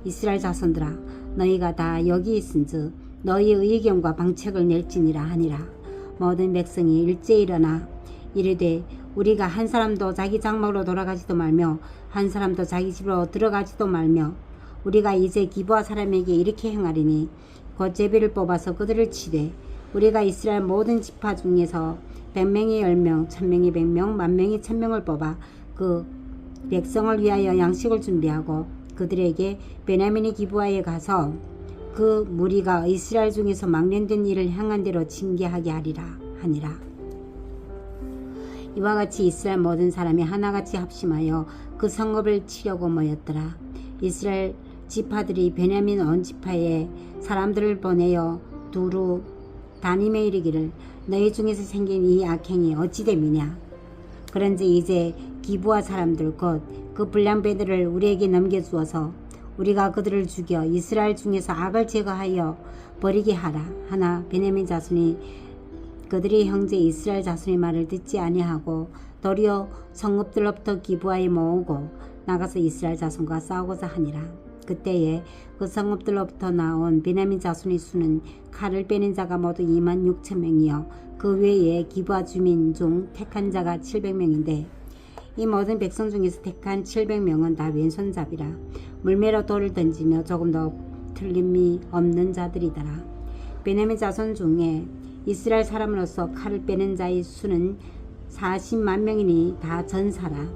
이스라엘 자손들아 너희가 다 여기 있은즉 너희의 의견과 방책을 낼지니라 하니라. 모든 백성이 일제히 일어나 이르되 우리가 한 사람도 자기 장막으로 돌아가지도 말며 한 사람도 자기 집으로 들어가지도 말며 우리가 이제 기브아 사람에게 이렇게 행하리니 곧 제비를 뽑아서 그들을 치되 우리가 이스라엘 모든 지파 중에서 100명이 10명, 1000명이 100명, 10,000명이 1000명을 뽑아 그 백성을 위하여 양식을 준비하고 그들에게 베냐민이 기브아에 가서 그 무리가 이스라엘 중에서 망령된 일을 행한 대로 징계하게 하리라 하니라. 이와 같이 이스라엘 모든 사람이 하나같이 합심하여 그 성읍을 치려고 모였더라. 이스라엘 지파들이 베냐민 온 지파에 사람들을 보내어 두루 다님에 이르기를 너희 중에서 생긴 이 악행이 어찌 됨이냐. 그런즉 이제 기브아 사람들 곧 그 불량배들을 우리에게 넘겨주어서 우리가 그들을 죽여 이스라엘 중에서 악을 제거하여 버리게 하라 하나 베냐민 자손이 그들의 형제 이스라엘 자손의 말을 듣지 아니하고 도리어 성읍들로부터 기브아에 모으고 나가서 이스라엘 자손과 싸우고자 하니라. 그때에 그 성읍들로부터 나온 베냐민 자손의 수는 칼을 빼는 자가 모두 26,000명이요 그 외에 기브아 주민 중 택한 자가 700명인데 이 모든 백성 중에서 택한 700명은 다 왼손잡이라. 물매로 돌을 던지며 조금 더 틀림이 없는 자들이더라. 베냐민 자손 중에 이스라엘 사람으로서 칼을 빼는 자의 수는 40만 명이니 다 전사라.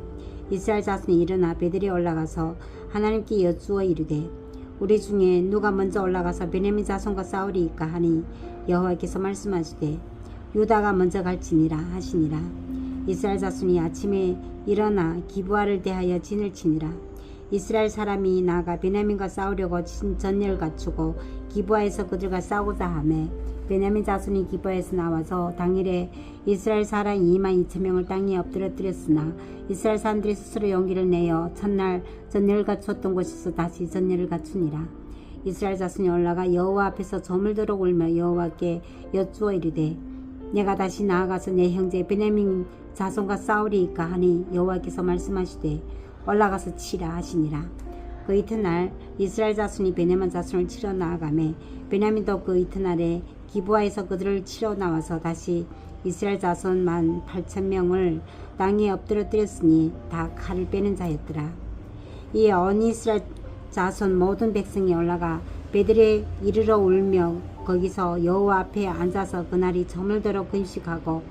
이스라엘 자손이 일어나 베들에 올라가서 하나님께 여쭈어 이르되 우리 중에 누가 먼저 올라가서 베냐민 자손과 싸우리이까 하니 여호와께서 말씀하시되 유다가 먼저 갈지니라 하시니라. 이스라엘 자손이 아침에 일어나 기브아를 대하여 진을 치니라. 이스라엘 사람이 나가 베냐민과 싸우려고 전열을 갖추고 기브아에서 그들과 싸우고자 하매 베냐민 자손이 기브아에서 나와서 당일에 이스라엘 사람 22,000명을 땅에 엎드러뜨렸으나 이스라엘 사람들이 스스로 용기를 내어 첫날 전열을 갖추었던 곳에서 다시 전열을 갖추니라. 이스라엘 자손이 올라가 여호와 앞에서 저물도록 울며 여호와께 여쭈어 이르되 내가 다시 나아가서 내 형제 베냐민 자손과 싸우리이까 하니 여호와께서 말씀하시되 올라가서 치라 하시니라. 그 이튿날 이스라엘 자손이 베냐민 자손을 치러 나아가매 베냐민도 그 이튿날에 기브아에서 그들을 치러 나와서 다시 이스라엘 자손 18,000명을 땅에 엎드러뜨렸으니 다 칼을 빼는 자였더라. 이에 온 이스라엘 자손 모든 백성이 올라가 베들에 이르러 울며 거기서 여호와 앞에 앉아서 그날이 저물도록 금식하고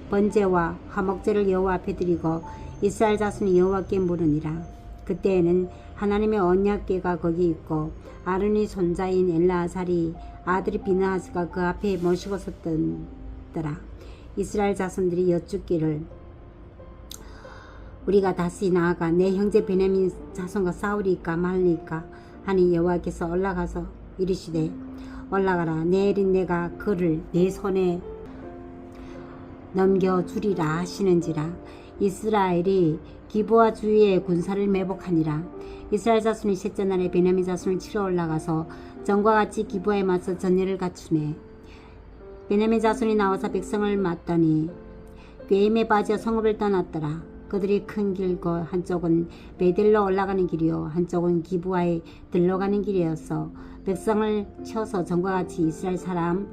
번제와 화목제를 여호와 앞에 드리고 이스라엘 자손이 여호와께 물으니라. 그때에는 하나님의 언약궤가 거기 있고 아론의 손자인 엘라아살이 아들이 비느하스가 그 앞에 모시고 섰더라. 이스라엘 자손들이 여쭙기를 우리가 다시 나아가 내 형제 베냐민 자손과 싸우리까 말리까 하니 여호와께서 올라가서 이르시되 올라가라. 내일은 내가 그를 내 손에 넘겨주리라 하시는지라. 이스라엘이 기브아 주위에 군사를 매복하니라. 이스라엘 자손이 셋째 날에 베냐민 자손을 치러 올라가서 전과 같이 기브아에 맞서 전례를 갖추매 베냐민 자손이 나와서 백성을 맞더니 꾀임에 빠져 성읍을 떠났더라. 그들이 큰 길과 한쪽은 베델로 올라가는 길이요 한쪽은 기브아에 들러가는 길이었어. 백성을 쳐서 전과 같이 이스라엘 사람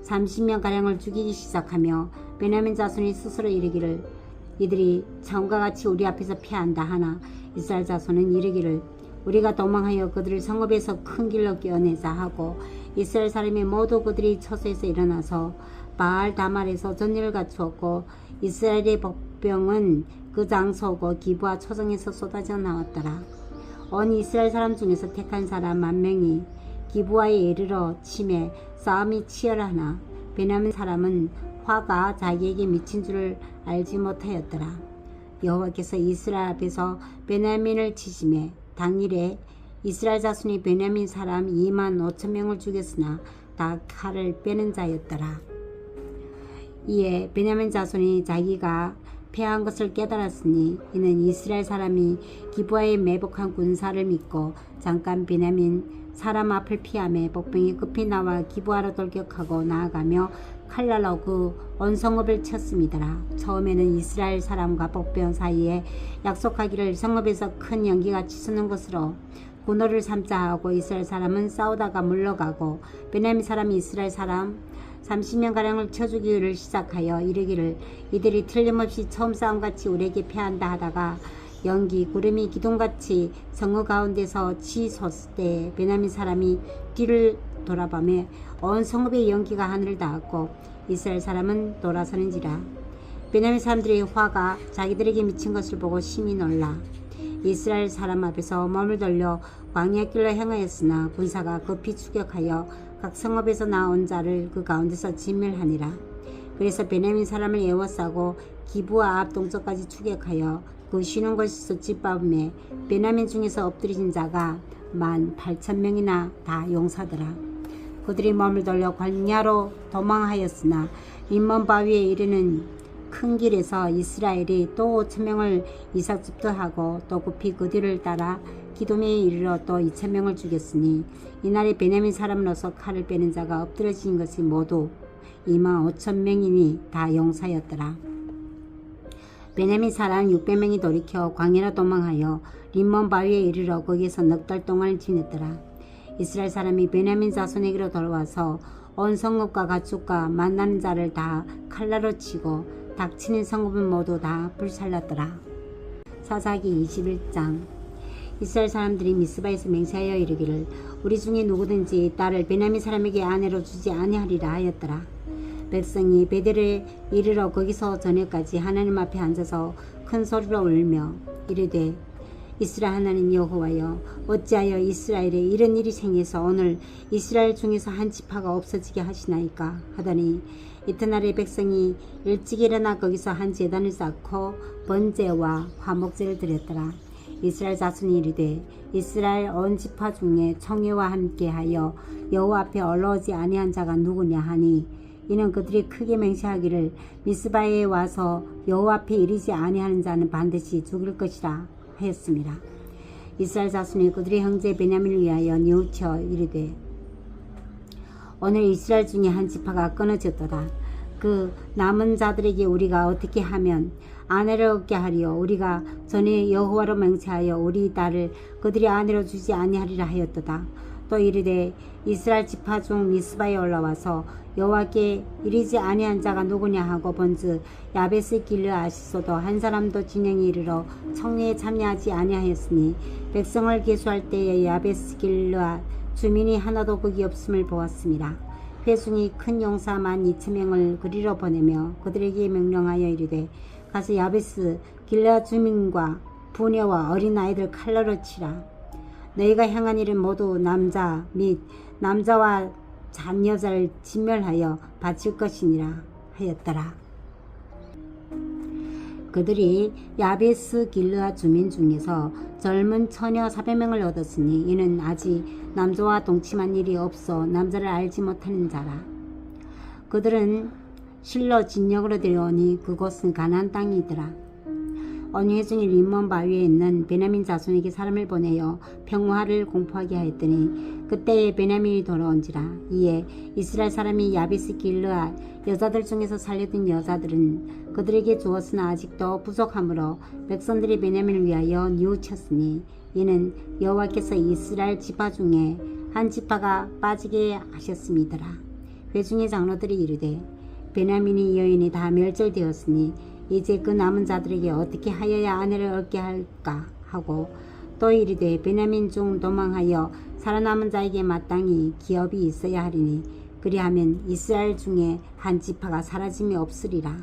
30명가량을 죽이기 시작하며 베냐민 자손이 스스로 이르기를 이들이 처음과 같이 우리 앞에서 피한다 하나 이스라엘 자손은 이르기를 우리가 도망하여 그들을 성읍에서 큰 길로 끼어내자 하고 이스라엘 사람이 모두 그들이 처소에서 일어나서 바알 다말에서 전례를 갖추었고 이스라엘의 복병은 그 장소고 기브아 초성에서 쏟아져 나왔더라. 온 이스라엘 사람 중에서 택한 사람 10,000명이 기브아에 이르러 치매 싸움이 치열하나 베냐민 사람은 화가 자기에게 미친 줄을 알지 못하였더라. 여호와께서 이스라엘 앞에서 베냐민을 치심에 당일에 이스라엘 자손이 베냐민 사람 25,000명을 죽였으나 다 칼을 빼는 자였더라. 이에 베냐민 자손이 자기가 패한 것을 깨달았으니 이는 이스라엘 사람이 기브아에 매복한 군사를 믿고 잠깐 베냐민 사람 앞을 피하며 복병이 급히 나와 기브아로 돌격하고 나아가며 칼날로 그 온 성읍을 쳤음이더라. 처음에는 이스라엘 사람과 복병 사이에 약속하기를 성읍에서 큰 연기가 치솟는 것으로 군호를 삼자 하고 이스라엘 사람은 싸우다가 물러가고 베냐민 사람이 이스라엘 사람 30명가량을 쳐 죽이기를 시작하여 이르기를 이들이 틀림없이 처음 싸움같이 우리에게 패한다 하다가 연기 구름이 기둥같이 성읍 가운데서 치솟을 때 베냐민 사람이 뒤를 돌아보며 온 성읍의 연기가 하늘을 닿았고 이스라엘 사람은 돌아서는지라. 베냐민 사람들의 화가 자기들에게 미친 것을 보고 심히 놀라 이스라엘 사람 앞에서 몸을 돌려 광야길로 향하였으나 군사가 급히 추격하여 각 성읍에서 나온 자를 그 가운데서 진멸하니라. 그래서 베냐민 사람을 에워싸고 기브아 앞 동쪽까지 추격하여 그 쉬는 곳에서 짓밟음에 베냐민 중에서 엎드려진 자가 18,000명이나 다 용사더라. 그들이 몸을 돌려 광야로 도망하였으나 림몬 바위에 이르는 큰 길에서 이스라엘이 또 5,000명을 이삭집도하고 또 급히 그 뒤를 따라 기돔에 이르러 또 2,000명을 죽였으니 이날에 베냐민 사람으로서 칼을 빼는 자가 엎드러진 것이 모두 25,000명이니 다 용사였더라. 베냐민 사람 600명이 돌이켜 광야로 도망하여 림몬 바위에 이르러 거기에서 넉 달 동안 지냈더라. 이스라엘 사람이 베냐민 자손에게로 돌아와서 온 성읍과 가축과 만나는 자를 다 칼날로 치고 닥치는 성읍은 모두 다 불살랐더라. 사사기 21장. 이스라엘 사람들이 미스바에서 맹세하여 이르기를 우리 중에 누구든지 딸을 베냐민 사람에게 아내로 주지 아니하리라 하였더라. 백성이 베델에 이르러 거기서 저녁까지 하나님 앞에 앉아서 큰 소리로 울며 이르되 이스라엘 하나님 여호와여 어찌하여 이스라엘에 이런 일이 생겨서 오늘 이스라엘 중에서 한 지파가 없어지게 하시나이까 하더니 이튿날에 백성이 일찍 일어나 거기서 한 제단을 쌓고 번제와 화목제를 드렸더라. 이스라엘 자손이 이르되 이스라엘 온 지파 중에 총회와 함께하여 여호와 앞에 올라오지 아니한 자가 누구냐 하니 이는 그들이 크게 맹세하기를 미스바에 와서 여호와 앞에 이르지 아니하는 자는 반드시 죽을 것이라 하였습니다. 이스라엘 자손이 그들의 형제 베냐민을 위하여 뉘우쳐 이르되 오늘 이스라엘 중에 한 지파가 끊어졌도다. 그 남은 자들에게 우리가 어떻게 하면 아내를 얻게 하리요? 우리가 전에 여호와로 맹세하여 우리 딸을 그들의 아내로 주지 아니하리라 하였도다. 또 이르되 이스라엘 지파 중 미스바에 올라와서 여호와께 이르지 아니한 자가 누구냐 하고 본즉 야베스 길르앗에서도 한 사람도 진영에 이르러 청례에 참여하지 아니하였으니 백성을 계수할 때에 야베스 길르앗 주민이 하나도 거기 없음을 보았습니다. 회중이 큰 용사 12,000명을 그리로 보내며 그들에게 명령하여 이르되 가서 야베스 길르앗 주민과 부녀와 어린아이들 칼로로 치라. 너희가 행한 일은 모두 남자 및 남자와 잔여자를 진멸하여 바칠 것이니라 하였더라. 그들이 야베스 길르앗 주민 중에서 젊은 처녀 400명을 얻었으니 이는 아직 남자와 동침한 일이 없어 남자를 알지 못하는 자라. 그들은 실로 진역으로 데려오니 그곳은 가나안 땅이더라. 어느 회중이 림몬 바위에 있는 베냐민 자손에게 사람을 보내어 평화를 공포하게 하였더니 그때에 베냐민이 돌아온지라. 이에 이스라엘 사람이 야베스 길르앗 여자들 중에서 살려둔 여자들은 그들에게 주었으나 아직도 부족하므로 백성들이 베냐민을 위하여 뉘우쳤으니 이는 여호와께서 이스라엘 지파 중에 한 지파가 빠지게 하셨음이더라. 회중의 장로들이 이르되 베냐민의 여인이 다 멸절되었으니 이제 그 남은 자들에게 어떻게 하여야 아내를 얻게 할까 하고 또 이르되 베냐민 중 도망하여 살아남은 자에게 마땅히 기업이 있어야 하리니 그리하면 이스라엘 중에 한 지파가 사라짐이 없으리라.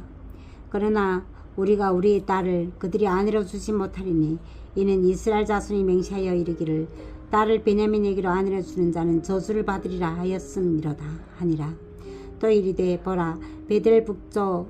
그러나 우리가 우리의 딸을 그들이 아내로 주지 못하리니 이는 이스라엘 자손이 맹세하여 이르기를 딸을 베냐민에게로 아내로 주는 자는 저주를 받으리라 하였음이로다 하니라. 또 이르되 보라 베델 북쪽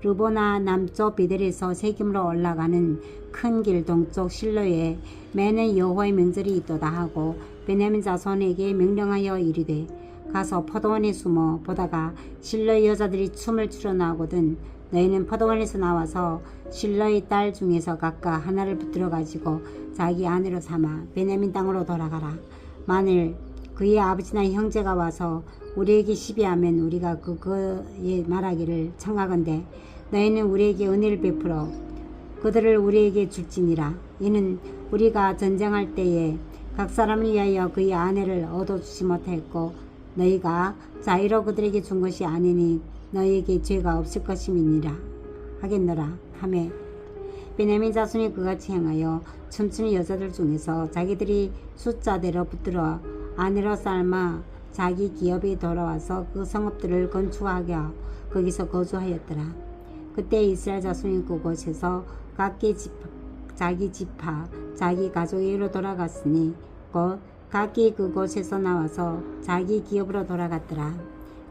르보나 남쪽 베델에서 세겜으로 올라가는 큰 길 동쪽 실로에 매년 여호와의 명절이 있도다 하고 베냐민 자손에게 명령하여 이르되 가서 포도원에 숨어 보다가 실로의 여자들이 춤을 추러 나오거든 너희는 포도원에서 나와서 실로의 딸 중에서 각각 하나를 붙들어 가지고 자기 아내로 삼아 베냐민 땅으로 돌아가라. 만일 그의 아버지나 형제가 와서 우리에게 시비하면 우리가 그의 말하기를 청하건대 너희는 우리에게 은혜를 베풀어 그들을 우리에게 줄지니라. 이는 우리가 전쟁할 때에 각 사람을 위하여 그의 아내를 얻어주지 못했고 너희가 자의로 그들에게 준 것이 아니니 너희에게 죄가 없을 것임이니라 하겠노라 하매 베냐민 자손이 그같이 행하여 춤추는 여자들 중에서 자기들이 숫자대로 붙들어 아내로 삶아 자기 기업에 돌아와서 그 성읍들을 건축하게 거기서 거주하였더라. 그때 이스라엘 자손이 그곳에서 각기 자기 지파 자기 가족에게로 돌아갔으니 곧 각기 그곳에서 나와서 자기 기업으로 돌아갔더라.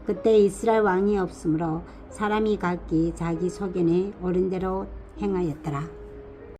그때 이스라엘 왕이 없으므로 사람이 각기 자기 소견에 옳은 대로 행하였더라.